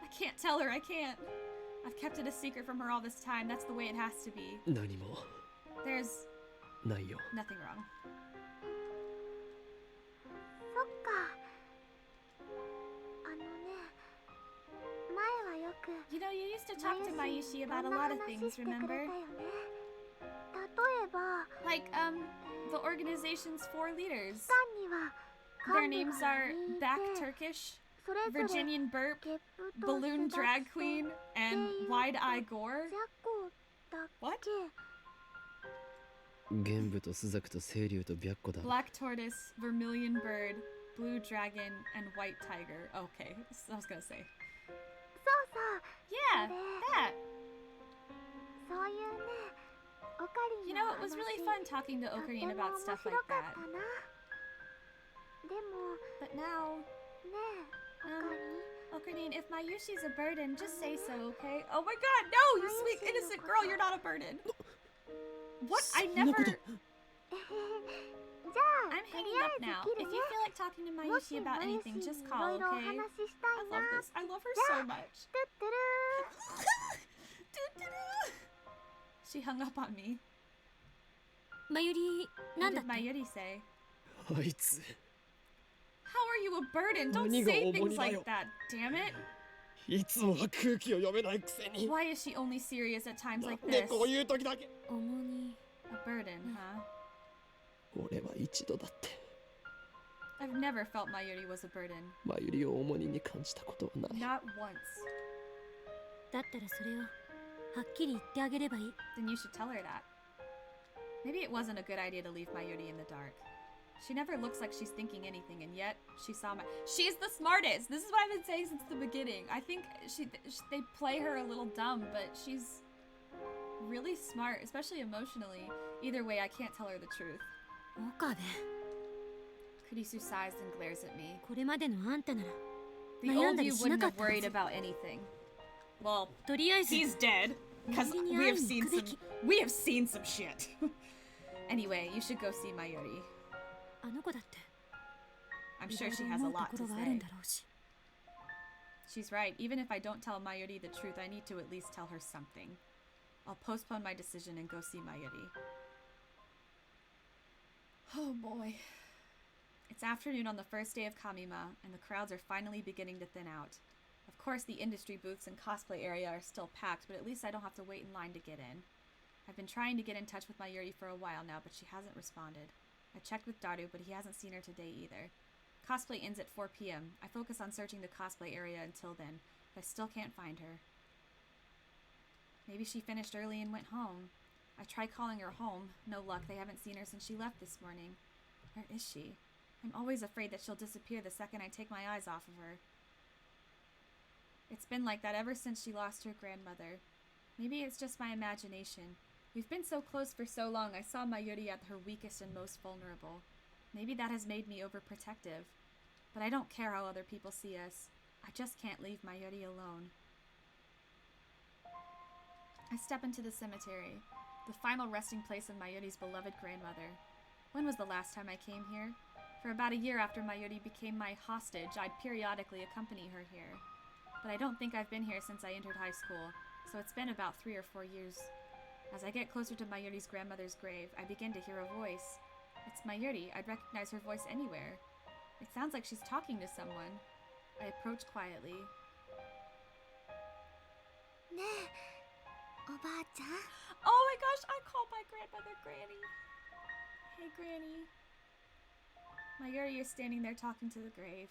I can't tell her. I can't. I've kept it a secret from her all this time. That's the way it has to be. 何も There's ないよ。 nothing wrong. そっか。あのね、前はよく You know, you used to talk to Mayushi about a lot of 話 things, してくれた remember? よね。例えば、 Like, the organization's 4 leaders. スタンには Their 幹部 names が are 4人い Back て、 Turkish, それぞれ Virginian Burp, ゲップと Balloon スダ Drag チと Queen, and Wide Eye Gore. ジャコだっ What? け？玄武とスザクと清流と白虎だ。 Black Tortoise, Vermilion Bird, Blue Dragon, and White Tiger. Okay, I was gonna say. そうそう。 Yeah, that. そういうね、オカリ You ン know, の it was 話 really fun talking to とて Okarin も about 面 stuff 白 like かっ that. たな。でも But now, ねえ、オカリン。 Okarin, if Mayushi's a burden, just say so, okay? Oh my god, no, you sweet innocent girl, you're not a burden. What? I そんな never... こと じゃあ、 I'm とり hanging あ up えず now. 切 If る you ね。 feel like talking to もし Mayushi マ about ユ anything, シ just にい call, ろいろお okay? 話しした I い love な。this. I love her so much. トゥットゥルー。 She hung up on me. まゆり、な What んだ did って？ Mayuri say? あいつ How are you a burden? Don't 何が say 重 things 荷だ like よ。 that, damn it. いつもは空気を読めないくせに。 Why is she only serious at times な like んで this? こういう時だけ。重荷。 A burden, huh? 俺は一度だって I've never felt Mayuri was a burden. マユリを重荷に感じたことはない。 Not once. だったらそれをはっきり言ってあげればいい。 Then you should tell her that. Maybe it wasn't a good idea to leave Mayuri in the dark. She never looks like she's thinking anything, and yet she saw my. She's the smartest! This is what I've been saying since the beginning. I think they play her a little dumb, but she's really smart, especially emotionally. Either way, I can't tell her the truth. 岡部、 Kurisu sighs and glares at me. これまでのあんたなら The 悩 old んだ you りしな wouldn't かっ have たは worried ず。 about anything. Well, とりあえず he's dead. Because マユリに we 会い have に seen 行くべ some き。 we have seen some shit. Anyway, you should go see Mayuri. あの子だって I'm い sure ろい she ろ has a 思うと lot こ to ろがあるん say. だろうし。 She's right. Even if I don't tell Mayuri the truth, I need to at least tell her something. I'll postpone my decision and go see Mayuri. Oh boy. It's afternoon on the first day of Kamima, and the crowds are finally beginning to thin out. Of course, the industry booths and cosplay area are still packed, but at least I don't have to wait in line to get in. I've been trying to get in touch with Mayuri for a while now, but she hasn't responded. I checked with Daru, but he hasn't seen her today either. Cosplay ends at 4 p.m. I focus on searching the cosplay area until then, but I still can't find her. Maybe she finished early and went home. I tried calling her home. No luck. They haven't seen her since she left this morning. Where is she? I'm always afraid that she'll disappear the second I take my eyes off of her. It's been like that ever since she lost her grandmother. Maybe it's just my imagination. We've been so close for so long, I saw Mayuri at her weakest and most vulnerable. Maybe that has made me overprotective. But I don't care how other people see us. I just can't leave Mayuri alone. I step into the cemetery, the final resting place of Mayuri's beloved grandmother. When was the last time I came here? For about a year after Mayuri became my hostage, I'd periodically accompany her here. But I don't think I've been here since I entered high school, so it's been about 3 or 4 years. As I get closer to Mayuri's grandmother's grave, I begin to hear a voice. It's Mayuri. I'd recognize her voice anywhere. It sounds like she's talking to someone. I approach quietly. ねえ、おばあちゃん。 Oh my gosh, I call my grandmother Granny. Hey, Granny. Mayuri is standing there talking to the grave.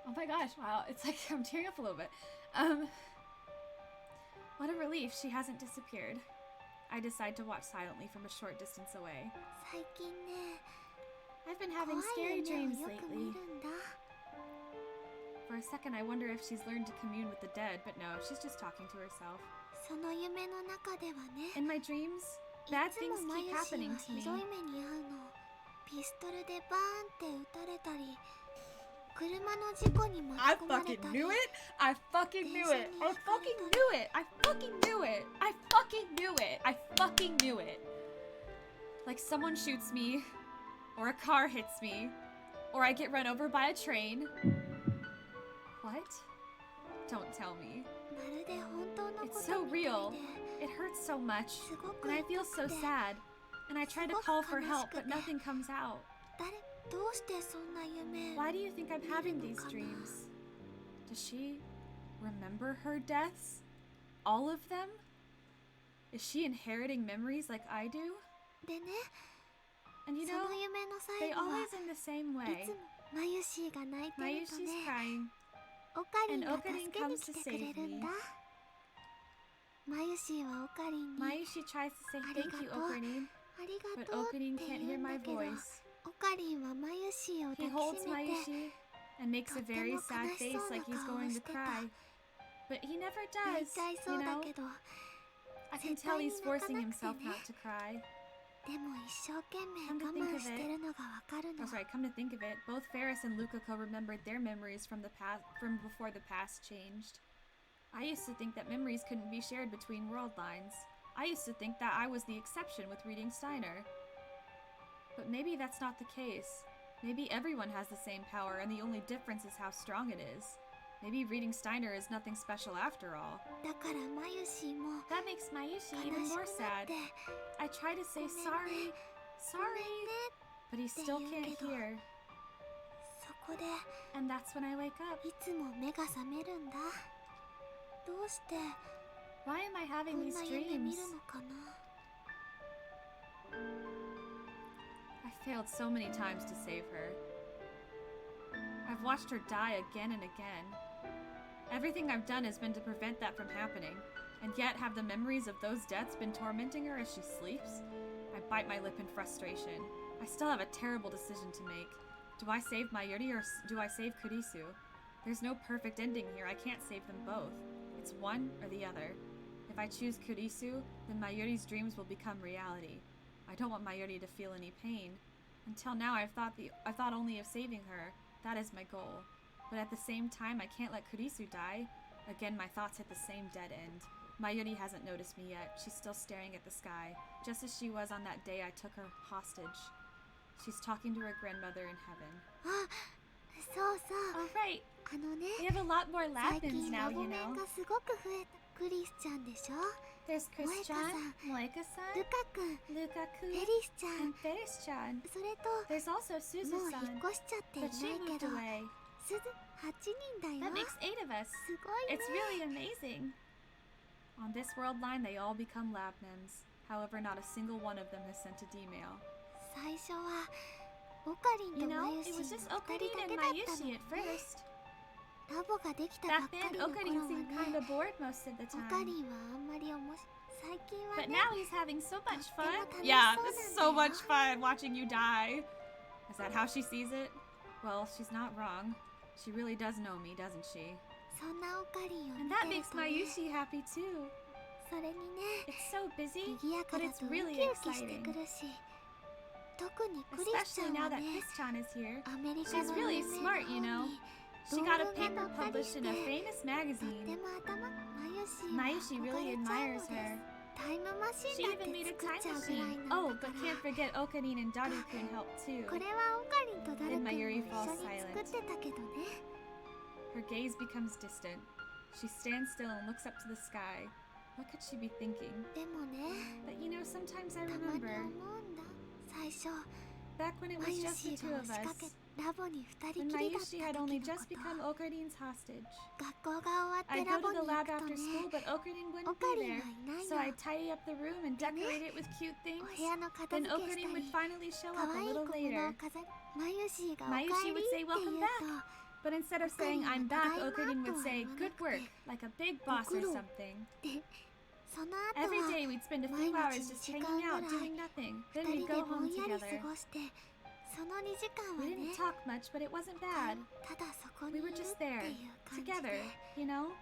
Oh my gosh, wow, it's like I'm tearing up a little bit. What a relief, she hasn't disappeared. I decide to watch silently from a short distance away. 最近ね、 I've been 怖 having い scary 夢を dreams よく見 lately. るんだ。 For a second, I wonder if she's learned to commune with the dead, but no, she's just talking to herself. その夢の中ではね、 In my dreams, い bad つ things もマ keep ユシ happening は to ひどい me. 目に遭うの。ピストルでバーンって撃たれたり、車の事故に巻き I 込まれ fucking たり knew it! I fucking knew it! I fucking knew it! I fucking knew it! I fucking knew it! I fucking knew it! Like someone shoots me, or a car hits me, or I get run over by a train. What? Don't tell me. まるで本当のこ It's と so みたい real. で It hurts so much, すごく and I 痛 feel く so て sad. And I try to call for help, but nothing comes out. どうしてそんな夢 Why do you think I'm having these dreams? Does she remember her deaths? All of them? Is she inheriting memories like I do? でね And you そ know, の夢の they 最後は always end the same い way. つもマユシーが泣いてると Mayushi's ね crying. オカリン and が Okarin 助けに来てくれるんだ comes to save me. マユシーはオカリンに Mayushi tries to say thank you, Arigato. Okarin, あり but がとうって Okarin 言 can't う hear ん my だけど voice. オカリンはマユシーを He 抱 holds きしめて Mayushi and makes a very sad face like he's going to cry. But he never 泣い does, ちゃいそ you うだ know? けど I can tell he's forcing himself not to cry. でも一生懸命 Come to 我 think 慢 of し it. てるのがわかるの Oh, sorry, come to think of it, both Ferris and Lukako remembered their memories from the past, from before the past changed. I used to think that memories couldn't be shared between world lines. I used to think that I was the exception with reading Steiner. But maybe that's not the case. Maybe everyone has the same power, and the only difference is how strong it is. Maybe reading Steiner is nothing special after all. だからマユシーも That makes Mayushi 悲 even し more くなっ sad. て I try to say sorry, ごめん sorry, ね but he still can't hear. そこで And that's when I wake up. いつも目が覚めるんだどうして Why am I こ having ん these な夢見 dreams? るのかな I failed so many times to save her. I've watched her die again and again. Everything I've done has been to prevent that from happening, and yet have the memories of those deaths been tormenting her as she sleeps? I bite my lip in frustration. I still have a terrible decision to make. Do I save Mayuri or do I save Kurisu? There's no perfect ending here. I can't save them both. It's one or the other. If I choose Kurisu, then Mayuri's dreams will become reality. I don't want Mayuri to feel any pain. Until now, I've thought only of saving her. That is my goal. But at the same time, I can't let Kurisu die. Again, my thoughts hit the same dead end. Mayuri hasn't noticed me yet. She's still staring at the sky, just as she was on that day I took her hostage. She's talking to her grandmother in heaven. あそうそう Oh, right. あのね We have a lot more 最 Lapins 近 now, ラボ you メ know. ンがすごく増えたクリスちゃんでしょ There's Chris-chan, Moeka-san, ルカ君 Lukaku, フェリスちゃん and Ferris-chan. それと There's also もう Suzu-san, 引っ越しちゃっていな but she い moved けど away. すず8人だよ That makes 8 of us. すごいね It's really amazing. On this world line, they all become Lapnins. However, not a single one of them has sent a D-mail. 最初はオカリン You とマ know, ユシ it was の just 2 Okarin 人だ and けだったの Mayushi ね at first. ラボができたばっ Back か then, りの Okarin 頃は seemed ね kind of bored most of the オカ time. リンはあんまり最近は But ね now he's having so much fun. But Yeah, then this it's is so so much nice. fun watching you die. Is that how she sees it? Well, she's not wrong. She really does know me, doesn't she? そんなオカリンを And 見 that てる makes とね Mayushi happy too. それにね It's so busy, 賑やか but だ it's とウキ really ウキして exciting. くるし特にクリスちゃ Especially ん now は that ね Chris-chan is here. アメリカ She's の really 有名 smart, な you 本 know. に She 論 got a 文が paper 載ったり published して in a famous とって magazine. も頭マユシーは Mayushi 憧 really れちゃうの admires です her. タイムマシ She ンだっ even て made a 作っ time ちゃうぐらい machine. なん Oh, だか but ら can't forget Okarin and Daru-kun help too. これはオカリンとダル Then 君も Mayuri 一 falls 緒に作ってたけどね Her gaze becomes distant. She stands still and looks up to the sky. What could she be thinking? でもね But you know, sometimes I たまに remember 思うんだ最初 back when it マ was ユ just シ the ー two が of 押しかけ us. ラボに2人 When きりだっ Mayushi た had 時 only の just こと become Okarin's hostage. 学校が終わって I'd ラ go ボ to に the 行 lab くと after ね school, but Okarin オ wouldn't カ be リン there. はいない So の I'd tidy up the room and decorate it with cute お things. 部屋の片 Then 付けした Okarin would り finally show 可 up a 愛い little 小物を later. 飾りマユシーがおかえ Mayushi り would って say 言う welcome と back. But instead of saying I'm back, Okarin would say good work, like a big boss or something. でその後 Every は day we'd spend a 毎 few 日 hours 2 just 時 hanging 間ぐら out い doing nothing. 2 Then we'd 人で go ぼ home んやり together. 過ごしてその2時間は We ね didn't talk much, but it wasn't bad. ただそこに We いる were っていう just there, 感じ together, で you know?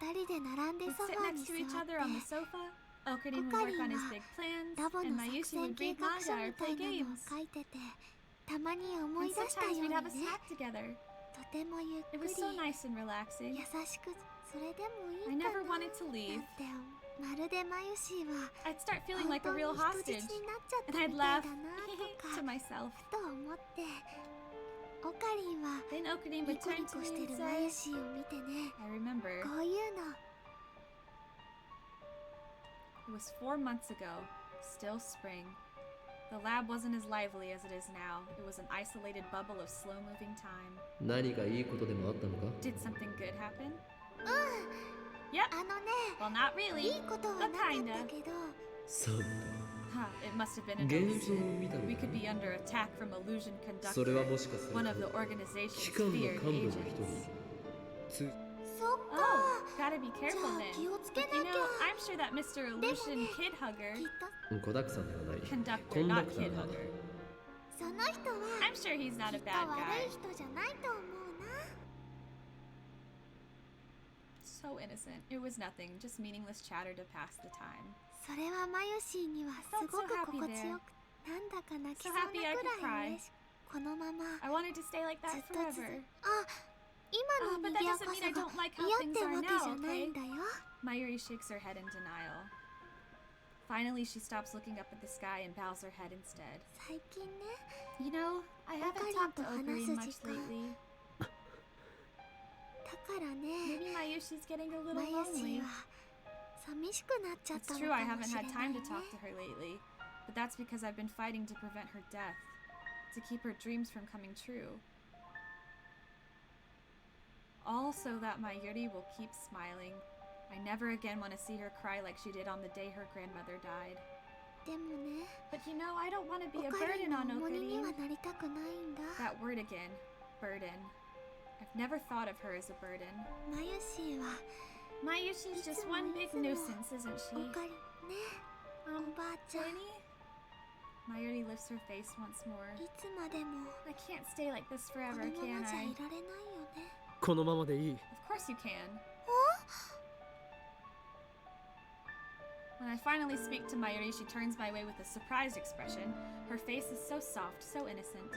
2人で並んで We'd ソフ sit ァーに next to each 座って other on the sofa. Okarin would work on his big plans, ラボ and の作 Mayushi 戦 would 計 read 画書 manga み or た play いなのを games. 書いててたまに思い And 出したよう sometimes に we'd ね have a snack together. とてもゆっ It くり was so nice and relaxing. 優しく、それでもい I いか never な。 wanted to leave. だってまるでマユシーは I'd start feeling 本 like 当 a に real 人 hostage. 質になっちゃった And み I'd たい laugh だなと to か myself. と思って、オカリンは Then Okarin ニ would コ turn ニ to コ me して and るマユ say, シーを見てね、 I remember. こういうの It was 4 months ago. Still spring. The lab wasn't as lively as it is now. It was an isolated bubble of slow-moving time. 何かいいことでもあったのか？ Did something good happen? うん、 Yep. あのね、 Well, not い really. いことはなかったけど、そうか。 Huh, it must have been an 幻想を illusion. 見たの We か could be under attack from illusion それは conductor, もしかする one of the と organization's 機関の feared 幹部の一 agents. 人そっか、 Oh, gotta be じゃ careful あ then. 気をつけ But な you き know, ゃ。 I'm sure that Mr. Illusion Kid Hugger, きっと子だくさんではない。 conductor, コンダ not クタ Kid ーだ。 Hugger. その人は I'm sure he's き not っ a と bad 悪 guy. い人じゃないと思うな。 So innocent. It was nothing, just meaningless chatter to pass the time. それはマユシーにはすごく心地よく、なんだか泣きそうなくらい嬉しく、このまま I wanted to stay like ず that っと続 forever. あ、今 Oh, の but 賑 that や doesn't か mean I さが don't like how 嫌っ things て are わけ now, じゃない okay? んだよ。 Mayuri shakes her head in denial. Finally, she stops looking up at the sky and bows her head instead. 最近ね、 You know, I haven't Okarin talked to と話 Okarin す much 時間 lately. だからね、 Maybe Mayushi's getting a little マユシ lonely. ーは寂しくなっちゃった It's の true I かも haven't しれ had ない time ね to。talk to her lately, but that's because I've been fighting to prevent her death, to keep her dreams from coming true. All so that my Yuri will keep smiling. I never again want to see her cry like she did on the day her grandmother died. でもね、 But you know, I don't want to オ be a カリン burden の on 重荷には Okarin. なりたくないんだ。 That word again, burden. I've never thought of her as a burden. マユシーは Mayushi's just one big nuisance, isn't オ she? カリンね、おばあちゃん、 Jenny? Mayuri lifts her face once more. いつまでも I can't stay like this こ forever, のま can まじゃ I? いられないよね。このままでいい。 Of course you can. When I finally speak to Mayuri, she turns my way with a surprised expression. Her face is so soft, so innocent.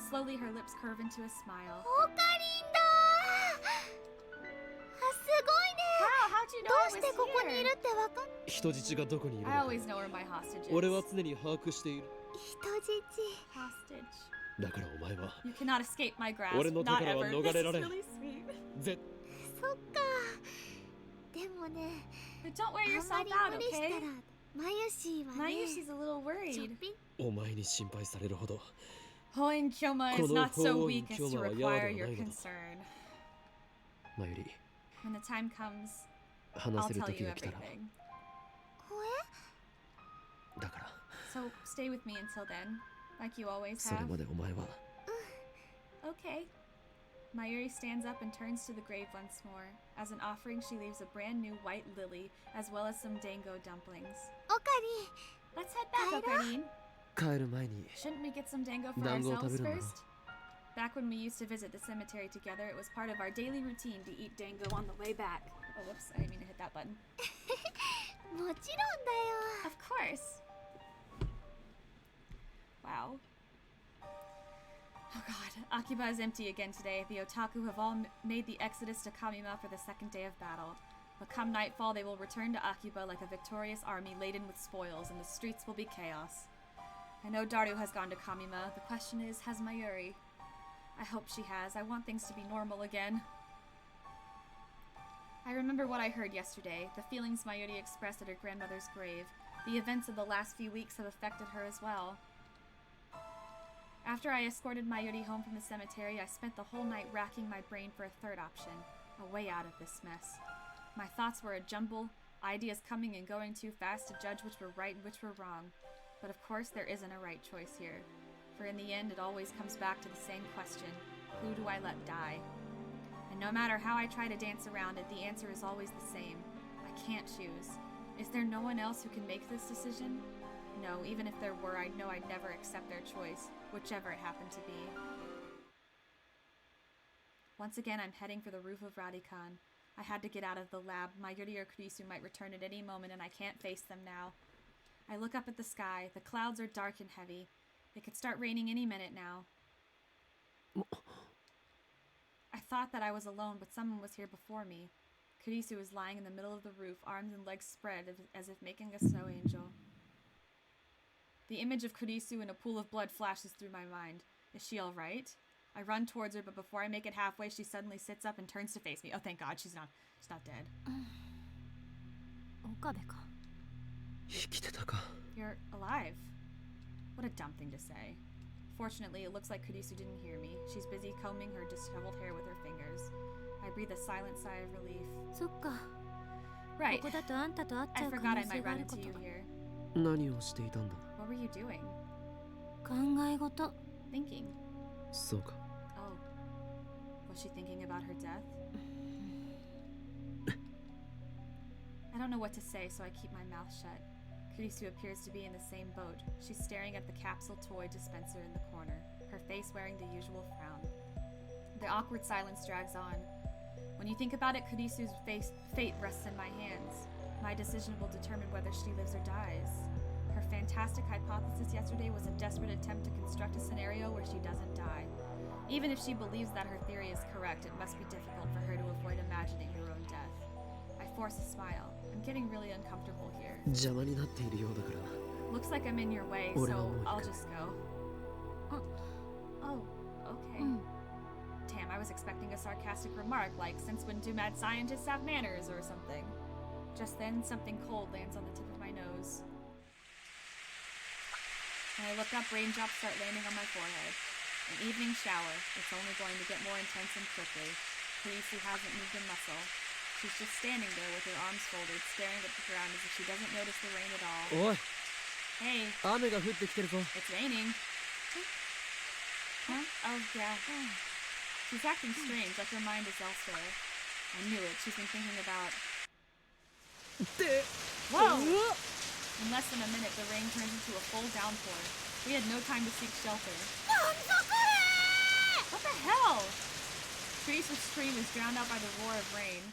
Slowly, her lips curve into a smile. オカリンだー。あ、すごいね。 Wow, how'd you ど know う I してここにい was るってわかっ 人質がどこにいるの here? I か always know where my hostage 俺は is. 常に把握している。人質。 Hostage. だからお前は You cannot escape my grasp. 俺の手 Not からは ever. 逃 This れ is られん。 really sweet. ぜそっか。でもね、 But don't wear あん yourself まり out, 無理したら okay? マユシーはね、 Mayushi's a little ちょっ worried. ぴんお前に心配されるほど Hoen Kyoma is not so weak as to Kyoma は require 柔では your ないのだ。 concern. マユリ When the time comes, 話 I'll せる tell 時 you が来たら everything. だから So stay with me until then, like you always それ have. までお前は Okay. Mayuri stands up and turns to the grave once more. As an offering, she leaves a brand new white lily, as well as some dango dumplings. オカ Let's head back, Okarin. 帰る前に Shouldn't we get some dango for 団子を ourselves 食べるんだろ first? Back when we used to visit the cemetery together, it was part of our daily routine to eat dango on the way back. Oh, whoops, I didn't mean to hit that button. リン。もちろんだよ。 Of course. Wow. Oh god, Akiba is empty again today. The otaku have all made the exodus to Kamima for the second day of battle. But come nightfall, they will return to Akiba like a victorious army laden with spoils, and the streets will be chaos. I know Daru has gone to Kamima. The question is, has Mayuri? I hope she has. I want things to be normal again. I remember what I heard yesterday, the feelings Mayuri expressed at her grandmother's grave. The events of the last few weeks have affected her as well. After I escorted Mayuri home from the cemetery, I spent the whole night racking my brain for a third option, a way out of this mess. My thoughts were a jumble, ideas coming and going too fast to judge which were right and which were wrong. But of course there isn't a right choice here, for in the end it always comes back to the same question: who do I let die? And no matter how I try to dance around it, the answer is always the same. I can't choose. Is there no one else who can make this decision? No, even if there were, I'd know I'd never accept their choice, whichever it happened to be. Once again, I'm heading for the roof of Radikan. I had to get out of the lab. Mayuri or Kurisu might return at any moment, and I can't face them now. I look up at the sky. The clouds are dark and heavy. It could start raining any minute now. I thought that I was alone, but someone was here before me. Kurisu was lying in the middle of the roof, arms and legs spread as if making a snow angel. The image of Kurisu in a pool of blood flashes through my mind. Is she all right? I run towards her, but before I make it halfway, she suddenly sits up and turns to face me. Oh, thank God, she's not dead. You're alive. What a dumb thing to say. Fortunately, it looks like Kurisu didn't hear me. She's busy combing her disheveled hair with her fingers. I breathe a silent sigh of relief. Right. I forgot I might run into you here. What were you doing? Thinking. Oh. Was she thinking about her death? I don't know what to say, so I keep my mouth shut. Kurisu appears to be in the same boat. She's staring at the capsule toy dispenser in the corner, her face wearing the usual frown. The awkward silence drags on. When you think about it, Kurisu's fate rests in my hands. My decision will determine whether she lives or dies. Her fantastic hypothesis yesterday was a desperate attempt to construct a scenario where she doesn't die. Even if she believes that her theory is correct, it must be difficult for her to avoid imagining her own death. I force a smile. I'm getting really uncomfortable here. Looks like I'm in your way, so I'll just go. Oh, okay. Damn, I was expecting a sarcastic remark, like, since when do mad scientists have manners or something? Just then, something cold lands on the tip of my nose. When I look up, raindrops start landing on my forehead. An evening shower. It's only going to get more intense and quickly. Kurisu hasn't moved a muscle. She's just standing there with her arms folded, staring at the ground as if she doesn't notice the rain at all. Hey. It's raining. Huh? Oh, yeah. She's acting strange, like her mind is elsewhere. I knew it. She's been thinking about... Whoa! In less than a minute, the rain turns into a full downpour. We had no time to seek shelter. What the hell? Teresa's scream is drowned out by the roar of rain.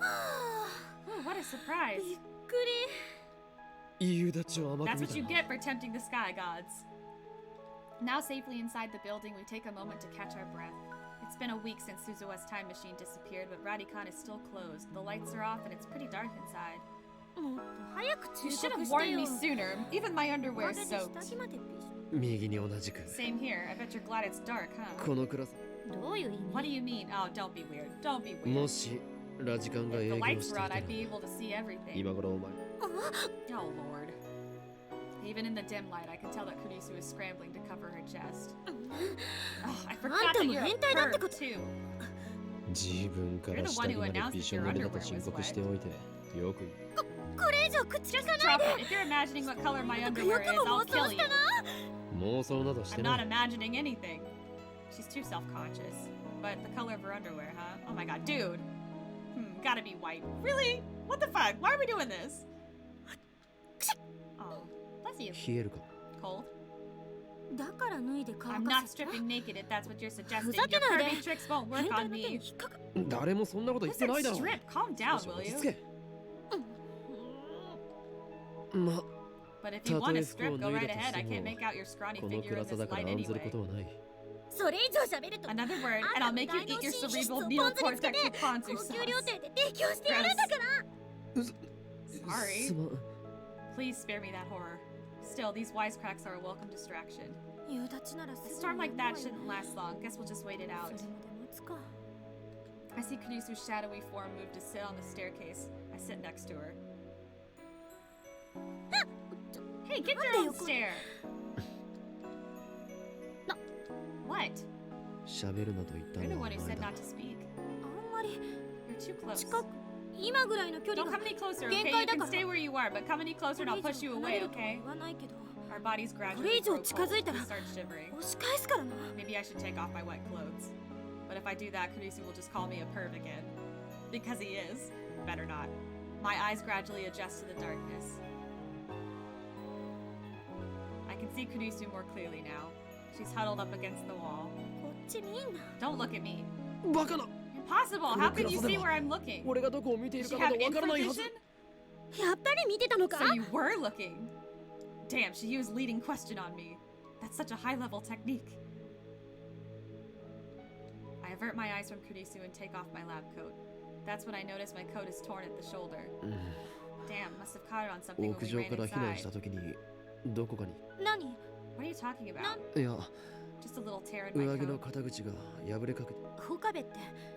Ooh, what a surprise. That's what you get for tempting the sky gods. Now safely inside the building, we take a moment to catch our breath. It's been a week since Suzuwa's time machine disappeared, but Radikan is still closed. The lights are off and it's pretty dark inside. You should have warned me sooner. Even my underwear is soaked. Same here. I bet you're glad it's dark, huh? What do you mean? Oh, don't be weird. Don't be weird. If the lights were on, I'd be able to see everything. Oh, Lord. Even in the dim light, I can tell that Kurisu is scrambling to cover her chest. Oh, I forgot that you're a perv, too. You're the one who announced that your underwear was wet. Just drop it. If you're imagining what color my underwear is, I'll kill you. I'm not imagining anything. She's too self-conscious. But the color of her underwear, huh? Oh my god, dude. Gotta be white. Really? What the fuck? Why are we doing this? Oh, bless you. Cold? I'm not stripping naked if that's what you're suggesting. Your pervy tricks won't work on me. Listen, strip. Calm down, will you? But if you want to strip, go right ahead. I can't make out your scrawny figure in this light anyway. Another word, and I'll make you eat your cerebral neocortex with ponzu sauce. Gross. Sorry. Please spare me that horror. Still, these wisecracks are a welcome distraction. A storm like that shouldn't last long. Guess we'll just wait it out. I see Kurisu's shadowy form move to sit on the staircase. I sit next to her. Hey, get your own stair! What? You're the one who said not to speak. You're too close. Don't come any closer, okay? You can stay where you are, but come any closer and I'll push you away, okay? Our bodies gradually grow cold. We start shivering. Maybe I should take off my wet clothes. But if I do that, Kurisu will just call me a perv again. Because he is. Better not. My eyes gradually adjust to the darkness. I can see Kurisu more clearly now. She's huddled up against the wall. Don't look at me. Impossible! How can you see where I'm looking? Does she have infravision? So you were looking. Damn, she used leading question on me. That's such a high-level technique. avert my eyes from Kurisu and take off my lab coat. That's when I notice my coat is torn at the shoulder. Damn, must have caught it on something when 屋 we 上 ran から避難し inside. た時にどこかに 何 What are you talking about? いや Just a little tear in my 上着の coat. 肩口が破れかけて岡部って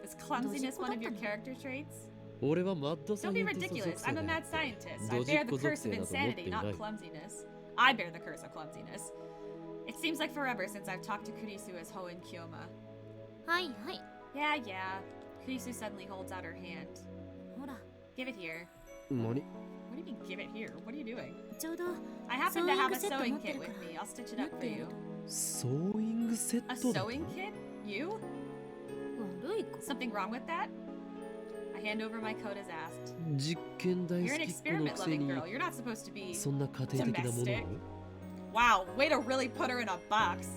Is clumsiness one of your character traits? 俺はマッドサ Don't イ be エンティスト ridiculous. 属性 I'm a で mad scientist. I bear the curse of insanity, not clumsiness. I bear the curse of clumsiness. It seems like forever since I've talked to Kurisu as Hoen Kyoma. はいはい Yeah, yeah. Kurisu suddenly holds out her hand. ほら Give it here. 何 What do you mean, give it here? What are you doing? ちょうど I happen to have a sewing Sewing kit set with me. I'll stitch it 持 up っ for てい you. るソーイングセッ A トだと sewing kit? You? と悪いか Something wrong with that? I hand over my coat as asked. 実験大 You're 好 an きっ子の experiment くせ loving に girl. You're not supposed to be. そんな家庭的なもの domestic. Wow, way to really put her in a box.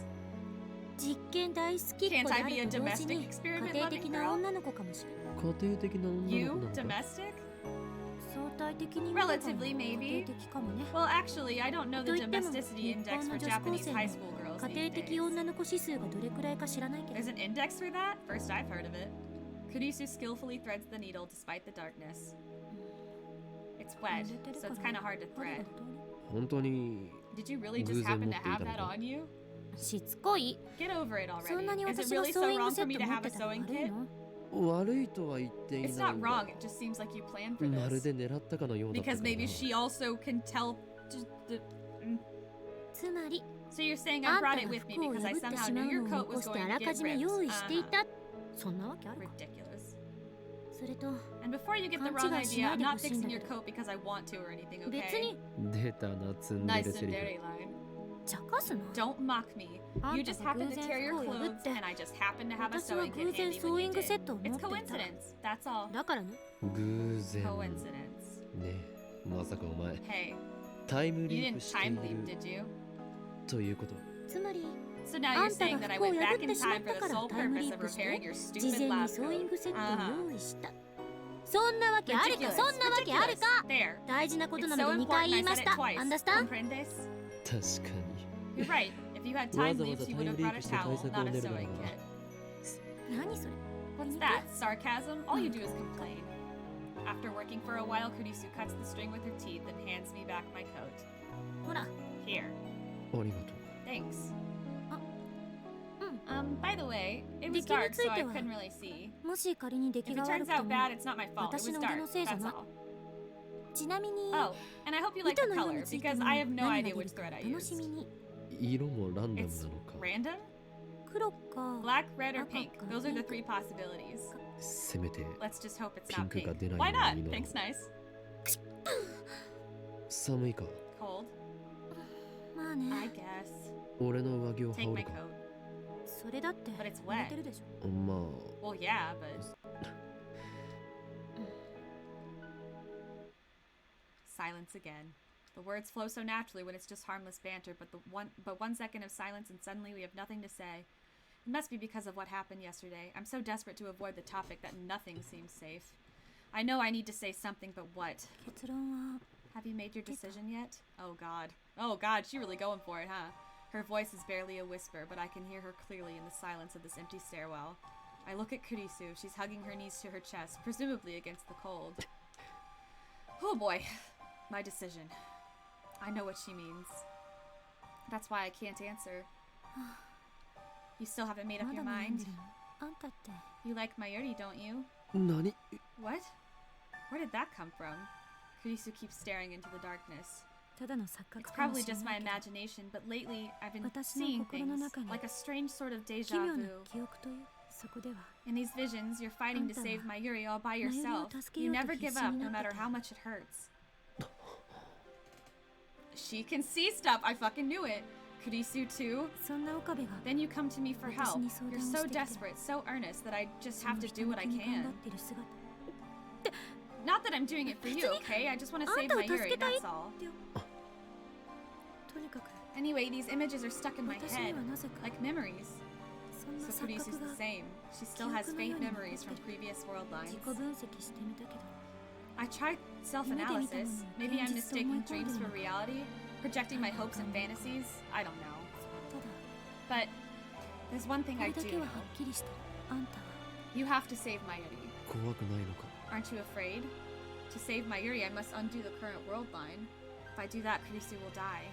実験大好きっ子で Can't あ I be a ると同時 domestic に experiment 家庭 loving 的な girl? 女の子かもしれない家庭的な女の You? 子なのか Domestic? 相対的に見れば Relatively, maybe. 家庭的かもね Well, actually, I don't know the と言っても domesticity 日 index 本 for の女子高 Japanese 生 high の school girls 家 these 庭的 days. 女の子指数がどれくらいか知らないけど There's an index for that? First I've heard of it. Kurisu skillfully threads the needle despite the darkness. It's wet, so it's kind of hard to thread. 本当に Did you really just happen to have that on you? しつこい Get over it そんな already. に Is it 私が really ソ so ーイング wrong セ for ッ me ト to 持っ have て a たら sewing 悪い kit? の悪いとは言ってい It's ない not ん wrong. だ It just seems like you planned for まる this. で狙ったかのようだったか Because ら maybe she also can tell. つまり So you're saying あ I んた brought が it with me 服を because I 破って somehow し knew まう your のを coat 起こ was してあ going ら to か get じめ ripped. 用意してい Uh-huh. たそんなわけあるか Ridiculous. それと And before you get the 勘 wrong 違いし idea, ない I'm で not ほしいん fixing だ your けど coat because I want to or anything, 別 okay? に出たなツンデ Nice レセリフ tsundere line. 茶化すな Don't mock me. あ You んた just が happen 偶 to 然 tear your 服を破 clothes, って and I just happen to have a 私は sewing 偶 kit 然 handy ソ when ーイ you ング did. セットを持 It's っていた coincidence. That's all. だからね偶然 Coincidence. ねまさかお前 Hey, タイム you リー didn't プして time い leap, る did you? ということつまり So now あ you're んた saying が that I 服を went 破 back っ in てしまっ time for た the から sole タイム purpose リ of ープして repairing your 事 stupid 前に lab ソーイン coat. グセット Uh-huh. を用意したそんなわけあるか Ridiculous. そんなわけある Ridiculous. か There. 大事なこと It's なの so で2回 important 言 I いま said し it た twice. アンダースタン Comprendes? 確かに You're right. If you had わ time ざわ leaps, ざ you タ would イム have リー brought プ a して対 towel, 策 not を a 練るなら sewing ば kit. 何それ What's that? Sarcasm? All you do is complain. After working for a while, Kurisu cuts the string with her teeth and hands me back my coat. ほら Here. ありがとう Thanks. Mm. By the way, it was 出来に dark, つい so て I は couldn't really see. もし仮に出 If 来 it が悪 turns くて out も bad, it's not my fault. It 私 was の腕 dark. のせいじゃ That's ない all. ちなみに Oh, and I hope you like 糸 the の色に color ついて because も I have no 何 idea が出 which るか thread I 楽し used. みに色もランダム It's なのか random? 黒か Black, red, or pink?赤か Those are the ピンク three possibilities. せめて Let's just hope it's ピン not ク pink. が出ない Why よ not? うにな Pink's nice. 寒いか Cold? まあ I ね guess. 俺の上着を羽 Take 織 my るか coat. それだって But it's 濡れ wet. てるでしょまあ Well, yeah, but. Silence again. The words flow so naturally when it's just harmless banter, but 1 second of silence and suddenly we have nothing to say. It must be because of what happened yesterday. I'm so desperate to avoid the topic that nothing seems safe. I know I need to say something, but what? 結論は Have you made your decision yet? Oh god. Oh god, she really going for it, huh? Her voice is barely a whisper, but I can hear her clearly in the silence of this empty stairwell. I look at Kurisu. She's hugging her knees to her chest, presumably against the cold. Oh boy. My decision. I know what she means. That's why I can't answer. You still haven't made up ま your だ悩ん mind? でるのあんたって You like Mayuri, don't you? 何 What? Where did that come from? Kurisu keeps staring into the darkness. ただの錯覚 It's かも probably しれ just な my いけど imagination, but lately I've been 私の seeing 心の things 中に like a strange sort of 奇 deja 妙な vu. 記憶というそこでは In these visions, you're fighting to save Mayuri all by yourself. You never give up, no matter how much it hurts. She can see stuff. I fucking knew it. Kurisu too. そんな岡部が Then you come to me for help. 私に相談 You're を so してきて desperate, so earnest that I just そ have の to 人 do の what I 気に頑張 can. ってる姿 Not that I'm doing it for you, okay? I just want to あん save たを助 Mayuri, けたい that's all. ってよとにかく Anyway, these images are stuck in my 私 head, にはなぜか like memories. そんな So 錯 Kurisu's 覚 the が same. She still has faint 記憶のように memories 残 from ってる previous world 自 lines. 己分析してみたけど I tried self-analysis. Maybe I'm mistaking dreams for reality, projecting my hopes and fantasies. I don't know. ただ But there's one thing こ I れだ do けは know. はっきりしたあんたは You have to save Mayuri. 怖くないのか。 Aren't you afraid? To save Mayuri, I must undo the current world line. If I do that, Kurisu will die.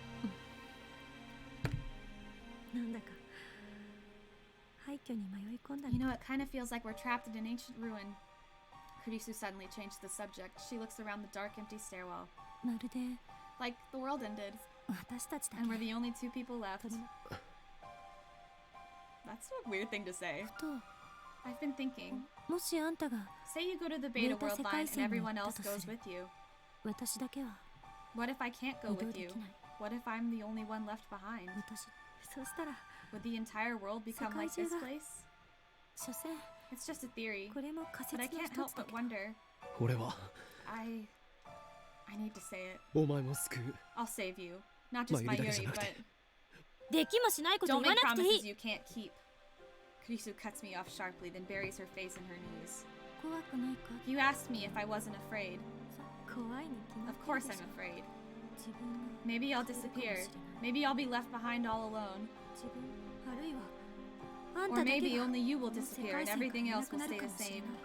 なんだか廃墟に迷い込んだ You み know, たい it kind of feels like we're trapped in an ancient ruin. Kurisu suddenly changed the subject. She looks around the dark, empty stairwell. まるで Like the world ended, 私たちだけ and we're the only two people left. 取り That's a weird thing to say. と I've been thinking. もしあんたが Say you go to the beta Beta world line and 世界線に everyone 行っ else たと goes する。 with you. 私だけは What if I can't 移 go 動 with で you? きない What if I'm the only one left behind? 私そうしたら Would the entire world become like this 世界中が place? 所詮 It's just a theory, これも仮 but I 説の can't 一 help つだ but けど wonder. 俺は I need to say it. お前も救う。 I'll save you. Not just Mayuri だけじ Mayuri, ゃなく but て。できもしないこと don't 言わ make なくてい promises い you can't keep. Kurisu cuts me off sharply, then buries her face in her knees. 怖くないか You asked me if I wasn't afraid. さ怖いに決ま Of ってる course でし I'm ょ afraid. 自分が Maybe I'll disappear. Maybe I'll be left behind all alone. 自分あるいはあん Or ただけ maybe が only you will この世 disappear 界 and 線から everything いな else く will なる stay か the もしれ same. ない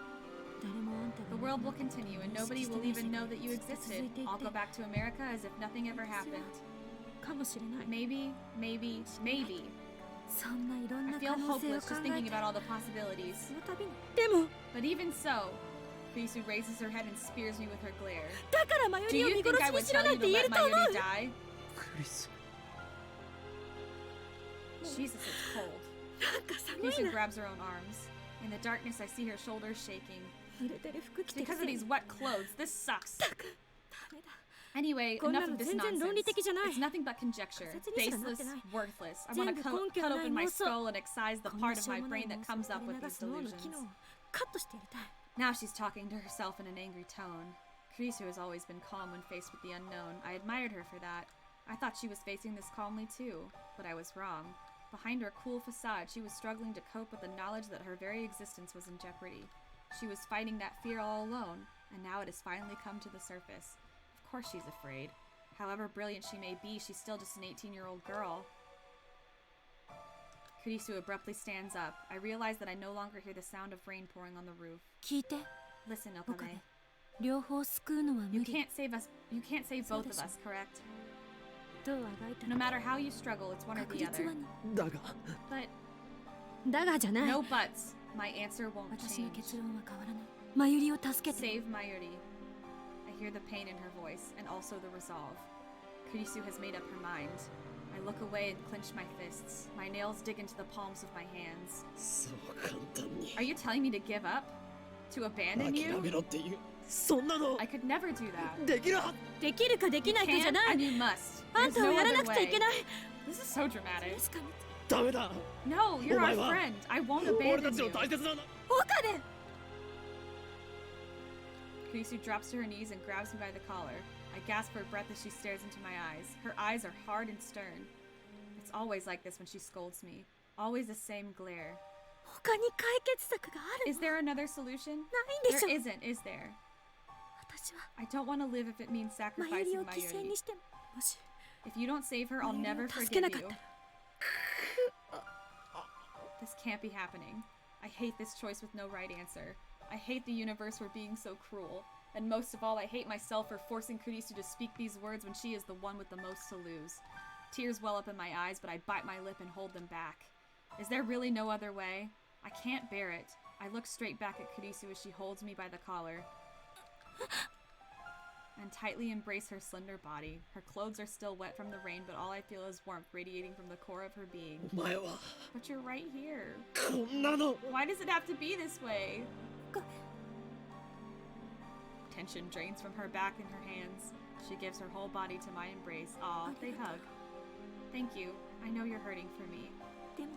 誰もあんた The が world will continue and nobody will even know that you existed. I'll go back to America as if nothing ever happened. かもしれない Maybe, maybe, maybe. そんないろん I な feel 可能性を hopeless 考 just え thinking て about all the possibilities. その度にでも But even so, Kurisu raises her head and spears me with her glare. だからマヨ Do リを you 見 think 殺 I しに would しろ tell な you ん to て言え let ると思 Mayuri う die? クリス。 Jesus, it's cold. なんか寒い Kurisu な grabs her own arms. In the darkness, I see her shoulders shaking. 濡れてる服着 It's てる because of せい these wet clothes. This sucks. ダメだ Anyway, こんな enough の of this 全然論理 nonsense. 的じゃない It's nothing but conjecture. 仮説にしかなっ Baseless, てない worthless. I 全 want 部 to 根拠 cut のない open my 妄想 skull and excise the こんな part し of ょう my もない brain that 妄想 comes up 垂れ with 流 these す脳の機 delusions. 能をカットしてやりたい Now she's talking to herself in an angry tone. Kurisu has always been calm when faced with the unknown. I admired her for that. I thought she was facing this calmly too, but I was wrong. Behind her cool facade, she was struggling to cope with the knowledge that her very existence was in jeopardy. She was fighting that fear all alone, and now it has finally come to the surface. Of course she's afraid. However brilliant she may be, she's still just an 18-year-old girl. Kurisu abruptly stands up. I realize that I no longer hear the sound of rain pouring on the roof. 聞いて Listen, 僕で Okame. 両方救うのは無 You 理 can't save us. You can't save both of us, correct? どうあがいた No ら matter how you struggle, it's one or 確 the 実 other. はにだが But だがじゃない no buts. My answer won't 私の change. 結論は変わらないマユリを助けて Save Mayuri. I hear the pain in her voice, and also the resolve. Kurisu has made up her mind. I look away and clench my fists. My nails dig into the palms of my hands. そう簡単に Are you telling me to give up? To abandon 諦 you? めろっていうそんなの I could never do that. できるはできるかでき You ないかじゃ can ない and you must. あん There's たを no やらな other くちゃいけ way. ない This is so dramatic. 確かめてダメだ No, you're our お前は friend. I won't 俺た abandon ちの you. 大切な岡で Kurisu drops to her knees and grabs me by the collar. I gasp for breath as she stares into my eyes. Her eyes are hard and stern. It's always like this when she scolds me. Always the same glare. 他に解決策がある Is there another solution? ないんでし There ょ isn't, is there? 私は I don't want to live if it means マユリ sacrificing を犠牲 Mayuri. にしてももし If you don't save her, I'll マユリ never を助け forgive なかっ you. たら This can't be happening. I hate this choice with no right answer. I hate the universe for being so cruel. And most of all, I hate myself for forcing Kurisu to speak these words when she is the one with the most to lose. Tears well up in my eyes, but I bite my lip and hold them back. Is there really no other way? I can't bear it. I look straight back at Kurisu as she holds me by the collar and tightly embrace her slender body. Her clothes are still wet from the rain, but all I feel is warmth radiating from the core of her being. お前は But you're right here. こんなの Why does it have to be this way? ごめん Tension drains from her back and her hands. She gives her whole body to my embrace. Aw, they hug. Thank you. I know you're hurting for me. でも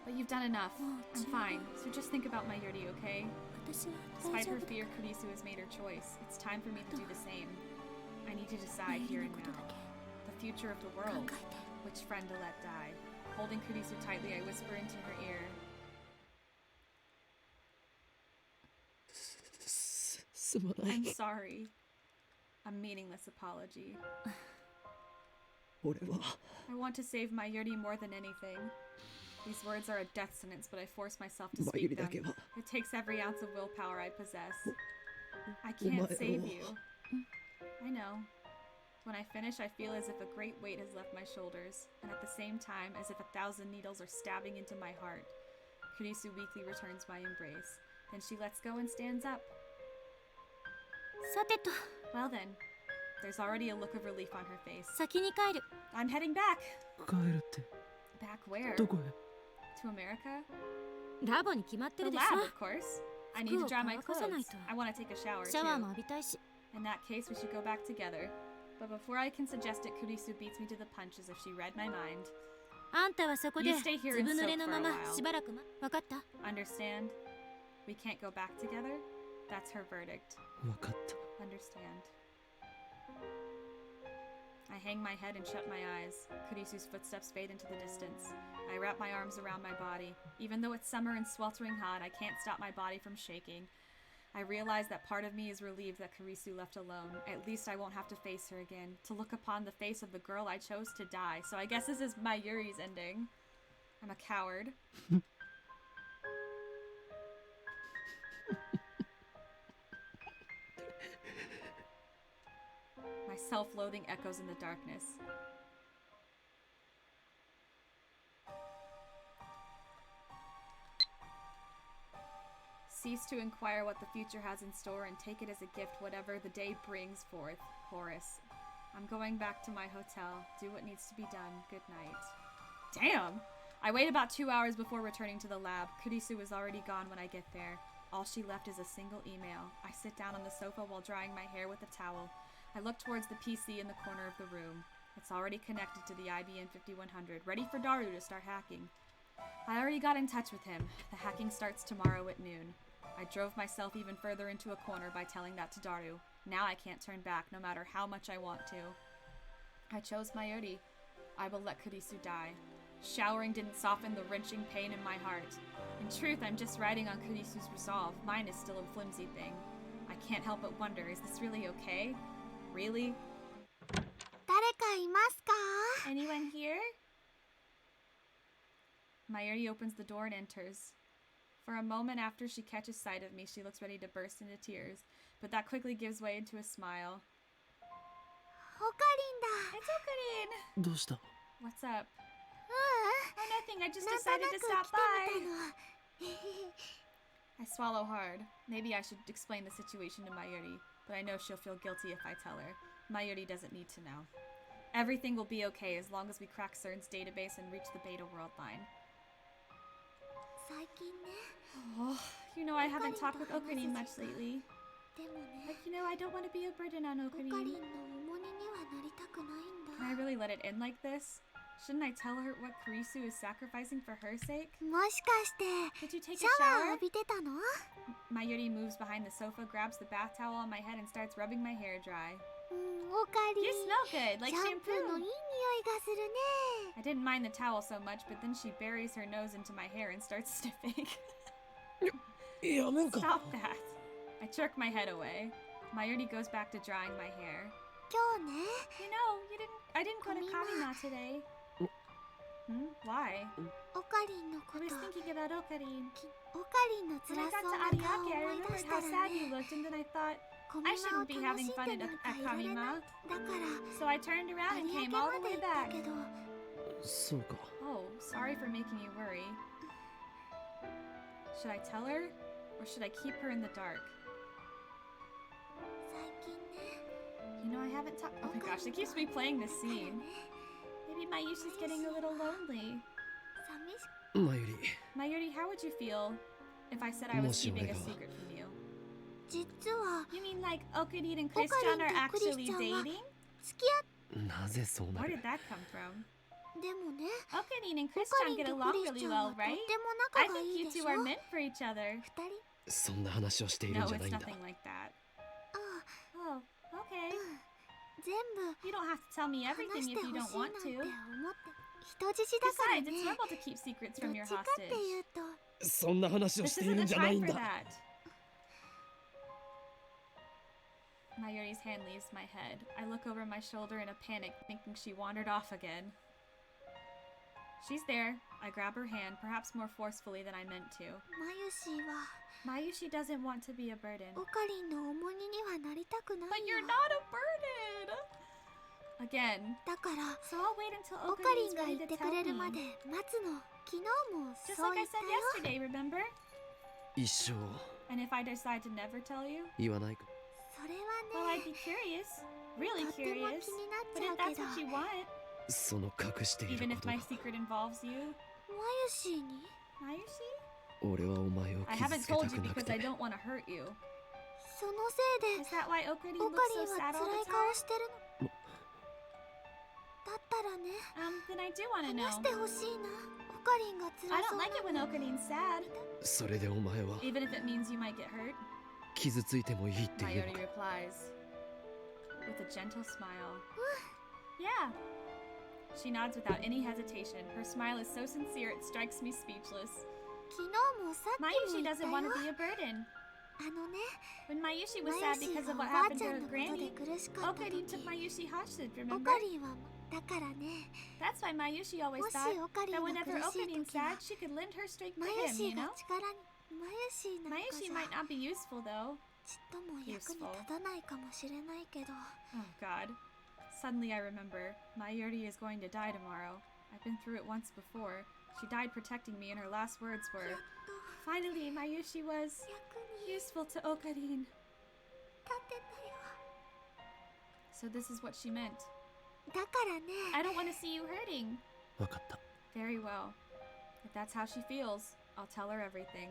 But you've done enough. もう I'm 十分 fine. So just think about my Yuri, okay? 私は大 Despite 丈 her 夫だ fear, Kurisu has made her choice. It's time for me to do the same. I need to マ decide ユ here リ and のことだ now. け The future of the 考 world. えて Which friend to let die. Holding Kurisu tightly, I whisper into her ear. すまない I'm sorry. A meaningless apology. 俺は I want to save my Yuri more than anything. These words are a death sentence, but I force myself to マ speak ユリだ them. けは It takes every ounce of willpower I possess. I can't save you. I know. When I finish, I feel as if a great weight has left my shoulders, and at the same time, as if 1,000 needles are stabbing into my heart. Kurisu weakly returns my embrace. Then she lets go and stands up. さてと Well then, there's already a look of relief on her face. 先に帰る I'm heading back. 帰るって Back where? どこへ To America? ラボに決まって The るでし lab, ょ of course. I need to dry my 服を乾かさない clothes. と I want to take a shower シャワー too. も浴びたいし In that case, we should go back together. But before I can suggest it, Kurisu beats me to the punch as if she read my mind. あんたはそこで You stay ず here ぶ and 濡れ soak の for a まま while. しばらくわかった Understand? We can't go back together? That's her verdict. 分かった Understand. I hang my head and shut my eyes. Kurisu's footsteps fade into the distance. I wrap my arms around my body. Even though it's summer and sweltering hot, I can't stop my body from shaking. I realize that part of me is relieved that Kurisu left alone. At least I won't have to face her again, to look upon the face of the girl I chose to die. So I guess this is Mayuri's ending. I'm a coward. My self-loathing echoes in the darkness. Cease to inquire what the future has in store and take it as a gift whatever the day brings forth. Horace. I'm going back to my hotel. Do what needs to be done. Good night. Damn! I wait about 2 hours before returning to the lab. Kurisu is already gone when I get there. All she left is a single email. I sit down on the sofa while drying my hair with a towel. I look towards the PC in the corner of the room. It's already connected to the IBM 5100, ready for Daru to start hacking. I already got in touch with him. The hacking starts tomorrow at noon. I drove myself even further into a corner by telling that to Daru. Now I can't turn back, no matter how much I want to. I chose Mayuri. I will let Kurisu die. Showering didn't soften the wrenching pain in my heart. In truth, I'm just riding on Kurisu's resolve. Mine is still a flimsy thing. I can't help but wonder, is this really okay? Really? 誰かいますか Anyone here? Mayuri opens the door and enters. For a moment after she catches sight of me, she looks ready to burst into tears, but that quickly gives way into a smile. オカリンだ It's Okarin! どうした What's up? う Oh, nothing. I just んなんとな decided く to stop 来 by. てみたの I swallow hard. Maybe I should explain the situation to Mayuri, but I know she'll feel guilty if I tell her. Mayuri doesn't need to know. Everything will be okay as long as we crack CERN's database and reach the beta world line. 最近ね Oh, you know I haven't talked with Okarin much lately. でもね Like, you know, I don't want to be a burden on オカリン Okarin. の重荷にはなりたくないん Can I だ really let it end like this? Shouldn't I tell her what Kurisu is sacrificing for her sake? もしかして Did you take シ a ャワー shower? 浴びてたの Mayuri moves behind the sofa, grabs the bath towel on my head, and starts rubbing my hair dry. オカリ You ン smell good, like シャンプーのいい shampoo. 匂いがするね I didn't mind the towel so much, but then she buries her nose into my hair and starts sniffing. やめんか Stop that. I jerk my head away. Mayuri goes back to drying my hair. 今日ね You know, I didn't go to Kamina today. Why? オカリンのこ I と was thinking about Okarin. オカリンの When 辛 I got そう to な顔を Ariake, I 思い出 remembered し how たら sad you ね looked, and then I thought, コ I ミマを shouldn't be 楽 having し fun んで at なんかいられない Kamima. だから So I turned around 有 and 明 came all ま the で way 行った back. けどそうか Oh, sorry for making you worry. Should I tell her? Or should I keep her in the dark? 最近ね You know, I haven't talked. Oh my gosh, they keeps replaying this だよ scene. ね Maybe Mayushi's getting a little lonely. 寂しマユリ Mayuri, how would you feel if I said I was Moshi keeping a orega. secret from you? 実は You mean like Okarin and Christian are Okarin to actually Christian wa- dating? 付き合っなぜそうな Where る did that come from? でもね Okarin and オカ Christian リン get と along クリス really チャンは well, とって right? も I 仲が think いい you でし two ょ are meant for each other. 二人そんな話をしているん No, じゃ it's ないんだ nothing like that. あ Oh, okay. 全部 You don't have to tell me 話 everything して if ほ you しい don't なん want て to. 思って人質だから Besides, ね it's normal to keep secrets ど from っ your ちかって hostage. いうとそんな話を This してい isn't るん the じゃない time ん for だ that. Mayuri's hand leaves my head. I look over my shoulder in a panic, thinking she wandered off again. She's there. I grab her hand, perhaps more forcefully than I meant to. マユシは Mayushi doesn't want to be a burden. オカリンの重荷にはなりたくない But よ you're not a burden! Again. だから So I'll wait until オカリ Okarin's ンが ready 言っ to てく tell れるま me. で待つの昨日も Just そう like 言 I った said よ yesterday, remember? 一生 And if I decide to never tell you? 言わないか。それ Well, は I'd ね be curious. Really とっても curious. 気になっ But ちゃ if う that's けど what you want, その隠してい even る if こと my が secret involves you. マユシに Mayushi? 俺はお前を I 傷 haven't つけた told く you なく because I て don't want to hurt you. そのせいで Is that why Okarin オ looks カ so リンは sad all 辛い the 顔 time? してるのだったらね Then I do want to 話 know. してほしいなオカリンが I 辛そう don't な like it when の Okarin's sad, それでお前は even if it means you might get hurt. 傷ついてもいいっていうの Mayuri か。 replies with a gentle smile. Yeah. She nods without any hesitation. Her smile is so sincere it strikes me speechless. 昨日もさっきも Mayushi 言った doesn't よ want to be a burden. あのね When Mayushi マ was ユ sad シ because が of お what ばあ happened ちゃ to ん her のことで granny, 苦しかった Okarin 時 took Mayushi hostage, オ remember? カリンはだからね That's why Mayushi always もし thought オカリン that が whenever 苦しい Okarin's 時は sad, she could lend her strength to マユ him, シ you が know? 力にマユシなんか Mayushi じ might ゃ not be useful though. ちっとも役に立たないかもしれないけど Oh god. Suddenly I remember. Mayuri is going to die tomorrow. I've been through it once before. She died protecting me and her last words や were, っと finally Mayushi was 役に useful to Okarin. 立てたよ So this is what she meant. だからね I don't want to see you hurting. 分かった。 Very well. If that's how she feels, I'll tell her everything.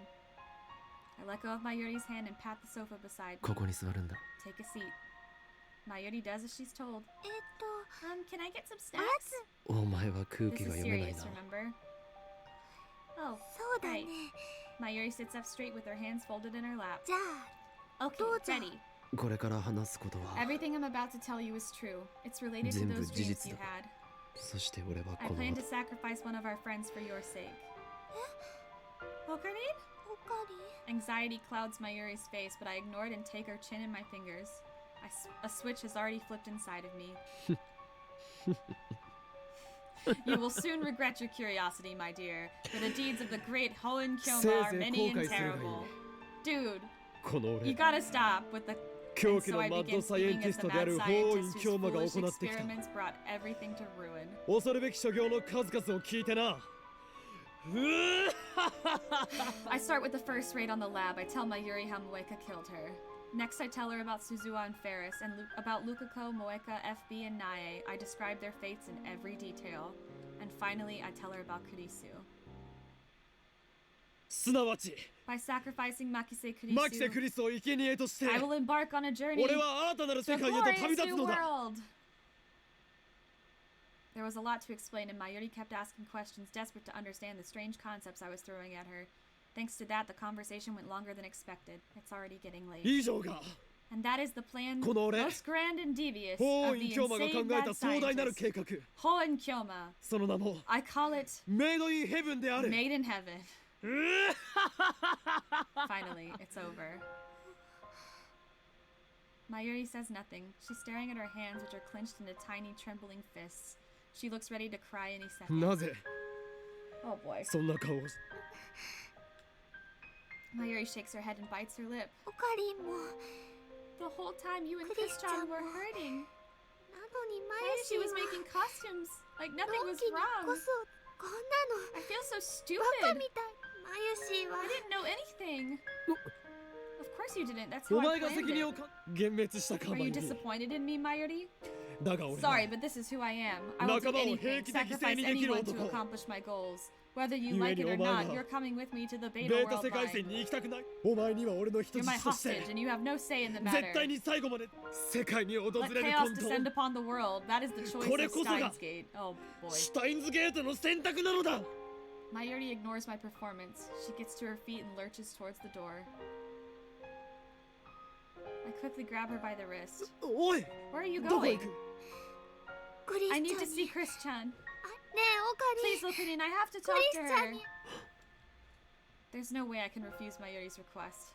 I let go of Mayuri's hand and pat the sofa beside me. ここに座るんだ。 Take a seat. Mayuri does as she's told. と Can I get some おや snacks? つお前は空 This 気 is が読めない serious, な。 remember? Oh, そうだね Mayuri sits up straight with her hands folded in her lap. じゃあ Okay, どうぞ。 ready. これから話すことは、 Everything I'm about to tell you is true. It's related to 全部 those 事 dreams 実 you だ。 had. そして俺は I この plan to sacrifice one of our friends for your sake. Okarin? オカリン Anxiety clouds Mayuri's face, but I ignore it and take her chin in my fingers. A switch has already flipped inside of me. You will soon regret your curiosity, my dear, for the deeds of the great Hoen Kyoma are many and terrible. Dude, この you 俺 gotta stop with the 狂 And 気 so の I マッ begin ドサイエン speaking ティ as ス the トであ mad るホーイン scientist 京 whose 馬が foolish 行ってきた experiments brought everything to ruin. 恐るべき所業の数々を聞いてな。 I start with the first raid on the lab. I tell Mayuri how Moeka killed her. Next, I tell her about Suzuha and Ferris, and about Lukako, Moeka, FB, and Nae. I describe their fates in every detail. And finally, I tell her about Kurisu. すなわち By sacrificing Makise マキセ・ク Kurisu, リスを生贄として I will embark on a journey 俺は新たなる to 世 a 界へと旅 glorious 立つ new のだ。 world. There was a lot to explain, and Mayuri kept asking questions, desperate to understand the strange concepts I was throwing at her. Thanks to that, the conversation went longer than expected. It's already getting late. 以上が And that is the plan, この俺 most grand and devious ホ of ーイン the 京馬が考 insane え mad た壮大なる scientist, 計画。 Hoen Kyoma. その名も I call it メイドインヘブンである。 Made in Heaven. Finally, it's over. Mayuri says nothing. She's staring at her hands, which are clenched into tiny, trembling fists. She looks ready to cry any second. なぜ Oh boy. そんな顔を。 Mayuri shakes her head and bites her lip. オカリンも The whole time you and Christian Christian wereも hurting. なのにマユ Maybe シ she は was making costumes. Like ロ nothing ッ was キーにこ wrong. そこんな I feel so の stupid. バカみたいマユシは I didn't know anything. Of course you didn't. That's お how I 前が planned 責任を it. か幻滅したカ Are バ you に。 disappointed in me, Mayuri? だが俺は Sorry, but this is who I am. I will do 仲間を anything, 平気で犠牲 sacrifice にできる anyone to 男。 accomplish my goals. Whether you 故 like に it or お前 not, は you're coming with me to the ベ Beta ータ World 世界 Line. 線に行きたくない。お前には俺の人 You're 質 my として hostage, and you have no say in the 絶対 matter. に最後まで世界に訪 Let れる chaos コント descend upon the world. That is the choice これ of こそが Steins Gate. Oh boy. シュタインズゲートの選択なのだ。 Mayuri ignores my performance. She gets to her feet and lurches towards the door. I quickly grab her by the wrist. おい Where are you どこ行 going? く。クリス I チ need ャ to ン see に Chris-chan. あねえオカリ Please ン look at it. I have to ク talk リ to スチャン her. に There's no way I can refuse Mayuri's request.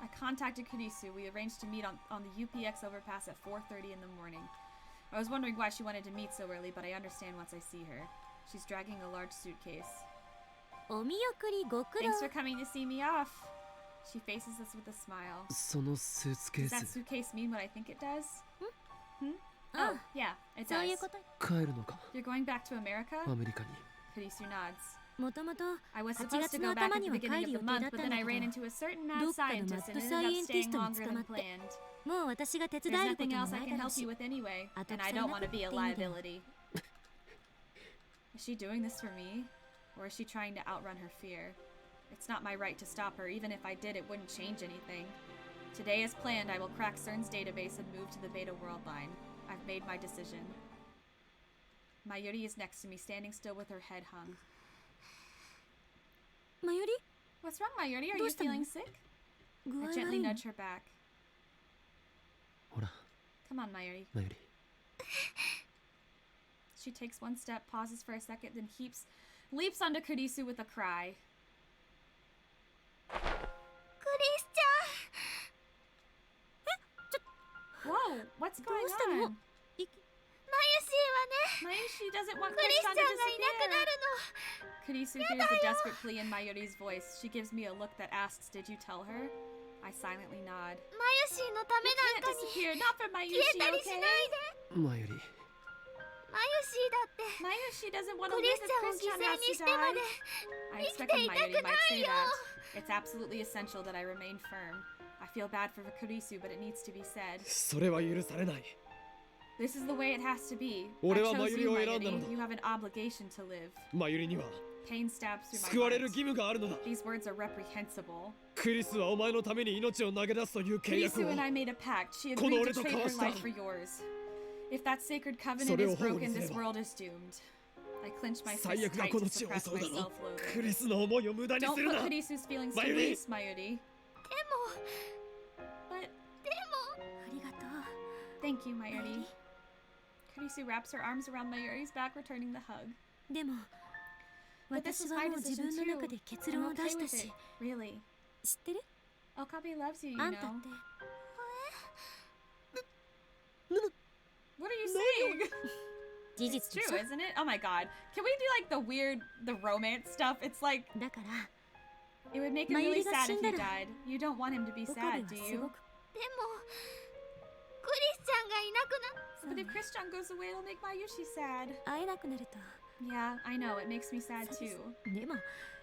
I contacted Kurisu. We arranged to meet on the UPX overpass at 4:30 in the morning. I was wondering why she wanted to meet so early, but I understand once I see her. She's dragging a large suitcase. お見送りご苦労 Thanks for coming to see me off. She faces us with a smile. そのスーツケー Does that ス suitcase mean what I think it does? Hmm? あ Oh, yeah, it そうい does. うこと 帰るのか You're going back to America? アメリカに Kurisu nods. もともと I was 8 supposed to 月 go の back 頭 at に the は beginning 帰 of る the 予定だ month, った but ん then だ I け ran ど into a certain ど mad っかの scientist マッ and ド ended サイ up エンティス staying トに longer 捕ま than って planned. もう私が手 There's 伝えるこ nothing とも else な I い can だろう help し you with anyway, Out and of I don't sign want to up be aって意味では liability. Is she doing this for me? Or is she trying to outrun her fear? It's not my right to stop her. Even if I did, it wouldn't change anything. Today, as planned, I will crack CERN's database and move to the Beta World line. I've made my decision. Mayuri is next to me, standing still with her head hung. マユリ What's wrong, Mayuri? Are ど you うしたの feeling sick? 具合 I 悪 gently いの nudge her back. ほら Come on, Mayuri. マユリ She takes one step, pauses for a second, then leaps onto Kurisu with a cry. クリスチ Whoa, what's going どうしたの on? いャンマユシーはね Mayushi doesn't want クリス Krishan チャ to ンがいなくな disappear. るの Kurisu hears the desperate plea in Mayuri's voice. She gives me a look that asks, "Did you tell her?" I silently nod. マユシーのた You め can't なんかに disappear, not for 消え Mayushi, たりし okay? ないでマユリマユシーだって Mayushi doesn't want to ク live リス if チャンを Krishan 犠牲 has に to してま die. で I 生き expected ていた Mayuri く might な say いよ that. It's absolutely essential that I remain firm. I feel bad for Kurisu, but it needs to be said. それは許されない This is the way it has to be. I 俺は chose you, マユリを選んだの Mayuri. だ You have an obligation to live. マユリには Pain stabs through 救わ my れる heart. 義務があるのだ These words are reprehensible. クリスはお前のために命を投げ出すという契約 Kurisu を and I made a pact. She この agreed 俺 to と trade 交 her わした life for yours. If that sacred そ covenant れを is 保護に broken, すれ this ば world is doomed. I clench my 最 fist 悪が tight こ to の地を suppress 襲うだ my ろう self-loathing. クリスの思いを無駄に Don't する put な Kurisu's feelings to マユリ waste, Mayuri. But ありがとう thank you, Mayuri. Kurisu wraps her arms around Mayuri's back, returning the hug. でも But this 私 was は my もう自 decision 分の too. 中で結 I'm 論を出 okay した with し it. Really. 知ってる Okabe loves you, you あんたっ know. て What are you saying? 事 It's 実で true, しょ isn't it? Oh my god. Can we do like the romance stuff? It's like だから it would make it really Mayuri が sad 死 if んだ you ら died. You don't want him to be 岡部 sad, は do す you? ごくでもクリスチャンがいなくな But if Christian goes away, it'll make Mayushi sad. 会えなくなると Yeah, I know. It makes me sad 寂し too. でも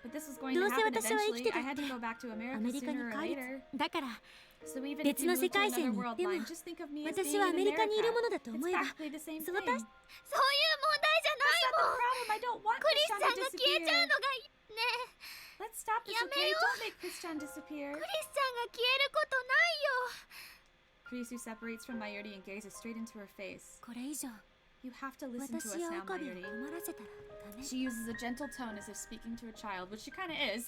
But this was going to どうせ happen 私は生き eventually. てた I っ had て to go back to ア America メリカに sooner or 帰り later. だから So even if 別 you の move 世 to 界線 another に行 world っても line, just think of me as 私 being はア in メリカにいるも America. のだと It's 思えば practically the same そ thing. うだ That's そういう問題じゃない not the もん problem. I don't want クリス Christian チャ to ンが消えちゃ disappear. うのがいいね Let's stop this, Ya okay? meo. Don't make Christian disappear. クリスチャンが消えることないよ Kurisu separates from Mayuri and gazes straight into her face. これ以上 You have to listen to us 私や now, 岡部を Mayuri. 困らせたらダメ She uses a gentle tone as if speaking to a child, which she kind of is.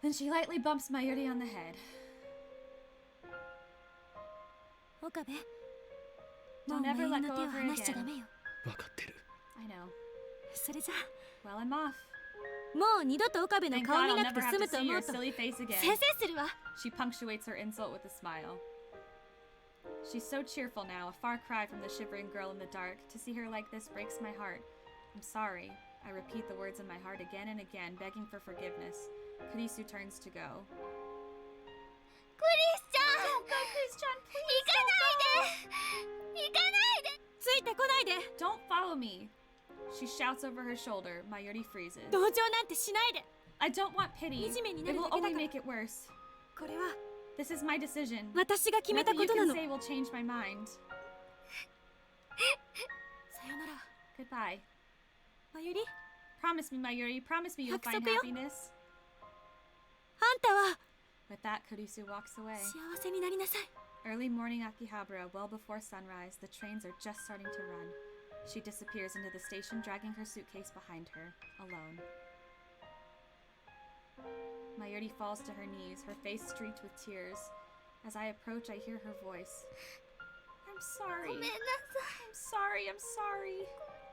Then she lightly bumps Mayuri on the head. 岡部 Don't もうマ ever ユリ let の go 手を of her 離しちゃ again. ダメよ分かってる I know. それじゃ Well, I'm off. もう二度と岡部の Thank 顔 God 見 I'll なく never て済 have む to と see 思 your うと silly face again. 先生するわ She punctuates her insult with a smile. She's so cheerful now, a far cry from the shivering girl in the dark. To see her like this breaks my heart. I'm sorry. I repeat the words in my heart again and again, begging for forgiveness. Kurisu turns to go. クリスチャン Don't go, Christian, 行 please かないで行かないで ついてこないで don't follow me. She shouts over her shoulder. Mayuri freezes. 同情なんてしないで I don't want pity. 惨めに It なる will だけだ only から make it worse. これは This is my decision. 私が決めた Nothing こ you とな can の say will change my mind. さよなら Goodbye. マユリ Promise me, Mayuri. Promise me you'll find 約束よ。 happiness. あんたは With that, Kurisu walks away. 幸せになりなさい Early morning Akihabara, well before sunrise, the trains are just starting to run. She disappears into the station, dragging her suitcase behind her, alone. Mayuri falls to her knees, her face streaked with tears. As I approach, I hear her voice. I'm sorry. ごめんなさ I'm sorry.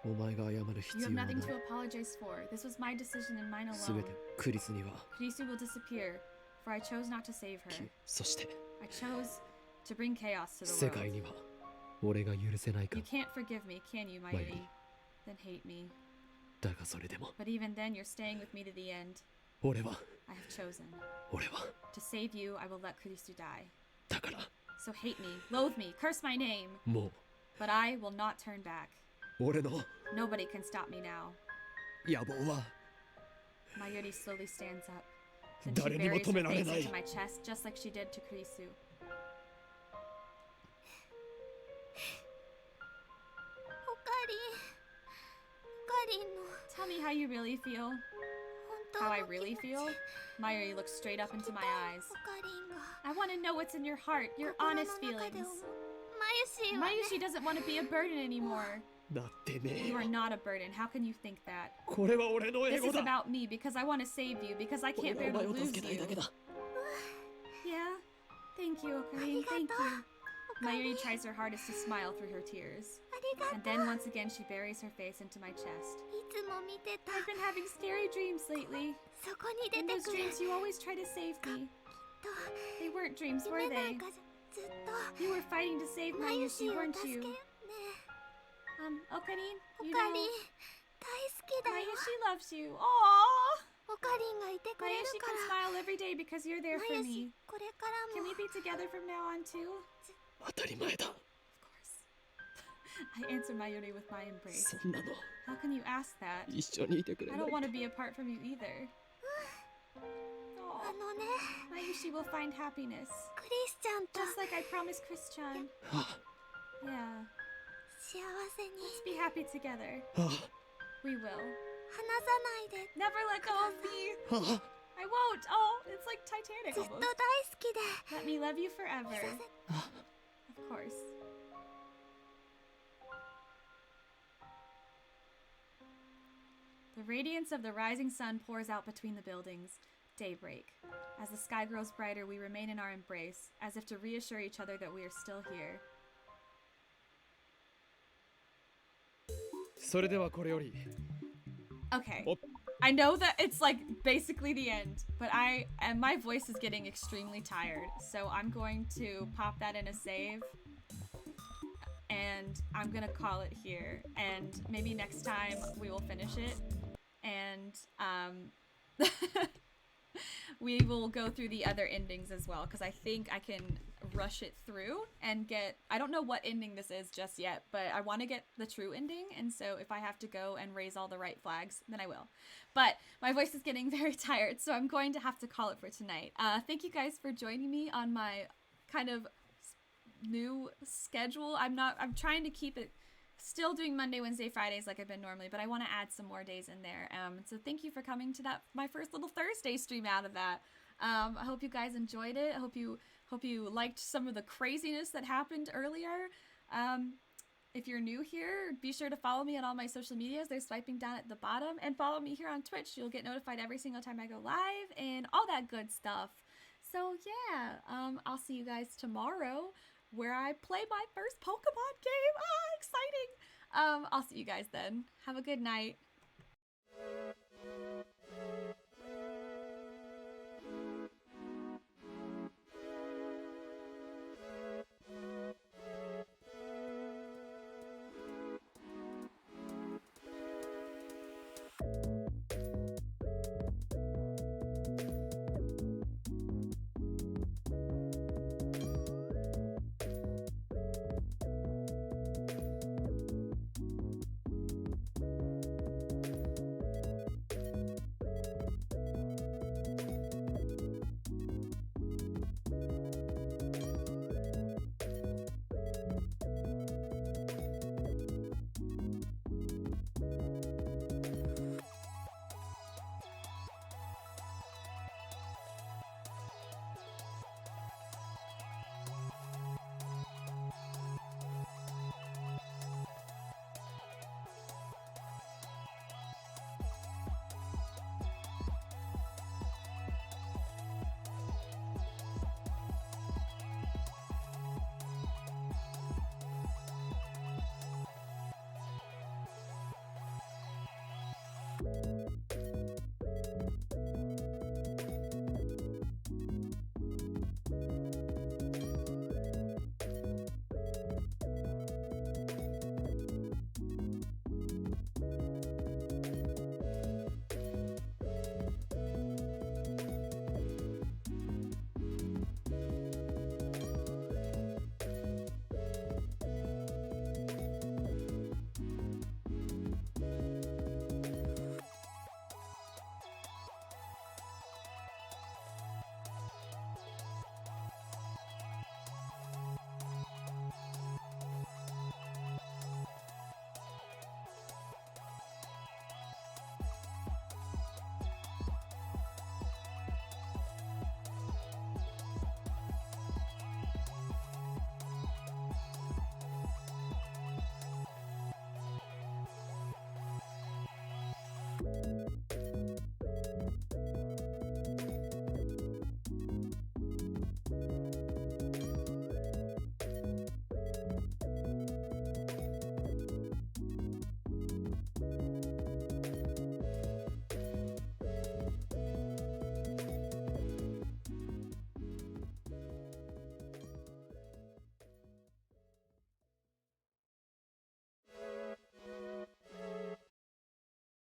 お前が謝る必 You 要 have はない nothing to apologize for. This was my decision and mine すべ alone. てクリスには Kurisu will disappear, for I chose not to save her. そして I chose to bring chaos to the 世 world. 界には俺が許せないか。 You can't forgive me, can you, Mayuri? Then hate me. だがそれでも But even then, you're staying with me to the end. 俺は I have chosen. 俺は To save you, I will let Kurisu die. だから So hate me, loathe me, curse my name. も But I will not turn back. う俺の Nobody can stop me now. 野望は Mayuri slowly stands up. Then she 誰にも buries 止め her られ face ない into my chest, just like she did to Kurisu. おかりんの Tell me how you really feel. 本当 How I の気 really 持ち feel? Mayuri looks straight up into my eyes. おかりんが I want to know what's in your heart, your 心の honest 中で feelings. 思うまゆしはね Mayushi doesn't want to be a burden anymore. だってねえ You よ are not a burden. How can you think that? これは俺の英 This 語 is だ about me because I want to save you, because I 俺 can't は bear お前 to を lose 助けたい you. だけだ Yeah. Thank you, Okarin. Thank you. Mayuri tries her hardest to smile through her tears. ありが And とう then once again she buries her face into my chest. いつも見てた I've been having scary dreams lately. そこに出 In て those くる dreams you always try to save me. と They weren't dreams, were 夢な they? んかじゃずっと You were fighting to save まゆし Mayushi, を weren't 助け you? ね Okarin, お you か know, りん大好きだよ Mayushi loves you. Aww. おかりんがいてくれる Mayushi か can ら smile every day because you're there ま for ゆ me. しこれから Can も we be together from now on too? 当たり前だ Of course. I answer Mayuri with my embrace. そんなの How can you ask that? 一緒にいてくれ I ない don't want to be apart from you either. あ Aw. のね Mayushi will find happiness. クリスちゃんと Just like I promised Chris-chan. あ Yeah. 幸せに Let's be happy together. あ We will. 離さないで Never let go of me. あ I won't. Oh, it's like Titanic ずっと almost. 大好きで Let me love you forever. させ Of course. The radiance of the rising sun pours out between the buildings. Daybreak. As the sky grows brighter, we remain in our embrace, as if to reassure each other that we are still here. それではこれより Okay. Oh. I know that it's like basically the end, but my voice is getting extremely tired, so I'm going to pop that in a save. And I'm gonna call it here, and maybe next time we will finish it, and we will go through the other endings as well, because I think I can rush it through and get, I don't know what ending this is just yet, but I want to get the true ending, and so if I have to go and raise all the right flags, then I will. But my voice is getting very tired, so I'm going to have to call it for tonight. Thank you guys for joining me on my kind of new schedule. I'm trying to keep it still doing Monday, Wednesday, Fridays like I've been normally, but I want to add some more days in there. So thank you for coming to my first little Thursday stream out of that. I hope you guys enjoyed it. I hope you liked some of the craziness that happened earlier. If you're new here, be sure to follow me on all my social medias. They're swiping down at the bottom, and follow me here on Twitch. You'll get notified every single time I go live and all that good stuff. So yeah, I'll see you guys tomorrow, where I play my first Pokemon game. Ah, exciting! I'll see you guys then. Have a good night.